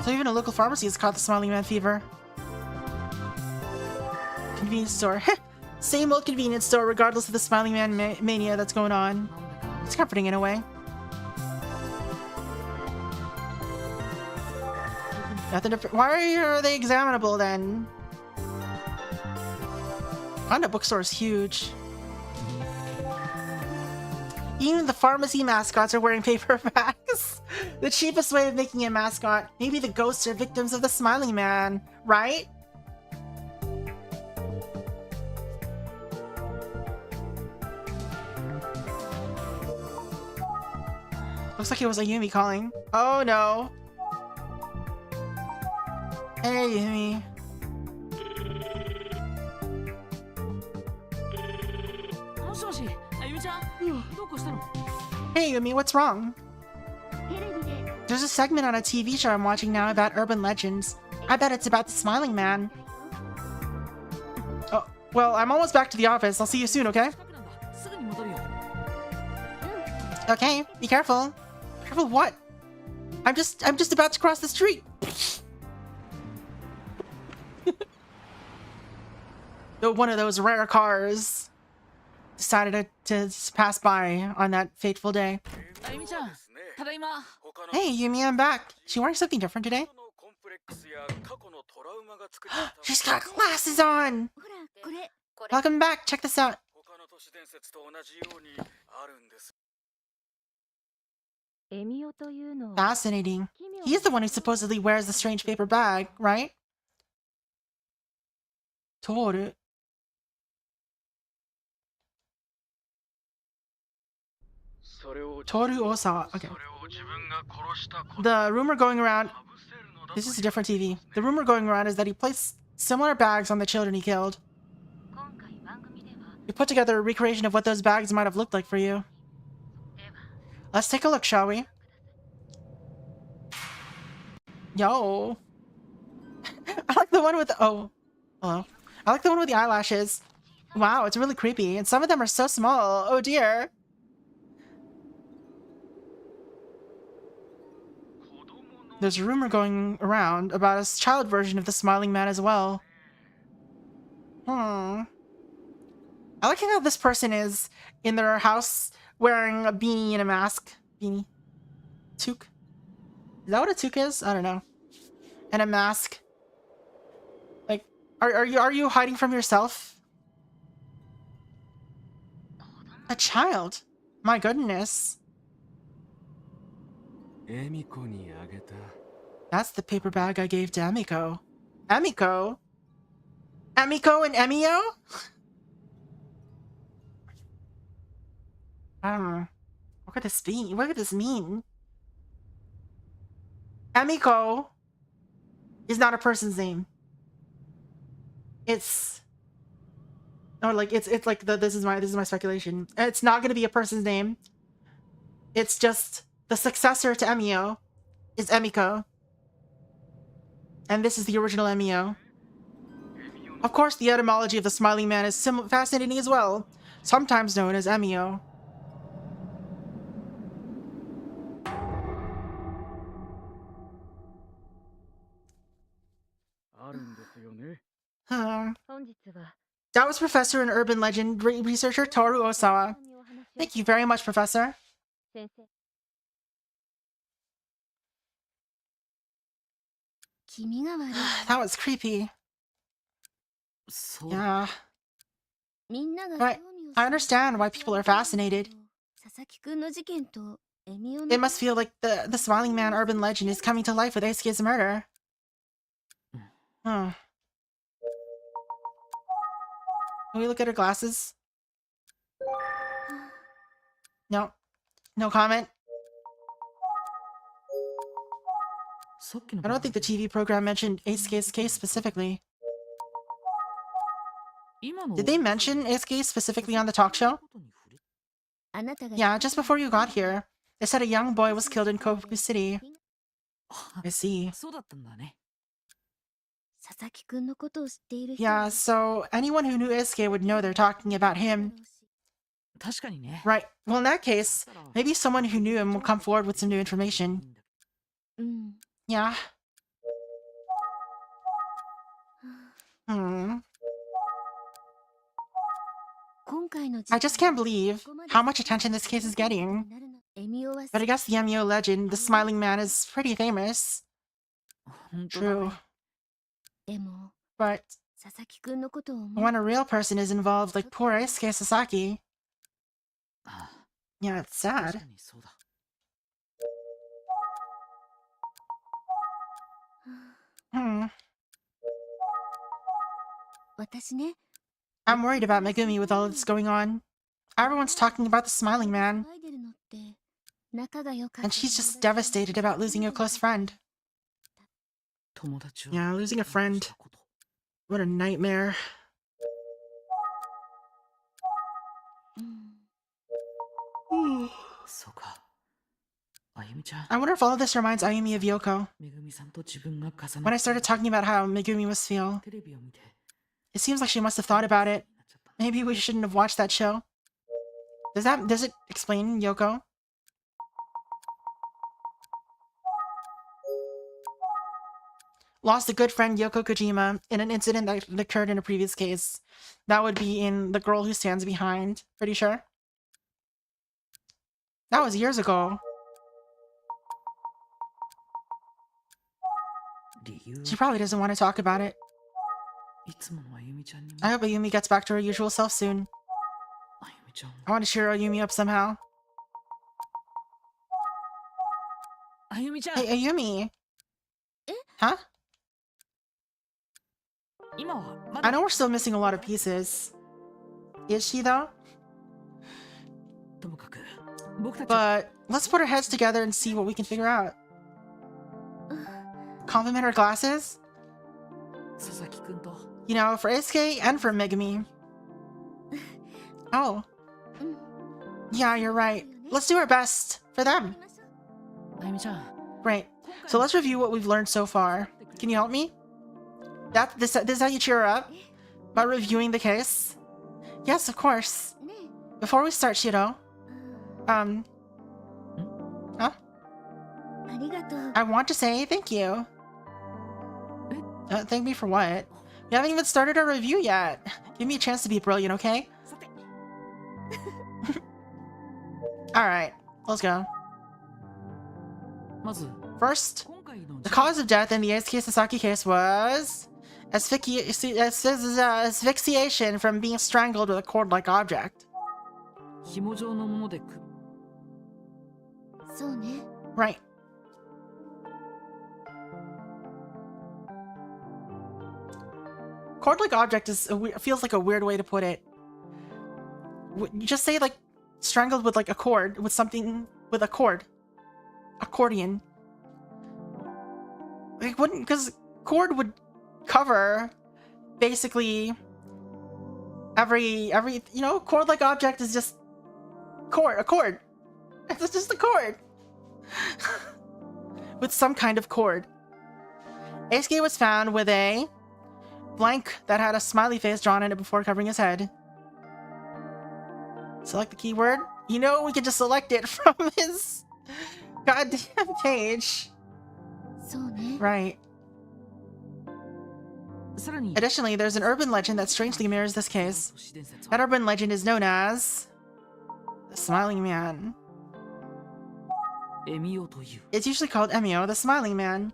So even a local pharmacy has caught the smiling man fever. Convenience store. Same old convenience store regardless of the smiling man mania that's going on. It's comforting in a way. Nothing to... Why are they examinable then? Konda bookstore is huge. Even the pharmacy mascots are wearing paper bags. The cheapest way of making a mascot. Maybe the ghosts are victims of the smiling man, right? Looks like it was Ayumi calling. Oh no. Hey Ayumi. Hey Ayumi, what's wrong? There's a segment on a TV show I'm watching now about urban legends. I bet it's about the smiling man. Oh, well, I'm almost back to the office. I'll see you soon, okay? Okay, be careful. Careful what? I'm just about to cross the street. One of those rare cars decided to pass by on that fateful day. Hey, Yumi, I'm back. She wearing something different today? She's got glasses on! Welcome back, check this out. Fascinating. He's the one who supposedly wears the strange paper bag, right? Toru. Toru Osawa. Okay. The rumor going around... This is a different TV. The rumor going around is that he placed similar bags on the children he killed. We put together a recreation of what those bags might have looked like for you. Let's take a look, shall we? Yo. I like the one with the, oh, hello. I like the one with the eyelashes. Wow, it's really creepy. And some of them are so small. Oh dear. There's a rumor going around about a child version of the Smiling Man as well. I like how this person is in their house wearing a beanie and a mask. Beanie. Toque. Is that what a toque is? I don't know. And a mask. Like, are you hiding from yourself? A child? My goodness. That's the paper bag I gave to Emiko. Emiko? Emiko and Emio? I don't know. What could this be? What could this mean? Emiko is not a person's name. It's or like it's like this is my speculation. It's not gonna be a person's name. It's just the successor to Emio is Emiko. And this is the original Emio. Of course, the etymology of the Smiling Man is fascinating as well, sometimes known as Emio. That was Professor and Urban Legend researcher Toru Osawa. Thank you very much, Professor. That was creepy. Yeah. Right. I understand why people are fascinated. It must feel like the Smiling Man urban legend is coming to life with Eisuke's murder. Huh. Can we look at her glasses? No. No comment? I don't think the TV program mentioned Eisuke's case specifically. Did they mention Eisuke specifically on the talk show? Yeah, just before you got here. They said a young boy was killed in Kofuku City. I see. Yeah, so anyone who knew Eisuke would know they're talking about him. Right. Well, in that case, maybe someone who knew him will come forward with some new information. Yeah. I just can't believe how much attention this case is getting. But I guess the Emio legend, the Smiling Man, is pretty famous. True. But when a real person is involved, like poor Eisuke Sasaki... Yeah, it's sad. I'm worried about Megumi with all this going on. Everyone's talking about the Smiling Man. And she's just devastated about losing a close friend. Yeah, losing a friend. What a nightmare. I wonder if all of this reminds Ayumi of Yoko. When I started talking about how Megumi must feel, it seems like she must have thought about it. Maybe we shouldn't have watched that show. Does it explain Yoko? Lost a good friend Yoko Kojima in an incident that occurred in a previous case. That would be in The Girl Who Stands Behind. Pretty sure. That was years ago. She probably doesn't want to talk about it. I hope Ayumi gets back to her usual self soon. I want to cheer Ayumi up somehow. Hey, Ayumi! Huh? I know we're still missing a lot of pieces. Is she, though? But let's put our heads together and see what we can figure out. Compliment her glasses? You know, for Eisuke and for Megumi. Oh. Yeah, you're right. Let's do our best for them. Right. So let's review what we've learned so far. Can you help me? This is how you cheer her up? By reviewing the case? Yes, of course. ね Before we start, Shiro, え huh? ありがとう I want to say thank you. Thank me for what? We haven't even started our review yet. Give me a chance to be brilliant, okay? さて Alright, let's go. まず First, 今回の the cause of death in the Eisuke Sasaki case was asphyxiation from being strangled with a cord-like object. 紐状のものでそうね Right. Cord-like object feels like a weird way to put it. You just say like strangled with like a cord, with something with a cord. Accordion. Like wouldn't, because cord would cover basically every you know, cord-like object is just a cord. It's just a cord. With some kind of cord. Eisuke was found with a blank that had a smiley face drawn in it before covering his head. Select the keyword. You know, we can just select it from his goddamn page. そうね Right. さらに Additionally, there's an urban legend that strangely mirrors this case. 都市伝説 That は urban legend is known as the Smiling Man. エミオという It's usually called Emio, the Smiling Man.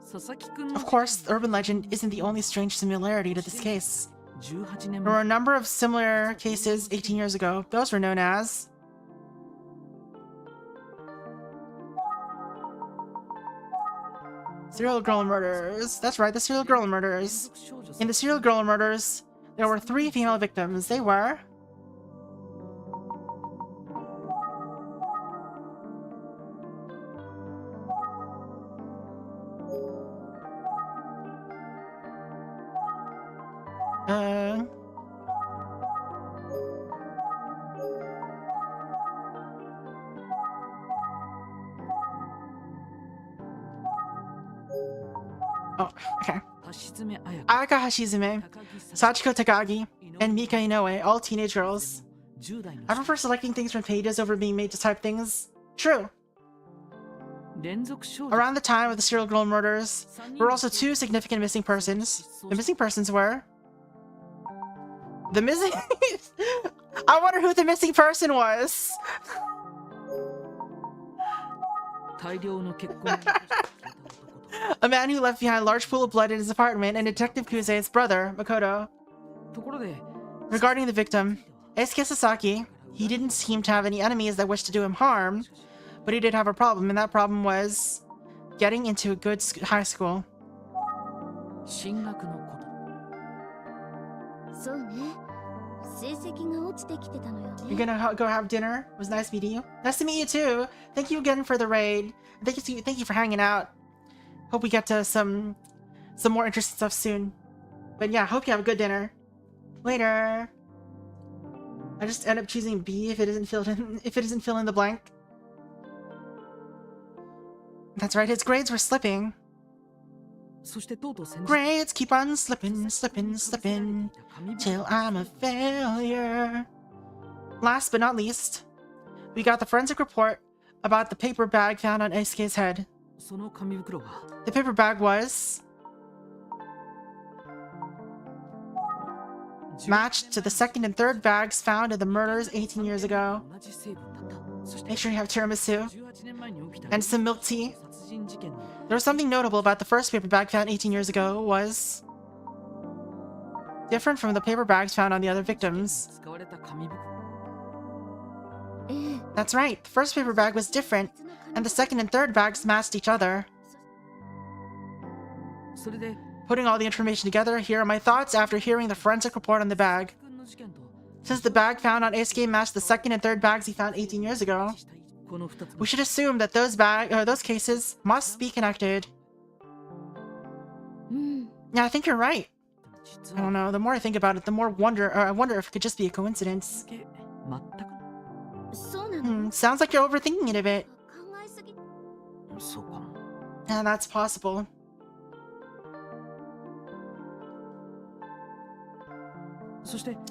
佐々木くんの Of course, the urban legend isn't the only strange similarity to this case. 18年 There were a 前 number of similar cases 18 years ago. Those were known as serial girl murders. That's right, the serial girl murders. 連続少女 In the serial girl murders, there were 3 female victims. They were uh Oh, okay. 橋爪彩 Ayaka Hashizume, 高木 Sachiko Takagi, and Mika Inoue, all teenage girls. 10代の I prefer selecting things from pages over being made to type things. True. 連続少女 Around the time of the serial girl murders, there were also 2 significant missing persons. The missing persons were... The missing... I wonder who the missing person was! 大量の血痕を残して消えた男と A man who left behind a large pool of blood in his apartment, and Detective Kuze's brother, Makoto. ところで Regarding the victim, Eisuke Sasaki, he didn't seem to have any enemies that wished to do him harm, but he did have a problem, and that problem was getting into a good high school. 進学のこと そうね成績が落ちてきてたのよ You're ね gonna go have dinner? It was nice meeting you. Nice to meet you too. Thank you again for the raid. Thank you for hanging out. Hope we get to some more interesting stuff soon. But yeah, hope you have a good dinner. Later. I just end up choosing B if it isn't filled in the blank. That's right, his grades were slipping. そしてとうとう先日 Grades keep on slipping, till I'm a failure. Last but not least, we got the forensic report about the paper bag found on Eisuke's head. その紙袋は The paper bag was matched to the second and third bags found in the murders 18 years ago. 同じ成分だったそして Make sure you have tiramisu 18年前に起きた and some milk tea. 殺人事件の There was something notable about the first paper bag found 18 years ago was different from the paper bags found on the other victims. 使われた紙袋ええ That's right, the first paper bag was different, and the second and third bags matched each other. それで Putting all the information together, here are my thoughts after hearing the forensic report on the bag. 君の事件と Since the bag found on Eisuke matched the second and third bags he found 18 years ago, したいこの2つ we should assume that those cases must be connected. うん Yeah, I think you're right. 実 I は don't know, the more I think about it, the more I wonder if it could just be a coincidence. 全くそうなの Sounds like you're overthinking it a bit. 考えすぎそうかも Yeah, that's possible.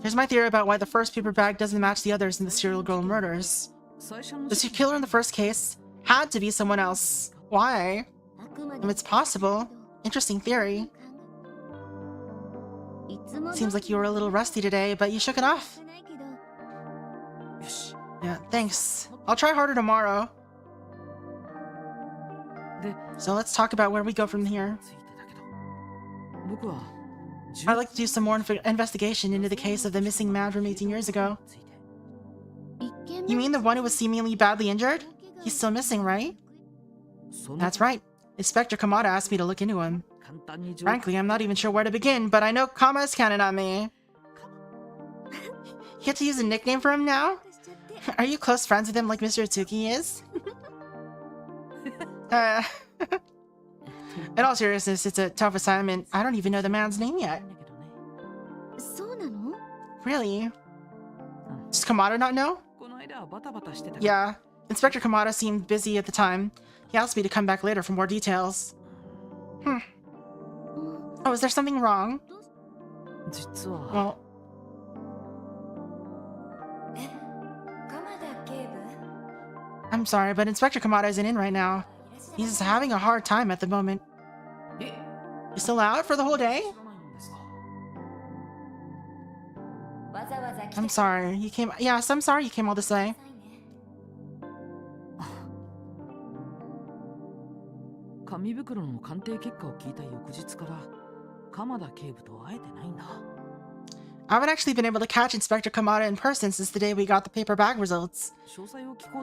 Here's my theory about why the first paper bag doesn't match the others in the serial girl murders. The killer in the first case had to be someone else. Why? It's possible. Interesting theory. Seems like you were a little rusty today, but you shook it off. Yeah, thanks. I'll try harder tomorrow. So let's talk about where we go from here. I'd like to do some more investigation into the case of the missing man from 18 years ago. You mean the one who was seemingly badly injured? He's still missing, right? That's right. Inspector Kamada asked me to look into him. Frankly, I'm not even sure where to begin, but I know Kama is counting on me. You get to use a nickname for him now? Are you close friends with him like Mr. Atsuki is? In all seriousness, it's a tough assignment. I don't even know the man's name yet. Really? Does Kamada not know? Yeah. Inspector Kamada seemed busy at the time. He asked me to come back later for more details. Oh, is there something wrong? Well... I'm sorry, but Inspector Kamada isn't in right now. He's having a hard time at the moment. You still out for the whole day? I'm sorry, you came- Yes, I'm sorry you came all this way. I haven't actually been able to catch Inspector Kamada in person since the day we got the paper bag results.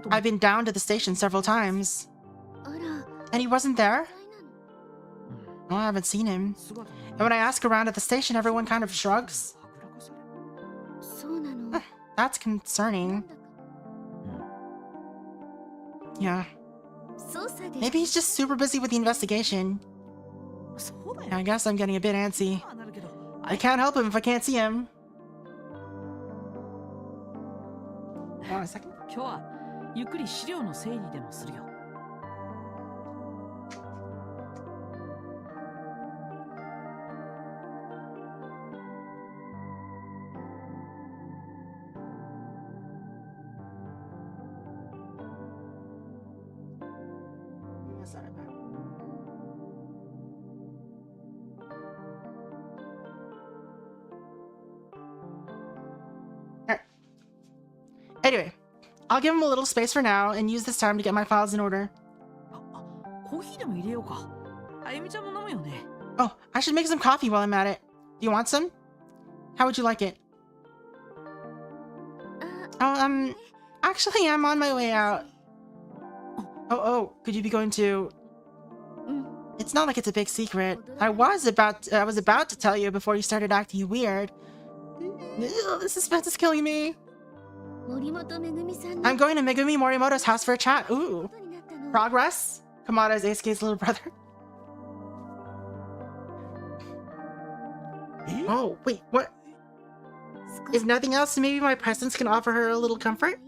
I've been down to the station several times. And he wasn't there? No, I haven't seen him. And when I ask around at the station, everyone kind of shrugs. That's concerning. Yeah. Maybe he's just super busy with the investigation. I guess I'm getting a bit antsy. I can't help him if I can't see him. Hold on a second. Anyway, I'll give him a little space for now and use this time to get my files in order. Oh, I should make some coffee while I'm at it. Do you want some? How would you like it? Oh, actually, I'm on my way out. Oh, could you be going to... It's not like it's a big secret. I was about to tell you before you started acting weird. Ugh, the suspense is killing me. I'm going to Megumi Morimoto's house for a chat. Ooh. Progress? Kamada is Eisuke's little brother. Oh, wait, what? If nothing else, maybe my presence can offer her a little comfort?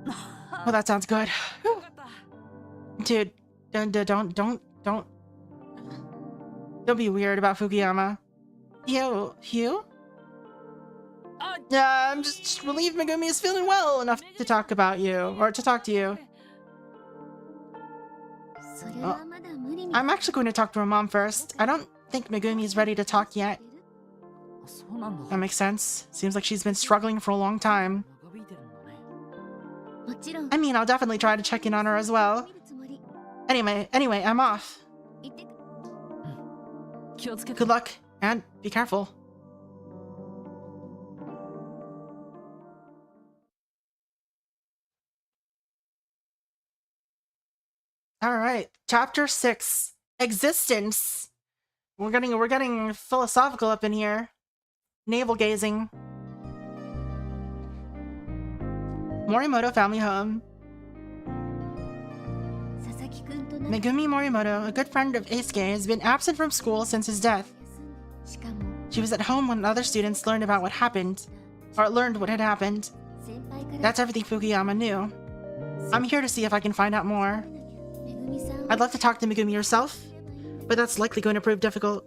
Well, that sounds good. Dude, don't be weird about Fukuyama. Hugh? Yeah, I'm just relieved Megumi is feeling well enough to talk about you, or to talk to you. I'm actually going to talk to her mom first. I don't think Megumi is ready to talk yet. That makes sense. Seems like she's been struggling for a long time. I mean, I'll definitely try to check in on her as well. Anyway, I'm off. Good luck, and be careful. Alright, chapter 6. Existence. We're getting philosophical up in here. Navel gazing. Morimoto family home. Megumi Morimoto, a good friend of Eisuke, has been absent from school since his death. She was at home when other students learned about what happened, or learned what had happened. That's everything Fukuyama knew. I'm here to see if I can find out more. I'd love to talk to Megumi herself, but that's likely going to prove difficult.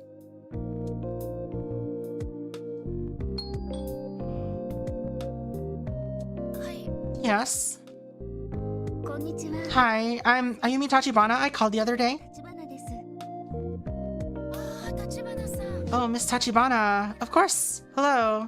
Yes. こんにちは。 Hi, I'm Ayumi Tachibana. I called the other day. 橘です。ああ、橘さん。 Oh, Miss Tachibana. Of course. Hello.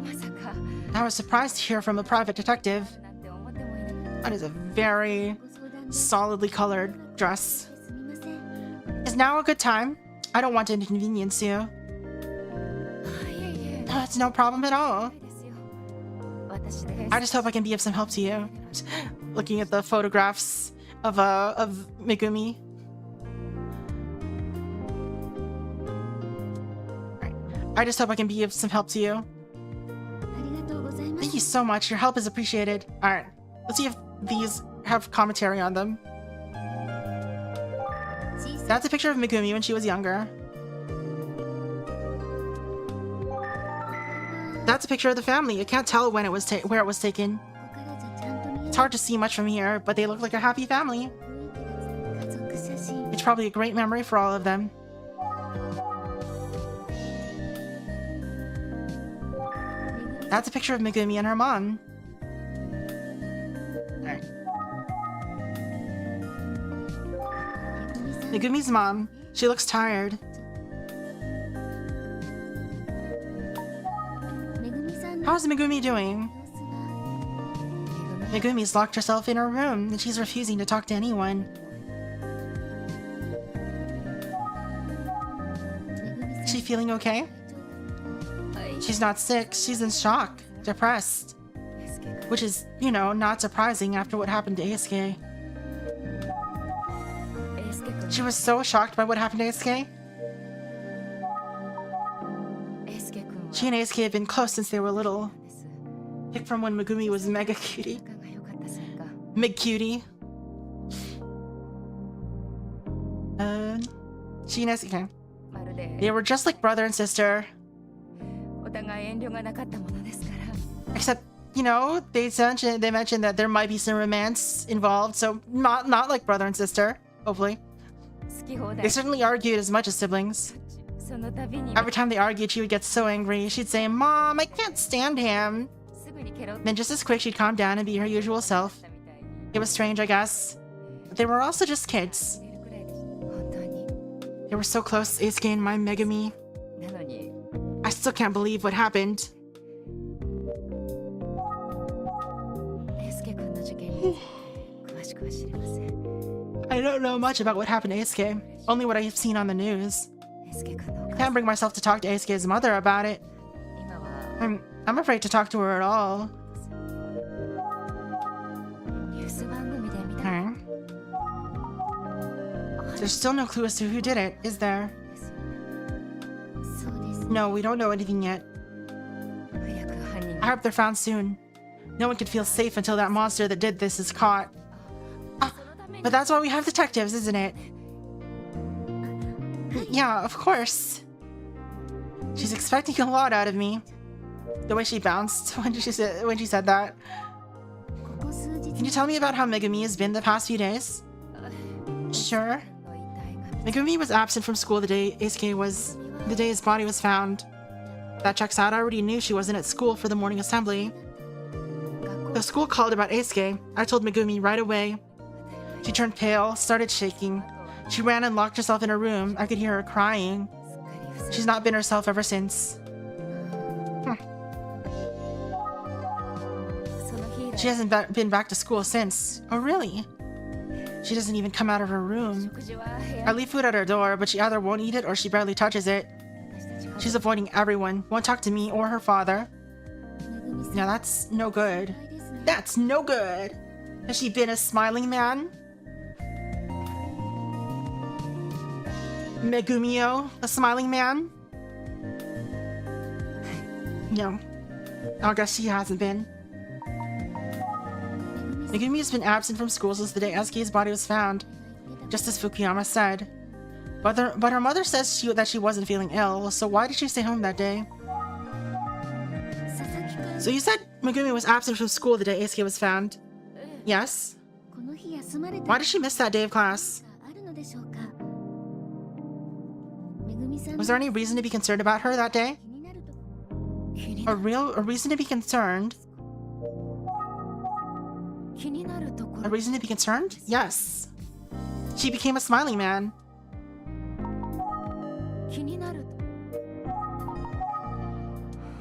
まさか I was surprised to hear from a private detective. なんて思ってもいなかった。 That is a very ご相談で solidly colored dress. すみません。 Is now a good time? I don't want to inconvenience you. あいえいえ。 It's no problem at all. ないですよ。私です。 I just hope I can be of some help to you. Looking at the photographs of Megumi. Right. I just hope I can be of some help to you. ありがとうございま Thank す。 you so much. Your help is appreciated. Alright. Let's see if these have commentary on them. 小さ That's a picture of Megumi when she was younger. That's a picture of the family. I can't tell when it was where it was taken. ここからじゃちゃんと見え It's hard to see much from here, but they look like a happy family. 雰囲気が家族写真。 It's probably a great memory for all of them. That's a picture of Megumi and her mom. Alright. めぐみさん Megumi's mom. She looks tired. めぐみさんの How's Megumi doing? 様子は Megumi's locked herself in her room and she's refusing to talk to anyone. めぐみさん Is she feeling okay? はい She's not sick. She's in shock. Depressed. エスケ君 Which is, you know, not surprising after what happened to Eisuke. エスケ君 She was so shocked by what happened to Eisuke. エスケ君は She and Eisuke have been close since they were little. です Picked from when Megumi was mega cutie. 仲が良かったせいか Mig cutie. She and Eisuke. まるで They were just like brother and sister. お互い遠慮がなかったものですから Except, you know, they mentioned that there might be some romance involved, so not like brother and sister, hopefully. 好き放 They 題 certainly argued as much as siblings. その度に Every time they argued, she would get so angry. She'd say, Mom, I can't stand him. すぐにケロッと Then just as quick, she'd calm down and be her usual self. したみたいに It was strange, I guess. But they were also just kids. 出るくらいでした本当に They were so close, Eisuke and my Megumi. なのに I still can't believe what happened. エスケ君の事件に詳しくは知りません I don't know much about what happened to Eisuke, only what I've seen on the news. エスケ君のお I 母 can't さん bring myself to talk to Eisuke's mother about it. 今は I'm afraid to talk to her at all. ニュース番組で見た Hmm. There's still no clue as to who did it, is there? そうです No, we don't know anything yet. 早く犯人 I hope they're found soon. No one can feel safe until that monster that did this is caught. Ah, but that's why we have detectives, isn't it? Yeah, of course. She's expecting a lot out of me. The way she bounced when she said that. ここ数日 Can you tell me about how Megumi has been the past few days? Sure. の遺体が Megumi was absent from school the day his body was found. That checks out. I already knew she wasn't at school for the morning assembly. 学校 The school called about Eisuke. I told Megumi right away. She turned pale, started shaking. She ran and locked herself in her room. I could hear her crying. すっかり伏せ She's not been herself ever since. その日以 She 来 hasn't been back to school since. Oh, really? She doesn't even come out of her room. 食事は部屋 I leave food at her door, but she either won't eat it or she barely touches it. 私たち She's avoiding everyone, won't talk to me or her father. めぐみさん Now that's no good. いですね That's no good. Has she been a smiling man? Megumio, a smiling man? No. I guess she hasn't been. めぐみさん Megumi's been absent from school since the day Eisuke's body was found, just as Fukuyama said. But her mother says that she wasn't feeling ill, so why did she stay home that day? 佐々木くん So you said Megumi was absent from school the day Eisuke was found? Yes? この日休まれた Why did she miss that day of class? があるのでしょうかめぐみさん Was there any reason to be concerned about her that day? 気になると A reason to be concerned? A reason to be concerned? Yes. She became a smiling man.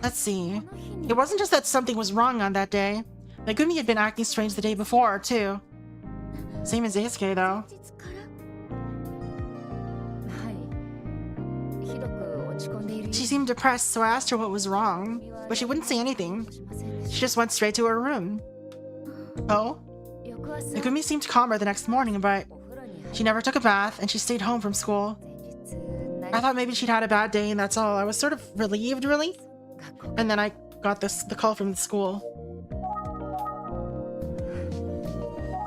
Let's see. It wasn't just that something was wrong on that day. Megumi had been acting strange the day before, too. Same as Eisuke, though. She seemed depressed, so I asked her what was wrong, but she wouldn't say anything. She just went straight to her room. Oh? Megumi seemed calmer the next morning, but she never took a bath, and she stayed home from school. I thought maybe she'd had a bad day, and that's all. I was sort of relieved, really. And then I got the call from the school.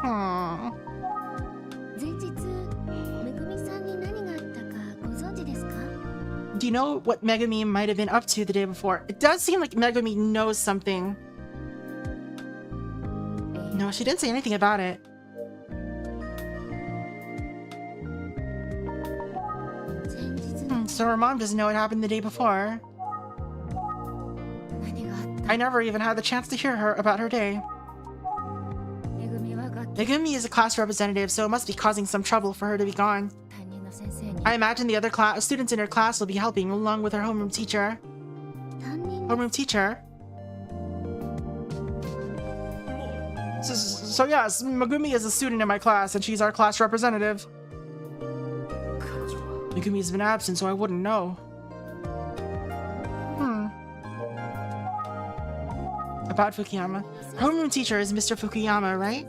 Aww. Do you know what Megumi might have been up to the day before? It does seem like Megumi knows something. No, she didn't say anything about it. So her mom doesn't know what happened the day before. I never even had the chance to hear her about her day. Megumi is a class representative, so it must be causing some trouble for her to be gone. I imagine the other students in her class will be helping, along with her homeroom teacher. Homeroom teacher? So yes, Megumi is a student in my class, and she's our class representative. Megumi's been absent, so I wouldn't know. About Fukuyama. Her homeroom teacher is Mr. Fukuyama, right?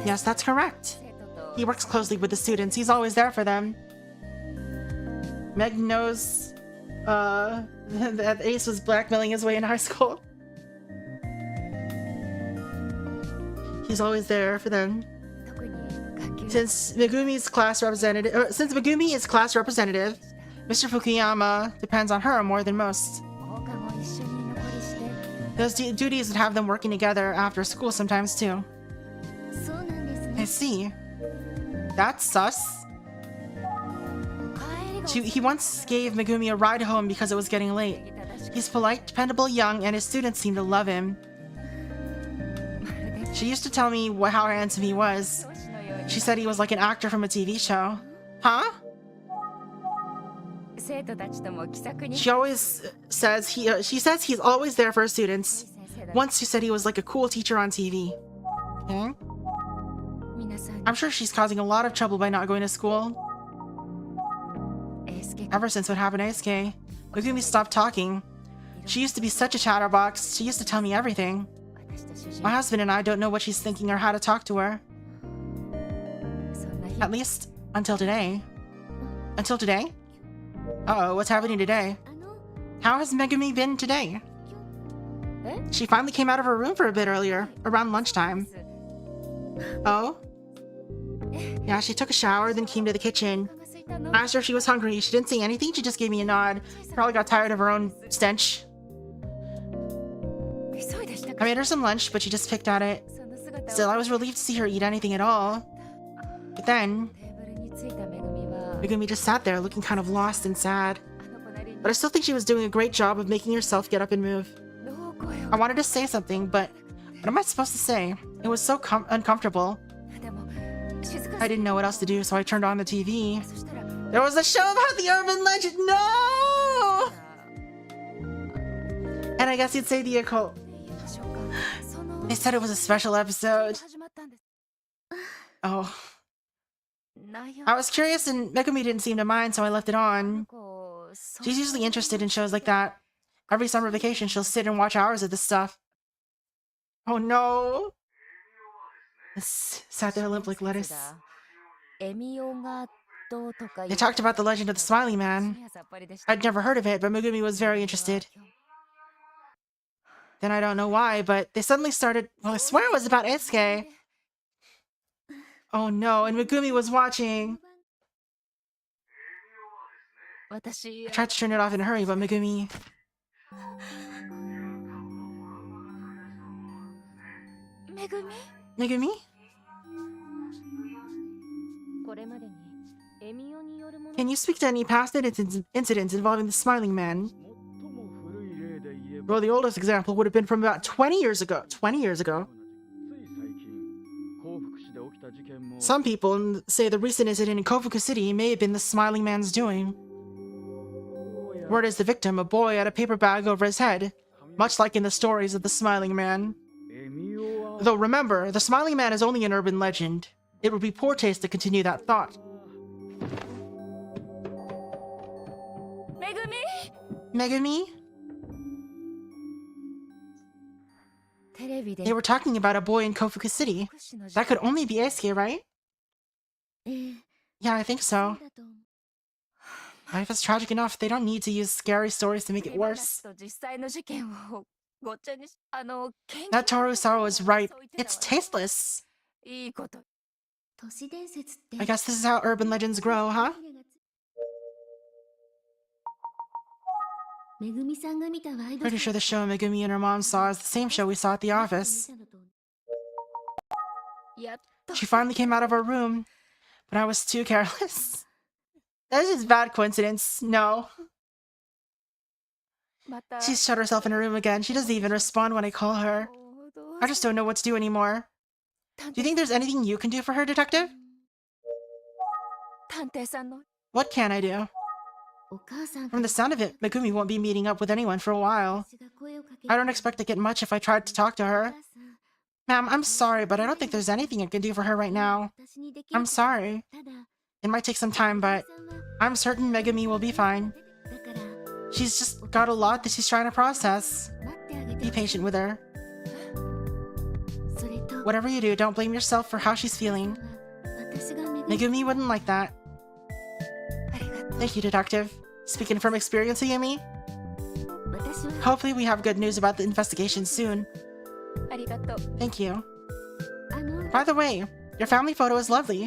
Yes, that's correct. He works closely with the students. He's always there for them. Meg knows that Ace was blackmailing his way in high school. He's always there for them. Since Megumi is class representative, Mr. Fukuyama depends on her more than most. Those duties would have them working together after school sometimes too. I see. That's sus. He once gave Megumi a ride home because it was getting late. He's polite, dependable, young, and his students seem to love him. She used to tell me how handsome he was. She said he was like an actor from a TV show. Huh? She always says she says he's always there for her students. Once she said he was like a cool teacher on TV. Okay. I'm sure she's causing a lot of trouble by not going to school. Ever since what happened to Eisuke, Megumi stopped talking. She used to be such a chatterbox. She used to tell me everything. My husband and I don't know what she's thinking or how to talk to her. At least until today. Until today? Uh-oh, what's happening today? How has Megumi been today? She finally came out of her room for a bit earlier, around lunchtime. Oh? Yeah, she took a shower, then came to the kitchen. I asked her if she was hungry. She didn't say anything, she just gave me a nod. Probably got tired of her own stench. I made her some lunch, but she just picked at it. Still, I was relieved to see her eat anything at all. But then, Megumi just sat there looking kind of lost and sad. But I still think she was doing a great job of making herself get up and move. I wanted to say something, but what am I supposed to say? It was so uncomfortable. I didn't know what else to do, so I turned on the TV. There was a show about the urban legend. No! And I guess you'd say the occult. They said it was a special episode. Oh. I was curious and Megumi didn't seem to mind, so I left it on. She's usually interested in shows like that. Every summer vacation, she'll sit and watch hours of this stuff. Oh no! Sat there limp like lettuce. They talked about the legend of the Smiling Man. I'd never heard of it, but Megumi was very interested. Then I don't know why, but they suddenly started... Well, I swear it was about Eisuke. Oh no, and Megumi was watching. I tried to turn it off in a hurry, but Megumi... Megumi? Can you speak to any past incidents involving the Smiling Man? Well, the oldest example would have been from about 20 years ago. 20 years ago. Some people say the recent incident in Kofuku City may have been the smiling man's doing. Word is the victim, a boy, had a paper bag over his head, much like in the stories of the smiling man. Though remember, the smiling man is only an urban legend. It would be poor taste to continue that thought. Megumi? They were talking about a boy in Kofuku City. That could only be Eisuke, right? Yeah, I think so. Life is tragic enough. They don't need to use scary stories to make it worse. That Toru-Sawa is right. It's tasteless. I guess this is how urban legends grow, huh? Pretty sure the show Megumi and her mom saw is the same show we saw at the office. She finally came out of her room, but I was too careless. That's just bad coincidence. No. She's shut herself in her room again. She doesn't even respond when I call her. I just don't know what to do anymore. Do you think there's anything you can do for her, detective? What can I do? From the sound of it, Megumi won't be meeting up with anyone for a while. I don't expect to get much if I tried to talk to her. Ma'am, I'm sorry, but I don't think there's anything I can do for her right now. I'm sorry. It might take some time, but I'm certain Megumi will be fine. She's just got a lot that she's trying to process. Be patient with her. Whatever you do, don't blame yourself for how she's feeling. Megumi wouldn't like that. Thank you, detective. Speaking from experience, Yumi. Hopefully we have good news about the investigation soon. Thank you. By the way, your family photo is lovely.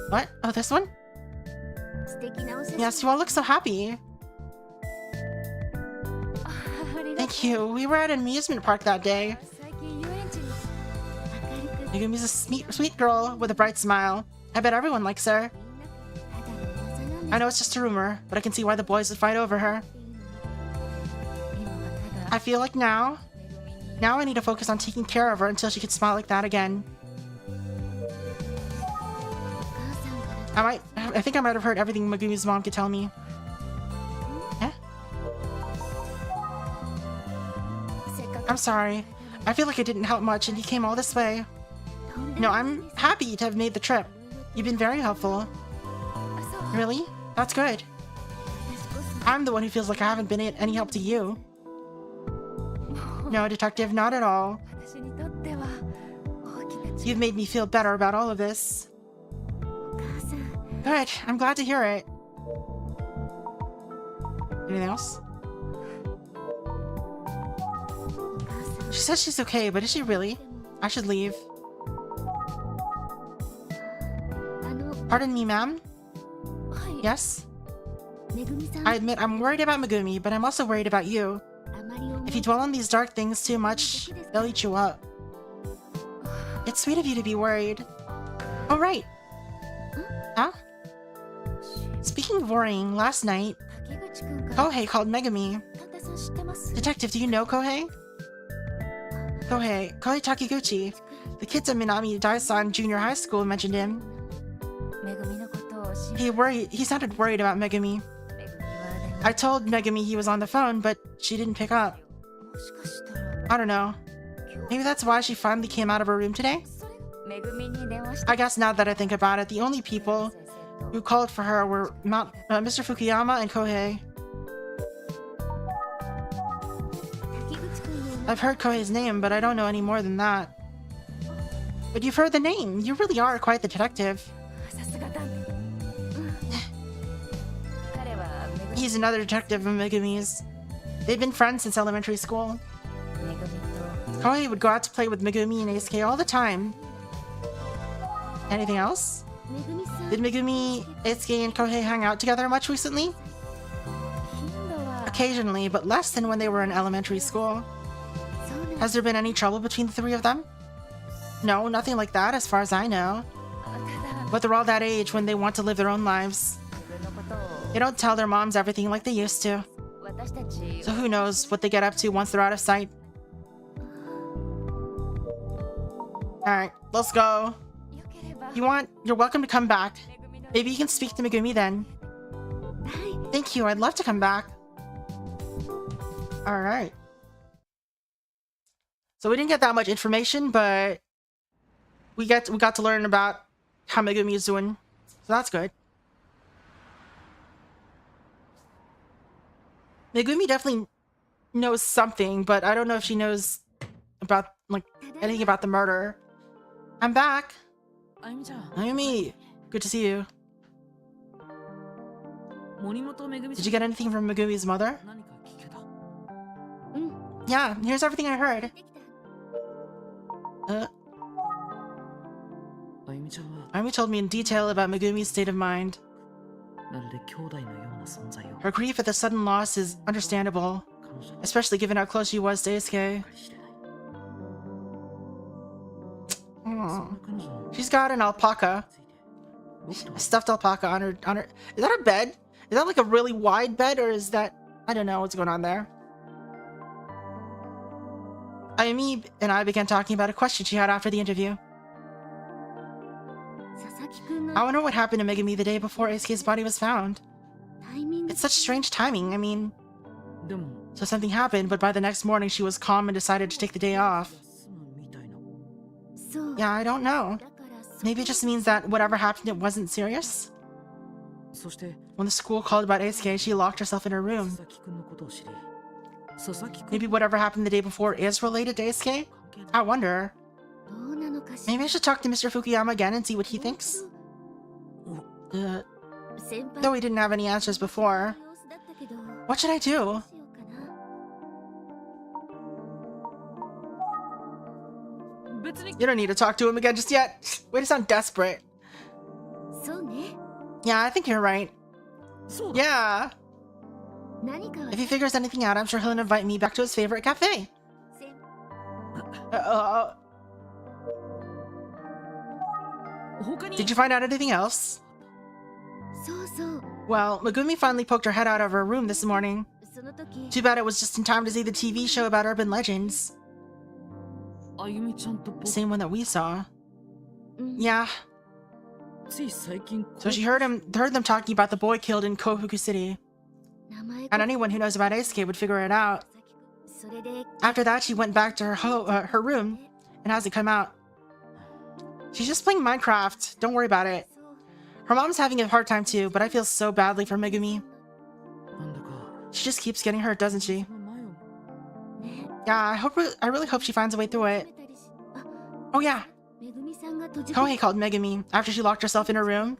What? Oh, this one? Yes, you all look so happy. Thank you. We were at an amusement park that day. Megumi's a sweet girl with a bright smile. I bet everyone likes her. I know it's just a rumor, but I can see why the boys would fight over her. I feel like now I need to focus on taking care of her until she can smile like that again. I think I might have heard everything Megumi's mom could tell me. Eh? I'm sorry. I feel like I didn't help much and he came all this way. No, I'm happy to have made the trip. You've been very helpful. Really? That's good. I'm the one who feels like I haven't been any help to you. No, detective, not at all. You've made me feel better about all of this. Good, I'm glad to hear it. Anything else? She says she's okay, but is she really? I should leave. Pardon me, ma'am? Yes? I admit I'm worried about Megumi, but I'm also worried about you. If you dwell on these dark things too much, they'll eat you up. It's sweet of you to be worried. Oh, right. Huh? Speaking of worrying, last night, Kohei called Megumi. Detective, do you know Kohei? Kohei Takiguchi. The kids at Minami Daisan Junior High School mentioned him. He sounded worried about Megumi. I told Megumi he was on the phone, but she didn't pick up. I don't know. Maybe that's why she finally came out of her room today? I guess now that I think about it, the only people who called for her were Mr. Fukuyama and Kohei. I've heard Kohei's name, but I don't know any more than that. But you've heard the name. You really are quite the detective. He's another detective of Megumi's. They've been friends since elementary school. Kohei would go out to play with Megumi and Eisuke all the time. Anything else? Did Megumi, Eisuke, and Kohei hang out together much recently? Occasionally, but less than when they were in elementary school. Has there been any trouble between the three of them? No, nothing like that as far as I know. But they're all that age when they want to live their own lives. They don't tell their moms everything like they used to. So who knows what they get up to once they're out of sight. Alright, let's go. You're welcome to come back. Maybe you can speak to Megumi then. Thank you, I'd love to come back. Alright. So we didn't get that much information, but we got to learn about how Megumi is doing. So that's good. Megumi definitely knows something, but I don't know if she knows about like anything about the murder. I'm back. Ayumi, good to see you. Did you get anything from Megumi's mother? Yeah, here's everything I heard. Ayumi told me in detail about Megumi's state of mind. Her grief at the sudden loss is understandable, especially given how close she was to Eisuke. She's got an alpaca. A stuffed alpaca on her. Is that a bed? Is that like a really wide bed, or is that... I don't know what's going on there. Ayumi and I began talking about a question she had after the interview. I wonder what happened to Megumi the day before Eisuke's body was found. It's such strange timing, I mean... So something happened, but by the next morning she was calm and decided to take the day off. Yeah, I don't know. Maybe it just means that whatever happened, it wasn't serious? When the school called about Eisuke, she locked herself in her room. Maybe whatever happened the day before is related to Eisuke? I wonder. Maybe I should talk to Mr. Fukuyama again and see what he thinks? Though we didn't have any answers before. What should I do? You don't need to talk to him again just yet. Way to sound desperate. Yeah, I think you're right. Yeah. If he figures anything out, I'm sure he'll invite me back to his favorite cafe. Did you find out anything else? Well, Megumi finally poked her head out of her room this morning. Too bad it was just in time to see the TV show about urban legends. Same one that we saw. Yeah. So she heard them talking about the boy killed in Kofuku City. And anyone who knows about Eisuke would figure it out. After that, she went back to her room and hasn't come out. She's just playing Minecraft. Don't worry about it. Her mom's having a hard time too, but I feel so badly for Megumi. She just keeps getting hurt, doesn't she? Yeah, I really hope she finds a way through it. Oh yeah. Kohei called Megumi after she locked herself in her room.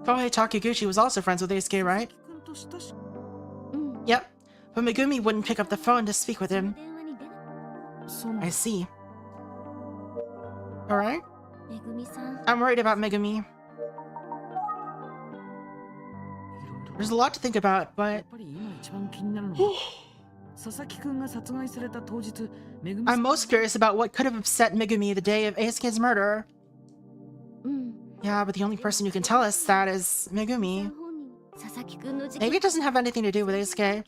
Kohei Takiguchi was also friends with Eisuke, right? Yep, but Megumi wouldn't pick up the phone to speak with him. I see. Alright? I'm worried about Megumi. There's a lot to think about, but... I'm most curious about what could have upset Megumi the day of Eisuke's murder. Yeah, but the only person who can tell us that is Megumi. Maybe it doesn't have anything to do with Eisuke.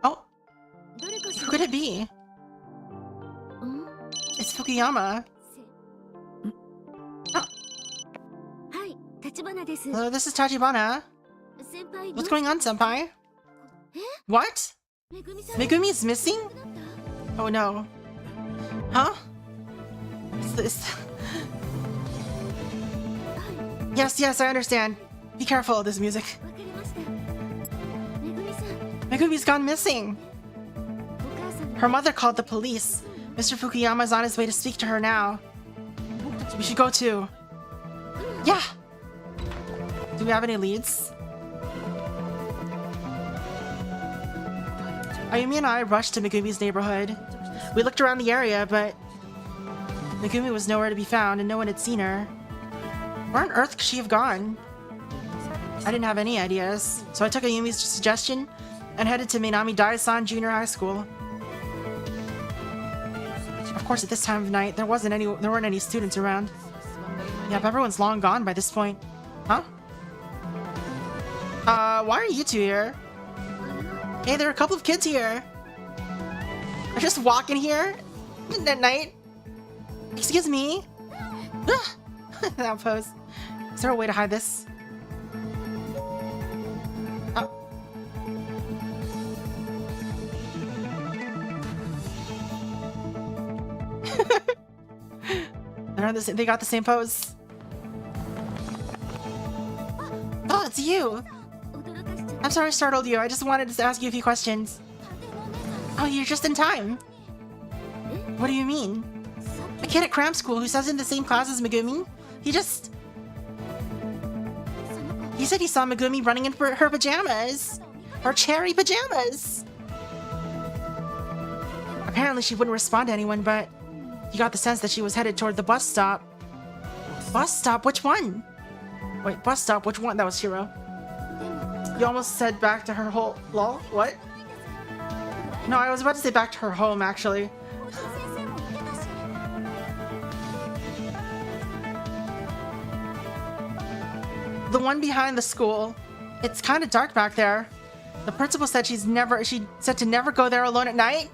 Oh, who could it be? It's Fukuyama. Oh. Hello, this is Tachibana. What's going on, senpai? What? Megumi is missing? Oh no. Huh? What's this? Yes, I understand. Be careful of this music. Megumi's gone missing. Her mother called the police. Mr. Fukuyama's on his way to speak to her now. We should go too. Yeah! Do we have any leads? Ayumi and I rushed to Megumi's neighborhood. We looked around the area, but Megumi was nowhere to be found and no one had seen her. Where on earth could she have gone? I didn't have any ideas, so I took Ayumi's suggestion and headed to Minami Daisan Junior High School. Of course, at this time of night, there weren't any students around. Yep, everyone's long gone by this point. Huh? Why are you two here? Hey, there are a couple of kids here. They're just walking here at night. Excuse me. That pose. Is there a way to hide this? Oh. They got the same pose. Oh, it's you. I'm sorry I startled you. I just wanted to ask you a few questions. Oh, you're just in time. What do you mean? A kid at cram school who studies in the same class as Megumi? He said he saw Megumi running in her pajamas. Her cherry pajamas. Apparently she wouldn't respond to anyone, but you got the sense that she was headed toward the bus stop. Bus stop? Which one? Wait, bus stop? Which one? That was Hiro. You almost said back to her whole... Lol? What? No, I was about to say back to her home, actually. The one behind the school. It's kind of dark back there. The principal said she said to never go there alone at night.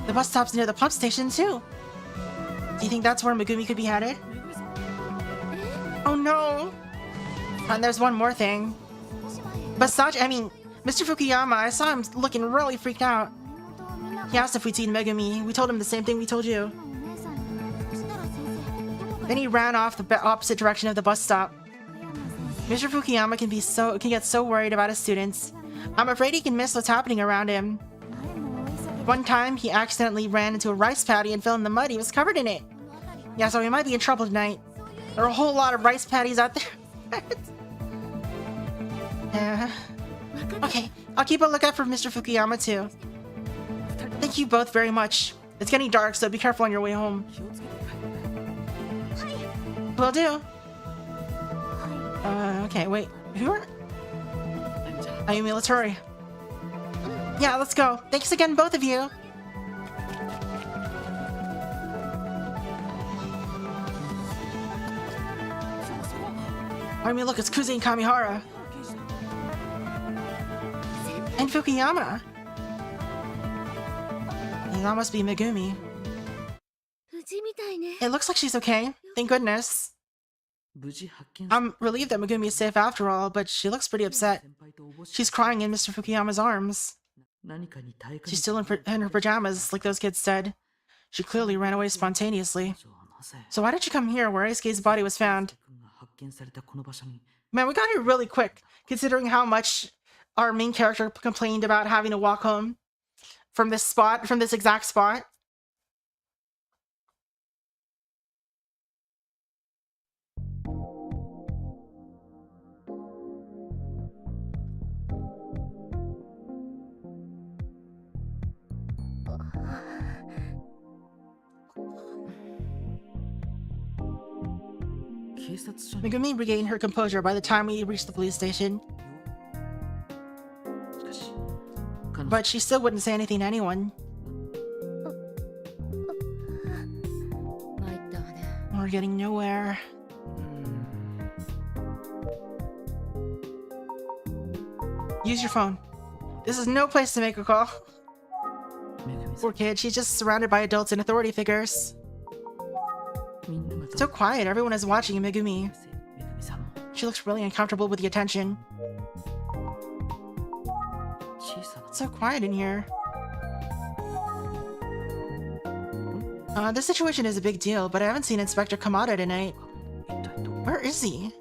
The bus stop's near the pump station, too. Do you think that's where Megumi could be headed? Oh no! And there's one more thing. Mr. Fukuyama, I saw him looking really freaked out. He asked if we'd seen Megumi. We told him the same thing we told you. Then he ran off the opposite direction of the bus stop. Mr. Fukuyama can get so worried about his students. I'm afraid he can miss what's happening around him. One time, he accidentally ran into a rice paddy and fell in the mud. He was covered in it. Yeah, so he might be in trouble tonight. There are a whole lot of rice paddies out there. Okay, I'll keep a lookout for Mr. Fukuyama too. Thank you both very much. It's getting dark, so be careful on your way home. Will do. Okay, wait. Who are... Ayumi, let's hurry. Yeah, let's go. Thanks again, both of you. Ayumi, look, it's Kuze and Kamihara. And Fukuyama. Yeah, that must be Megumi. It looks like she's okay. Thank goodness. I'm relieved that Megumi is safe after all, but she looks pretty upset. She's crying in Mr. Fukuyama's arms. She's still in her pajamas, like those kids said. She clearly ran away spontaneously. So why did you come here, where Eisuke's body was found? Man, we got here really quick, considering how much our main character complained about having to walk home from this exact spot. Megumi regained her composure by the time we reached the police station. But she still wouldn't say anything to anyone. We're getting nowhere. Use your phone. This is no place to make a call. Poor kid, she's just surrounded by adults and authority figures. So quiet, everyone is watching Megumi. She looks really uncomfortable with the attention. It's so quiet in here. This situation is a big deal, but I haven't seen Inspector Kamada tonight. Where is he?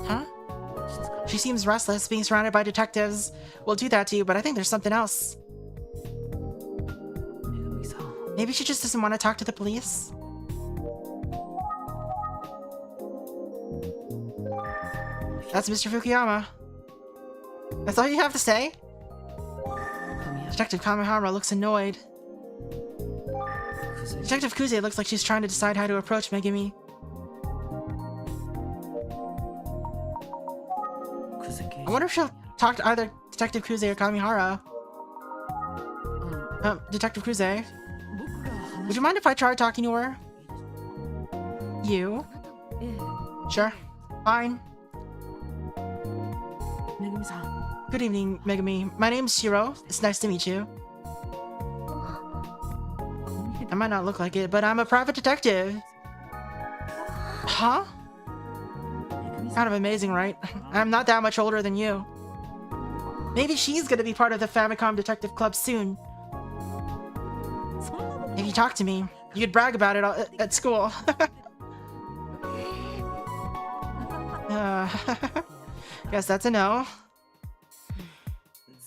Huh? She seems restless, being surrounded by detectives. Will do that to you, but I think there's something else. Maybe she just doesn't want to talk to the police? That's Mr. Fukuyama. That's all you have to say? Detective Kamihara looks annoyed. Detective Kuze looks like she's trying to decide how to approach Megumi. I wonder if she'll talk to either Detective Kuze or Kamihara. Detective Kuze. Would you mind if I try talking to her? You? ええ Sure. Fine. めぐみさん Good evening, Megumi. My name's Shiro. It's nice to meet you. I might not look like it, but I'm a private detective. Huh? めぐみさん Kind of amazing, right? I'm not that much older than you. Maybe she's gonna be part of the Famicom Detective Club soon. そんなこと If you talk to me, you could brag about it at school. Guess that's a no.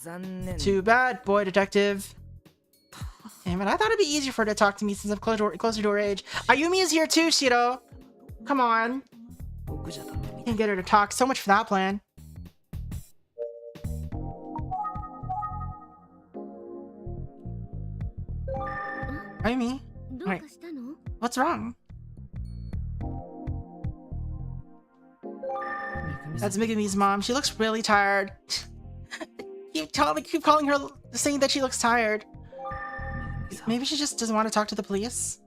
残念 Too bad, boy detective. Damn it, I thought it'd be easier for her to talk to me since I'm closer to her age. Ayumi is here too, Shiro. Come on. 僕じゃダメみたい Can't get her to talk. So much for that plan. Ayumi, どうかしたの what's wrong? めぐみさん That's Megumi's mom. She looks really tired. keep calling her, saying that she looks tired. めぐみさん Maybe she just doesn't want to talk to the police.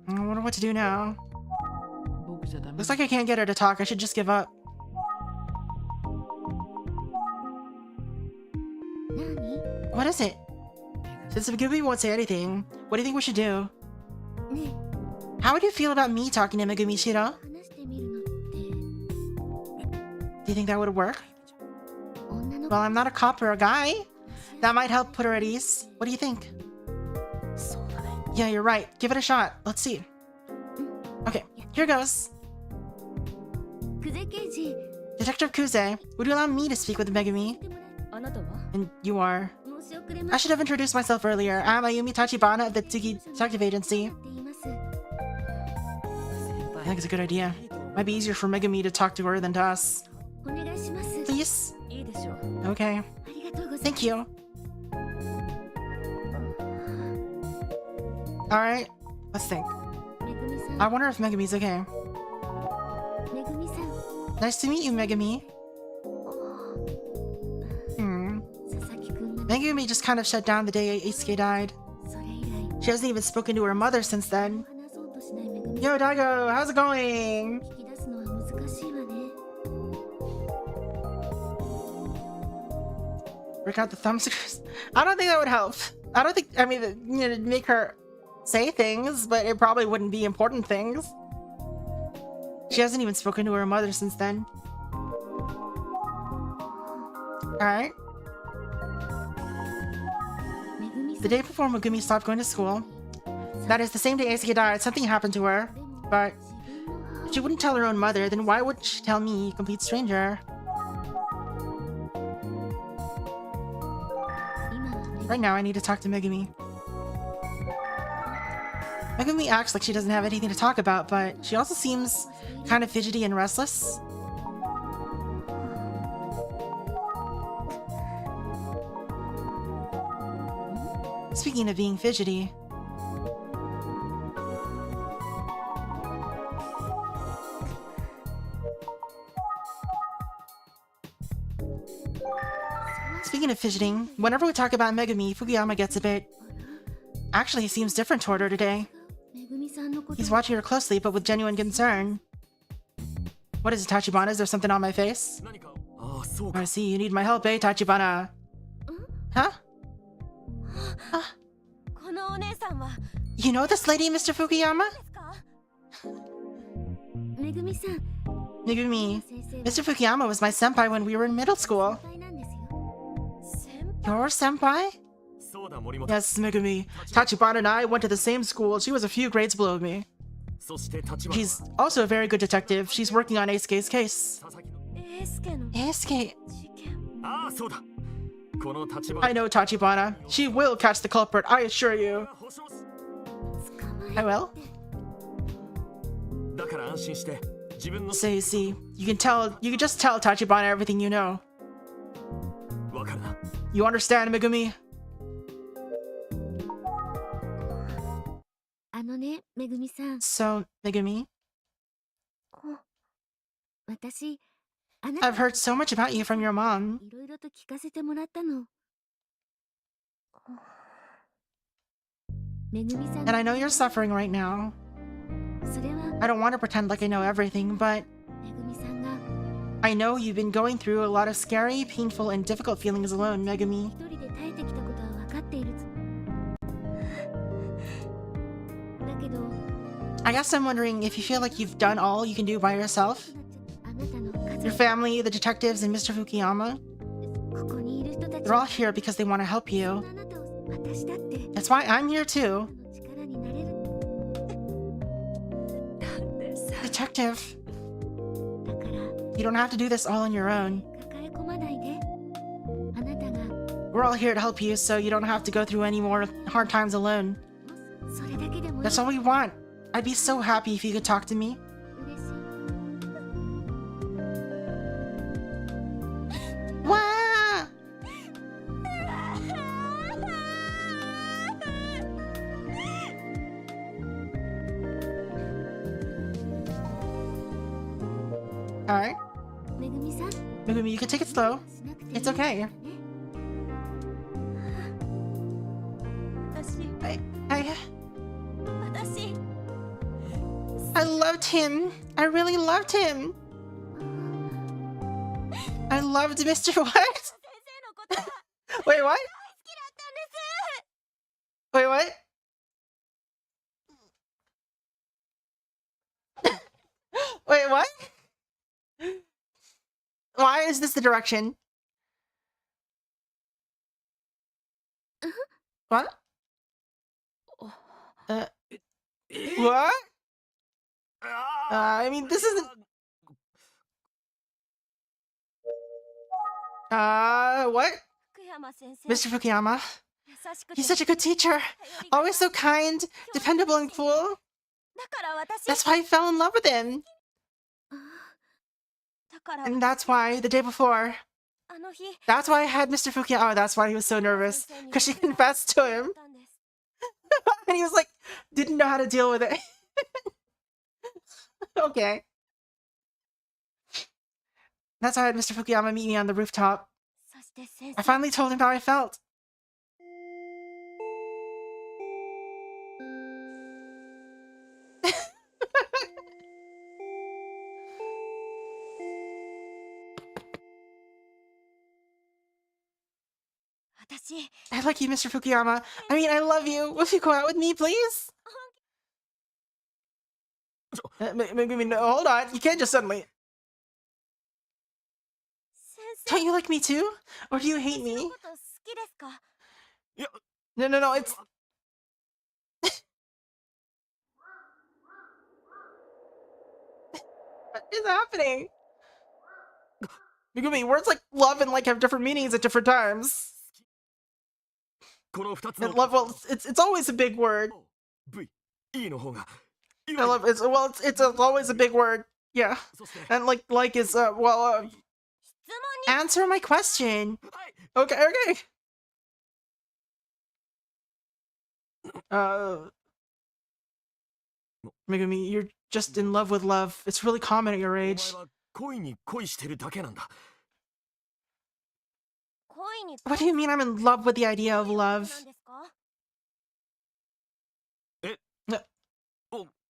I wonder what to do now. 僕じゃダメ Looks like I can't get her to talk. I should just give up. 何 What is it? めぐみ Since Megumi won't say anything, what do you think we should do? ね How would you feel about me talking to Megumi, Shiro? 話してみるのって Do you think that would work? 女の Well, I'm not a cop or a guy. That might help put her at ease. What do you think? そうだね Yeah, you're right. Give it a shot. Let's see. Okay, here goes. 久世刑事 Detective Kuze, would you allow me to speak with Megumi? あなたは And you are. 申し遅れ I まし should have introduced myself earlier. I'm Ayumi Tachibana of the Tsuki Detective Agency. て言います I think it's a good idea. Might be easier for Megumi to talk to her than to us. お願いします Please? いいでしょう Okay. ありがとうございます Thank you. Alright, let's think. めぐみさ I ん wonder if Megumi's okay. めぐみさん Nice to meet you, Megumi. Hmm. 佐々木くんが Megumi just kind of shut down the day Eisuke died. それ以来 She hasn't even spoken to her mother since then. 話そうとしないめぐみ Yo, Daigo, how's it going? 聞き出すのは難しいわね Break out the thumb screws. I don't think that would help. I don't think, I mean, you know, it'd make her say things, but it probably wouldn't be important things. She hasn't even spoken to her mother since then. Alright. めぐみさ The ん day before Megumi stopped going to school. That is the same day Eisuke died. Something happened to her. でも But 自分の母 if she wouldn't tell her own mother, then why would she tell me, a complete stranger? 今はめぐ Right now, I need to talk to Megumi. Megumi acts like she doesn't have anything to talk about, but she also seems kind of fidgety and restless. Speaking of being fidgety, speaking of fidgeting, whenever we talk about Megumi, Fukuyama gets a bit. Actually, he seems different toward her today. めぐみさんのこと He's watching her closely, but with genuine concern. What is it, Tachibana? Is there something on my face? 何かああそうか I see, you need my help, eh, Tachibana? Huh? このお姉さんは You know this lady, Mr. Fukuyama? ですかめぐみさん Megumi, 先生 Mr. Fukuyama was my senpai when we were in middle school. 先輩なんですよ先輩 Your senpai? そうだ森本 Yes, Megumi. Tachibana and I went to the same school. She was a few grades below me. そして立花 She's also a very good detective. She's working on Eisuke's case. 佐々木のエースケの Eisuke. 事件ああそうだこの立花 I know Tachibana. She will catch the culprit, I assure you. 保証す捕ま I え will. だから安心して自分の So you see, you can just tell Tachibana everything you know. わかるな You understand, Megumi? あのねめぐみさん So, Megumi, 私あなた I've heard so much about you from your mom. いろいろと聞かせてもらったの And I know you're suffering right now. I don't want to pretend like I know everything, but I know you've been going through a lot of scary, painful, and difficult feelings alone, Megumi. I guess I'm wondering if you feel like you've done all you can do by yourself. Your family, the detectives, and Mr. Fukuyama. They're all here because they want to help you. That's why I'm here too. Detective. You don't have to do this all on your own. We're all here to help you so you don't have to go through any more hard times alone. That's all we want. I'd be so happy if you could talk to me. Wah! Alright. Megumi, you can take it slow. It's okay. I loved him. I really loved him. I loved Mr. What? Wait, what? Wait, what? Wait, what? Why is this the direction? What? What? I mean, this isn't... what? Mr. Fukuyama. He's such a good teacher. Always so kind, dependable, and cool. That's why I fell in love with him. And that's why, the day before, that's why I had Mr. Fukuyama. Oh, that's why he was so nervous. Because she confessed to him. And he was like, didn't know how to deal with it. Okay. That's why I had Mr. Fukuyama meet me on the rooftop. I finally told him how I felt. I like you, Mr. Fukuyama. I mean, I love you. Will you go out with me, please? No, hold on. You can't just suddenly... Don't you like me too? Or do you hate me? No, it's... What is happening? Megumi, words like love and like have different meanings at different times. And love, well, it's always a big word. I love it's well, it's always a big word. Yeah, and like is answer my question. Okay. Megumi, you're just in love with love. It's really common at your age. What do you mean I'm in love with the idea of love?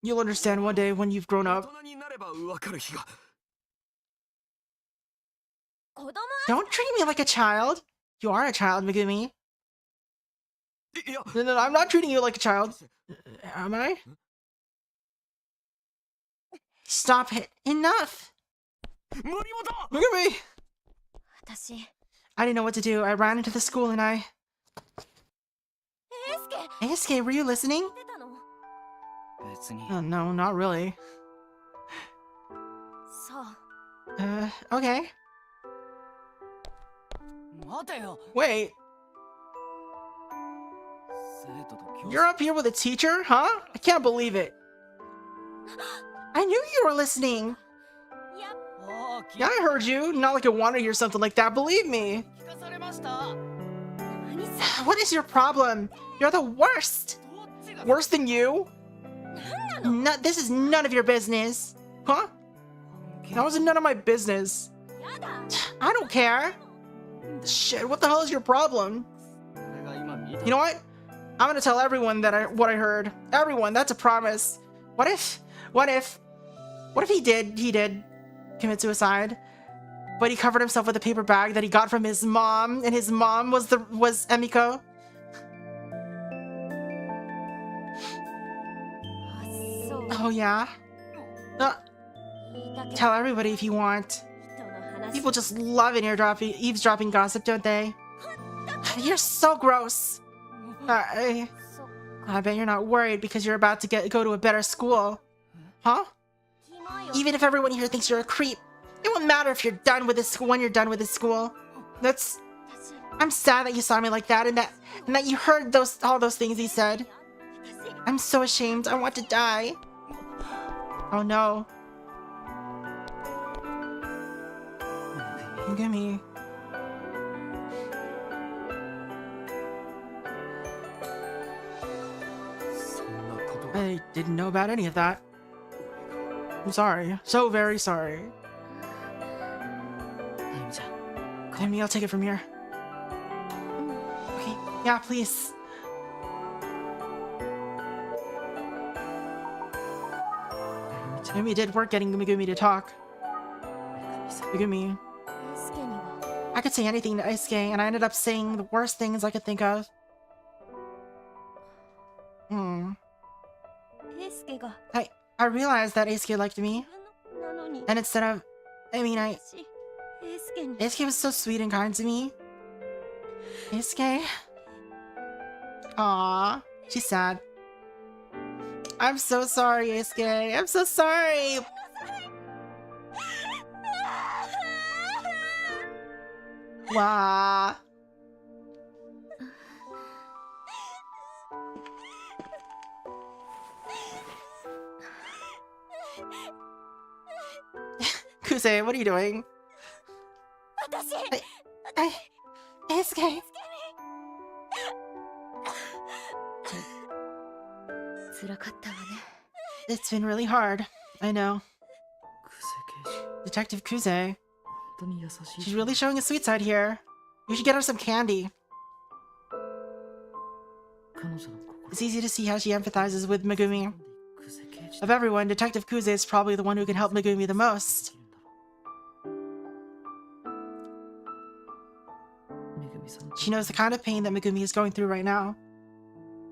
You'll understand one day when you've grown up. Don't treat me like a child. You are a child, Megumi. No, I'm not treating you like a child. Am I? Stop it. Enough. Megumi! I didn't know what to do. I ran into the school and I... Eisuke, were you listening? Oh, no, not really. Okay. Wait. You're up here with a teacher, huh? I can't believe it. I knew you were listening. Yeah, I heard you. Not like I want to hear something like that, believe me. What is your problem? You're the worst. Worse than you? No, this is none of your business. Huh? That was none of my business. I don't care. Shit, what the hell is your problem? You know what? I'm gonna tell everyone that what I heard. Everyone, that's a promise. What if he did commit suicide, but he covered himself with a paper bag that he got from his mom, and his mom was Emiko? あ、そう。 Oh yeah? Uh, 言いたけど tell everybody if you want. 人の話 People just love eavesdropping gossip, don't they? You're so gross. I そっか。 bet you're not worried because you're about to go to a better school. Huh? 暇よ。 Even if everyone here thinks you're a creep, it won't matter if you're done with this school when you're done with this school.私 I'm sad that you saw me like that and that you heard all those things he said. 私 I'm so ashamed. I want to die. Oh no. Look at me. I didn't know about any of that. I'm sorry. So very sorry. あゆみちゃん Emmy, I'll take it from here. Okay, yeah, please. Megumi did work getting Megumi to talk. Megumi. スケには I could say anything to Eisuke, and I ended up saying the worst things I could think of. エースケが I realized that Eisuke liked 自 me, 分のなのに and instead of... I mean, 私エースケに Eisuke was so sweet and kind to me. Eisuke? Aww. She's sad. I'm so sorry, Eisuke. I'm so sorry. Wow. Kuse, what are you doing? 私 Eisuke. 辛かったわね It's been really hard. I know. クセ刑事 Detective Kuse. 本当に優しい She's really showing a sweet side here. You should get her some candy. 彼女の心 It's easy to see how she empathizes with Megumi. クセ刑事 Of everyone, Detective Kuse is probably the one who can help Megumi the most. めぐみさん She knows the kind of pain that Megumi is going through right now.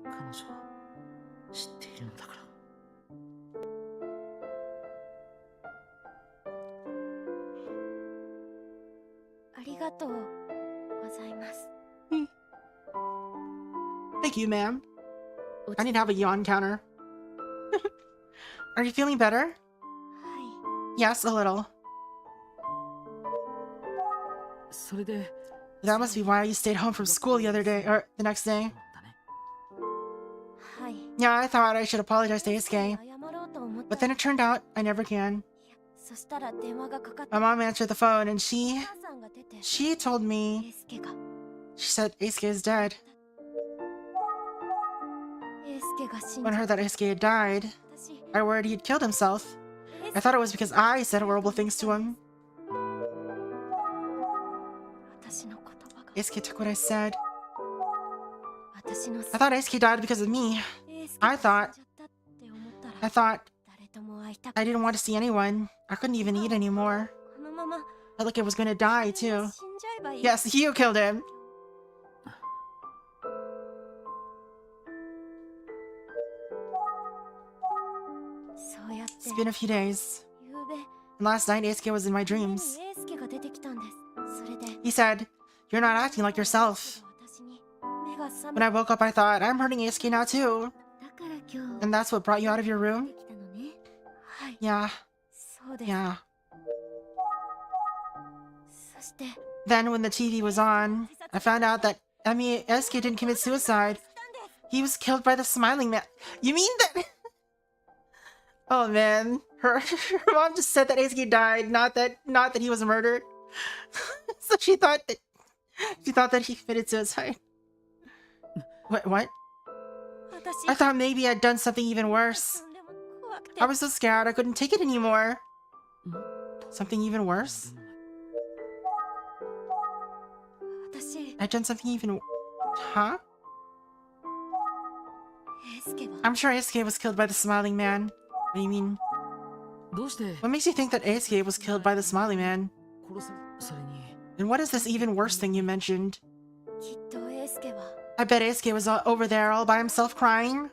彼女は知っているのだから ありがとうございます Thank you, ma'am. 落 I ち need to have a yawn counter. Are you feeling better? はい Yes, a little. それで That must be why you stayed home from school the other day, or the next day. だね はい Yeah, I thought I should apologize to Eisuke, 謝ろうと思った but then it turned out I never can. そしたら電話がかかって My mom answered the phone and お母さんが出て she told エ me, ースケが she said Eisuke is dead. エースケが死ん When I だ heard that Eisuke had died, 私 I worried he'd killed himself. エー I スケ thought it was because I said horrible things to him. 私の言葉が Eisuke took what I said. 私の I thought Eisuke died because of me. エースケ I が thought- 死んじゃったって思ったら I thought 誰とも会いたく I didn't want to see anyone. I couldn't even eat anymore. このまま I felt like I was gonna die 自分 too. が死んじゃえばいい Yes, you killed him. It's been a few days. ゆうべ And last night, Eisuke was in my 夢に dreams. エースケが出てきたんですそれで He said, "You're not acting like yourself." 私に目が覚 When め I woke up, I thought, I'm hurting Eisuke now too. だから今日 And that's what brought you out of your 出 room? てきたのねはい Yeah, そうです yeah. そして Then when the TV was on, I found out that Eisuke didn't commit suicide. He was killed by the smiling man. You mean that? Oh man, her mom just said that Eisuke died, not that he was murdered. So she thought that he committed suicide. What? 私 I thought maybe I'd done something even worse. とんでも怖くて I was so scared I couldn't take it anymore. もっと Something even worse? 私 I'd done something even... Huh? I'm sure Eisuke was killed by the smiling man. What do you mean? どうして What makes you think that Eisuke was killed by the smiling man? 殺さそれに And what is this even worse thing you mentioned? きっと英介は I bet Eisuke was over there all by himself crying.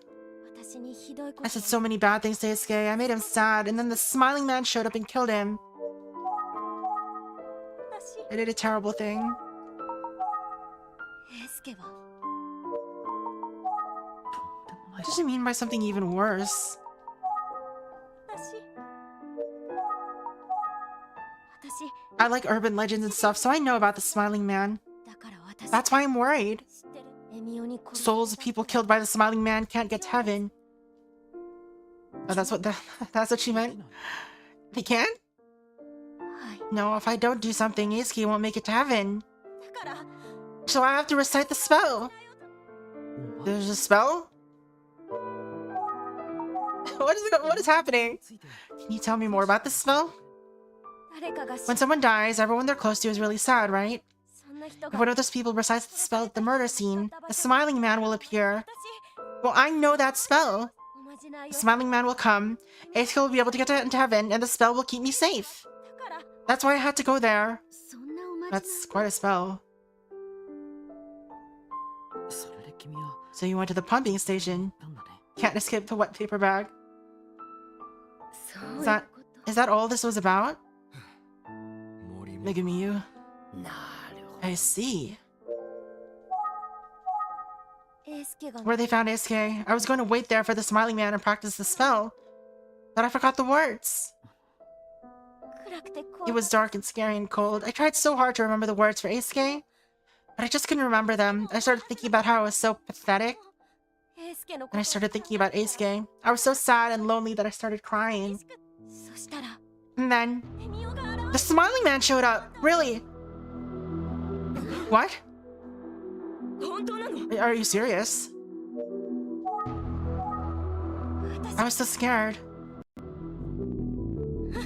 私にひどいこと I said so many bad things to Eisuke. I made him sad, and then the smiling man showed up and killed him. 私 I did a terrible thing. 英介は What does she mean by something even worse? 私 I like urban legends and stuff, so I know about the smiling man. だから私 That's why I'm worried. 知ってるエミオに殺さ Souls of people killed by the smiling man can't get to heaven. Oh, that's what she meant? They can't? はい No, if I don't do something, Eisuke won't make it to heaven. だから So I have to recite the spell. There's a spell? What is happening? ついて Can you tell me more about this spell? 誰かが When someone dies, everyone they're close to is really sad, right? そんな人 If が one of those people recites the spell at the murder scene, the smiling man will appear. 私 Well, I know that spell. おまじない The よ smiling man will come, Eisuke will be able to get into heaven, and the spell will keep me safe. だから That's why I had to go there. そんなおまじない That's quite a spell. それで君は So you went to the pumping station. なんだね Can't escape the wet paper bag. そういう that- こと Is that all this was about? 森も Megumi-yu. なるほ I see. 英介が Where they found Eisuke. I was going to wait there for the smiling man and practice the spell. But I forgot the words. 暗くて怖 It was dark and scary and cold. I tried so hard to remember the words for Eisuke, but I just couldn't remember them. I started thinking about how I was so pathetic, 英介のこ and I started thinking about Eisuke. I was so sad and lonely that I started crying. そしたら And then, エミオが the smiling man showed up! Really? What? 本当なの Are you serious? I was so scared. お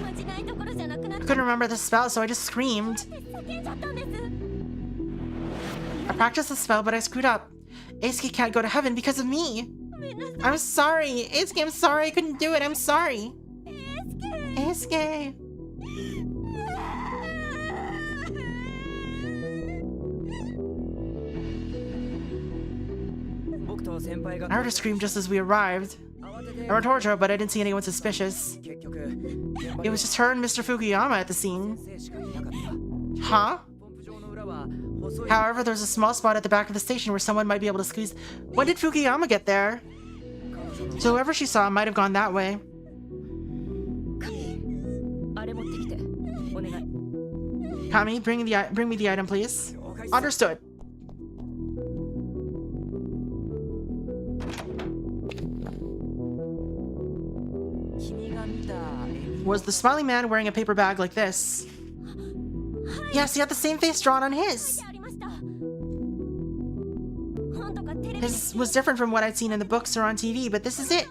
まじないどころじゃなくなっ I て couldn't remember the spell, so I just screamed. 叫んじゃったんです I practiced the spell, but I screwed up. Eisuke can't go to heaven because of me. ごめんなさい I'm sorry. Eisuke, I'm sorry. I couldn't do it. I'm sorry. 英介 Eisuke. I heard a scream just as we arrived. I ran towards her, but I didn't see anyone suspicious. It was just her and Mr. Fukuyama at the scene. Huh? However, there's a small spot at the back of the station where someone might be able to squeeze. When did Fukuyama get there? So whoever she saw might have gone that way. あれ持ってきてお願い Kami, bring me the item, please. Understood. Was the smiling man wearing a paper bag like this? Yes, he had the same face drawn on his. ありました本とかテレビで His was different from what I'd seen in the books or on TV, but this is it.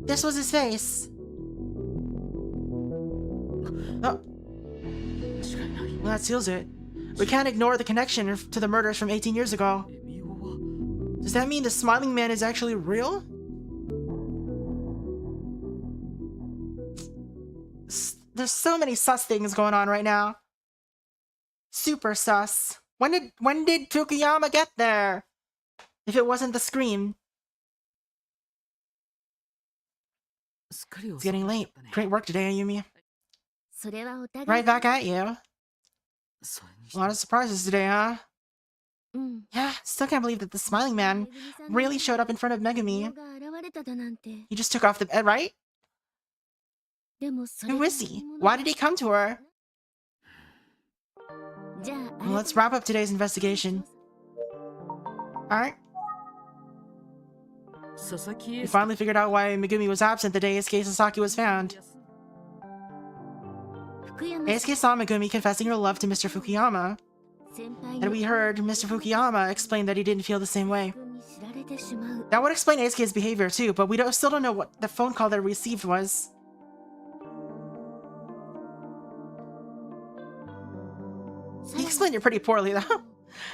でした This was his face. Oh, 違いない well, that seals it. We can't ignore the connection to the murders from 18 years ago. エミオは Does that mean the smiling man is actually real? There's so many sus things going on right now. Super sus. When did Fukuyama get there? If it wasn't the scream. すっかり It's getting late. 遅かったね Great work today, Ayumi. それはお互い Right back at you. それに A して lot of surprises today, huh? うん Yeah, still can't believe that the smiling man really showed up in front of エ Megumi. ミオが現れただなんて He just took off the bed, right? でもそれ Who が is he? 何者 Why did he come to her? じゃあ Well, let's wrap up today's investigation. Alright, 佐々木 we 英介 finally figured out why Megumi was absent the day Eisuke Sasaki was found. 福山 Eisuke saw Megumi confessing her love to Mr. Fukuyama, 先輩 and we heard Mr. Fukuyama explain that he didn't feel the same way. 君に知られてしまう That would explain Eisuke's behavior too, but still don't know what the phone call that we received was. He explained it pretty poorly though.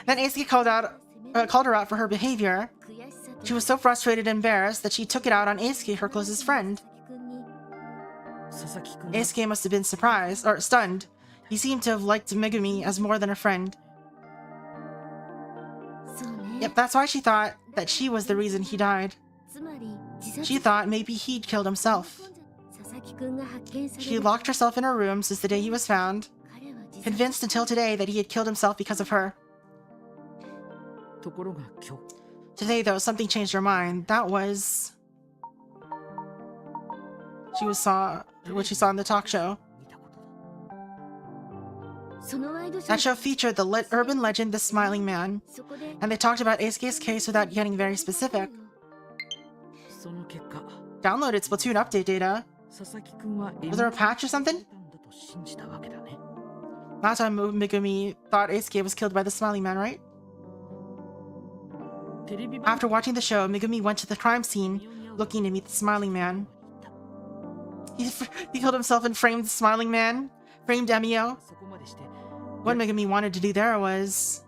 Then Eisuke called her out for her behavior. 悔しさ She was so frustrated and embarrassed that she took it out on Eisuke, her closest friend. 佐々木くん Eisuke must have been surprised, or stunned. He seemed to have liked Megumi as more than a friend. そうね Yep, that's why she thought that she was the reason he died. つまり自殺 She thought maybe he'd killed himself. 佐々木くんが発見され She る locked herself in her room since the day he was found, 彼は自殺 convinced until today that he had killed himself because of her. ところが今日 Today, though, something changed her mind. That was... what she saw in the talk show. 見たことだそのワイドショ That ー show featured the urban legend, The Smiling Man, そこで and they talked about Eisuke's case without getting very specific. その結果 Downloaded Splatoon update data. 佐々木くんは Was there a patch or something? だと信じたわけだね Last time Megumi thought Eisuke was killed by the Smiling Man, right? テレビ番 After watching the show, Megumi went to the crime scene looking to meet the Smiling Man. He killed himself and framed the Smiling Man, framed Emio. そこまでして What Megumi wanted to do there was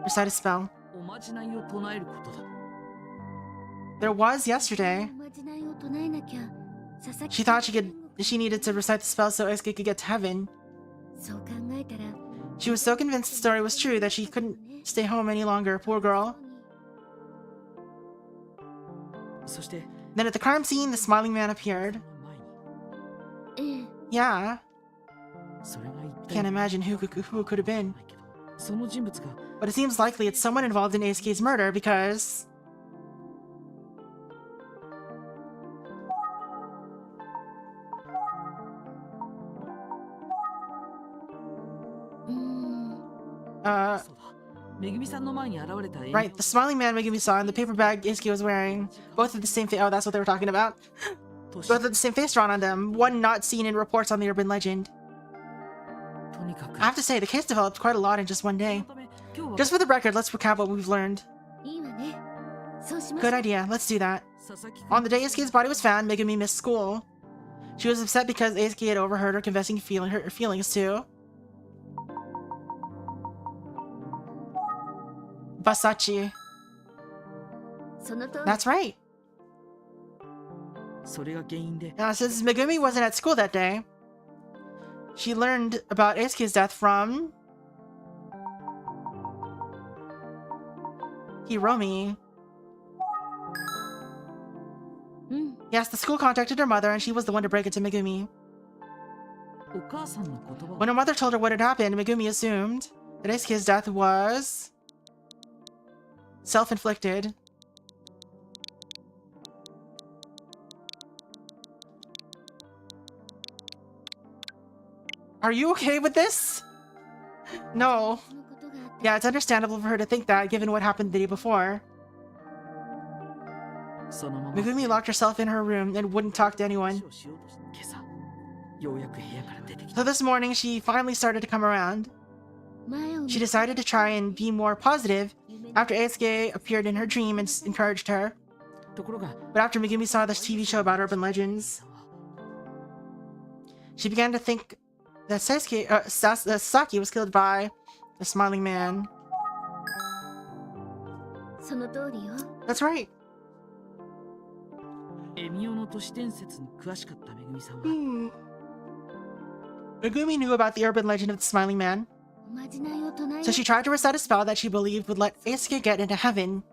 recite a spell. おまじないを唱えることだ There was yesterday. おまじないを唱えなきゃ佐々木 She thought she needed to recite the spell so Eisuke could get to heaven. そう考えたら She was so convinced the story was true that she couldn't stay home any longer. Poor girl. そして Then at the crime scene, the Smiling Man appeared. 前に Yeah, それが一体 can't imagine who it could have been. ないけどその人物が But it seems likely it's someone involved in Eisuke's murder because... Uh, そうだめぐみさんの前に現れた right, the Smiling Man Megumi saw and the paper bag Eisuke was wearing. Both of the same face. Oh, that's what they were talking about. とし Both of the same face drawn on them. One not seen in reports on the urban legend. とにかく I have to say, the case developed quite a lot in just one そ day. のため今日は Just for the record, let's recap what we've learned. いいわねそうしま Good す idea. Let's do that. 佐々木くん On the day Eisuke's body was found, Megumi missed school. She was upset because Eisuke had overheard her confessing her feelings to Basachi. その通り That's right. それが原因で Now, since Megumi wasn't at school that day, she learned about Eisuke's death from Hiromi. うん Yes, the school contacted her mother and she was the one to break it to Megumi. お母さんの言葉 When her mother told her what had happened, Megumi assumed that Eisuke's death was self-inflicted. Are you okay with this? No. そのことがあった Yeah, it's understandable for her to think that, given what happened the day before. そのまま Megumi locked herself in her room and wouldn't talk to anyone. 話をしようとして今朝ようやく部屋から出てき So た this morning, she finally started to come around. 前を見 She decided to try and be more positive 夢に after Eisuke appeared in her dream and encouraged her. ところが But after Megumi saw this TV show about urban legends, she began to think that Sasaki was killed by the Smiling Man. その通りよ That's right. エミオの都市伝説に詳しかっためぐみさんは Megumi knew about the urban legend of the Smiling Man, おまじないを唱え so she tried to recite a spell that she believed would let Eisuke get into heaven.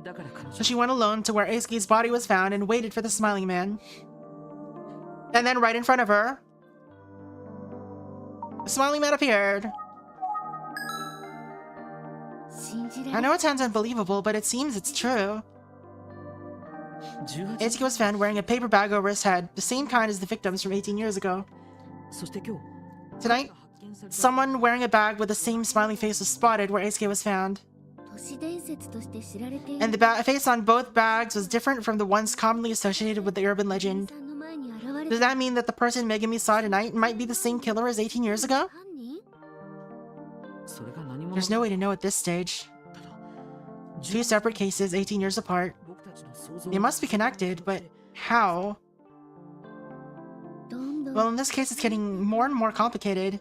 だから彼女 So she went alone to where Eisuke's body was found and waited for the Smiling Man. And then right in front of her, the Smiling Man appeared. 信じら I れ know it sounds unbelievable, but it seems it's true. 18 Eisuke was found wearing a paper bag over his head, the same kind as the victims from 18 years ago. そして今日 Tonight, 発見された someone wearing a bag with the same smiling face was spotted where Eisuke was found. 都市伝説として知られてい And the face on both bags was different from the ones commonly associated with the urban legend. さんの前に現れ Does that mean that the person Megumi saw tonight might be the same killer as 18 years ago? 犯人それが何者 There's no way to know at this stage. ただ Two separate cases, 18 years apart. 僕たちの想像 They must be connected, but how? どんどん Well, in this case, it's getting more and more complicated.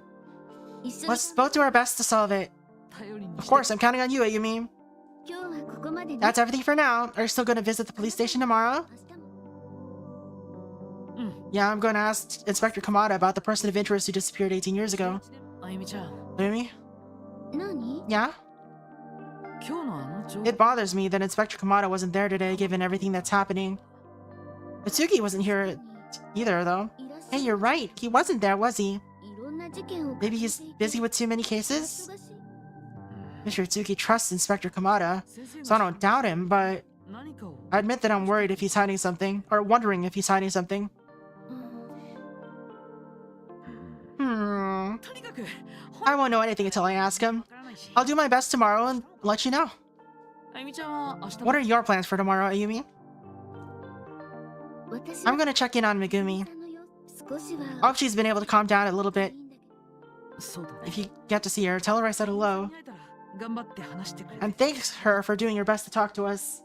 一緒に Let's both do our best to solve it. 頼りに Of して course, I'm counting on you, Ayumi. 今日はこ That's everything for now. Are you still gonna visit the police station tomorrow? Yeah, I'm gonna ask Inspector Kamada about the person of interest who disappeared 18 years ago. あゆみちゃん、 Maybe? 何？ Yeah? 今日のあの情報 It bothers me that Inspector Kamada wasn't there today given everything that's happening. Atsugi wasn't here either, though. Hey, you're right. He wasn't there, was he? Maybe he's busy with too many cases? Mr. Atsugi trusts Inspector Kamada, 先生 so I が don't doubt him, but 何かを I admit that I'm worried if he's hiding something, or wondering if he's hiding something. とにかく I won't know anything until I ask him. わからないし I'll do my best tomorrow and let you know. あゆみちゃんは明日 What are your plans for tomorrow, Ayumi? I'm gonna check in on Megumi. I hope she's been able to calm down a little bit. そうだね If you get to see her, tell her I said hello. 考えたら頑張って話してくれて And thanks her for doing your best to talk to us.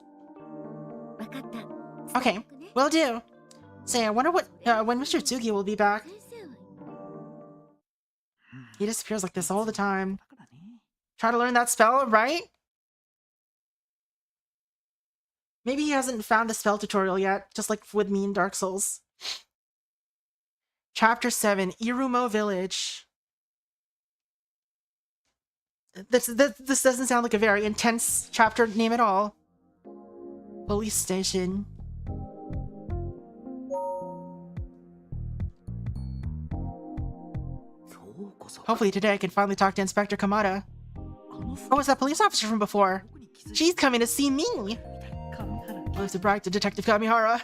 Okay, will do. Say, I wonder when Mr. Tsugi will be back. He disappears like this all the time. だからね Try to learn that spell, right? Maybe he hasn't found the spell tutorial yet, just like with me in Dark Souls. Chapter 7, Irumo Village. This doesn't sound like a very intense chapter name at all. Police station. Hopefully today I can finally talk to Inspector Kamada. あの Oh, it's that police officer from before. どこに気づい She's coming to see me. たみたい髪原 I have to brag to Detective Kamihara.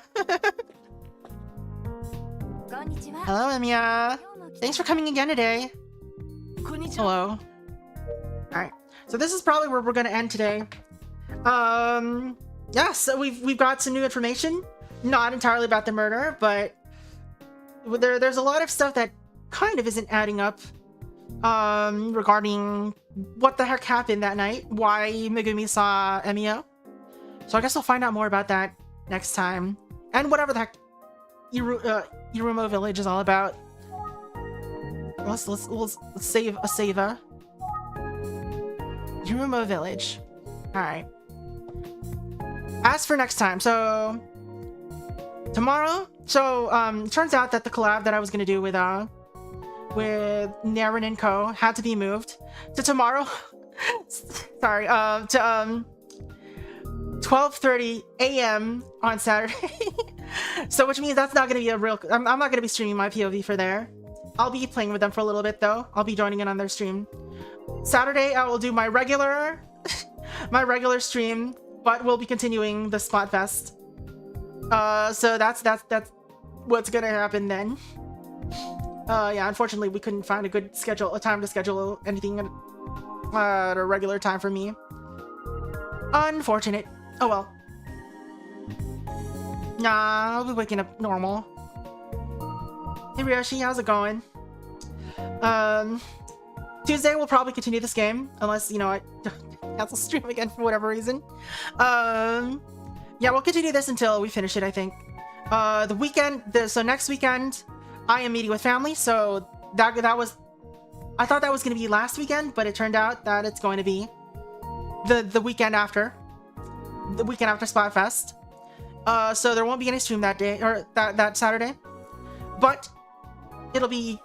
Hello, Emio. Thanks for coming again today. こんにちは Hello. Alright. So this is probably where we're gonna end today. Yeah, so we've got some new information. Not entirely about the murder, but there's a lot of stuff that kind of isn't adding up. Regarding what the heck happened that night, why Megumi saw Emio. So I guess we'll find out more about that next time. And whatever the heck Irumo Village is all about. Let's save a saver. Irumo Village. Alright. As for next time, so tomorrow, turns out that the collab that I was gonna do with Naren and Co had to be moved to tomorrow. Sorry, to 12:30 a.m. on Saturday. So which means that's not gonna be a real. I'm not gonna be streaming my POV for there. I'll be playing with them for a little bit though. I'll be joining in on their stream. Saturday I will do my regular stream, but we'll be continuing the Spotfest. So that's what's gonna happen then. Yeah, unfortunately we couldn't find a time to schedule anything at a regular time for me. Unfortunate. Oh well. Nah, I'll be waking up normal. Hey Ryoshi, how's it going? Tuesday we'll probably continue this game, unless, I cancel stream again for whatever reason. Yeah, we'll continue this until we finish it, I think. The weekend, so next weekend, I am meeting with family, so that was... I thought that was going to be last weekend, but it turned out that it's going to be the weekend after. The weekend after Spotfest. So there won't be any stream that day, or that Saturday. But it'll be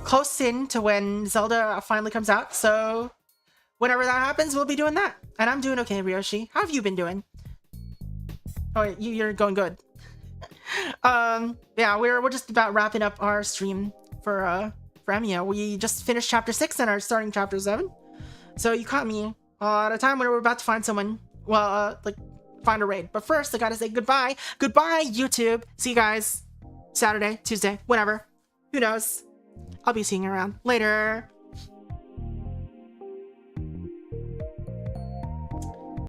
close in to when Zelda finally comes out, so whenever that happens, we'll be doing that. And I'm doing okay, Ryoshi. How have you been doing? Oh, you're going good. Yeah, we're just about wrapping up our stream for Emio. We just finished chapter 6 and are starting chapter 7. So you caught me at a time when we're about to find someone, well, find a raid. But first, I gotta say goodbye. Goodbye, YouTube. See you guys Saturday, Tuesday, whenever. Who knows? I'll be seeing you around. Later.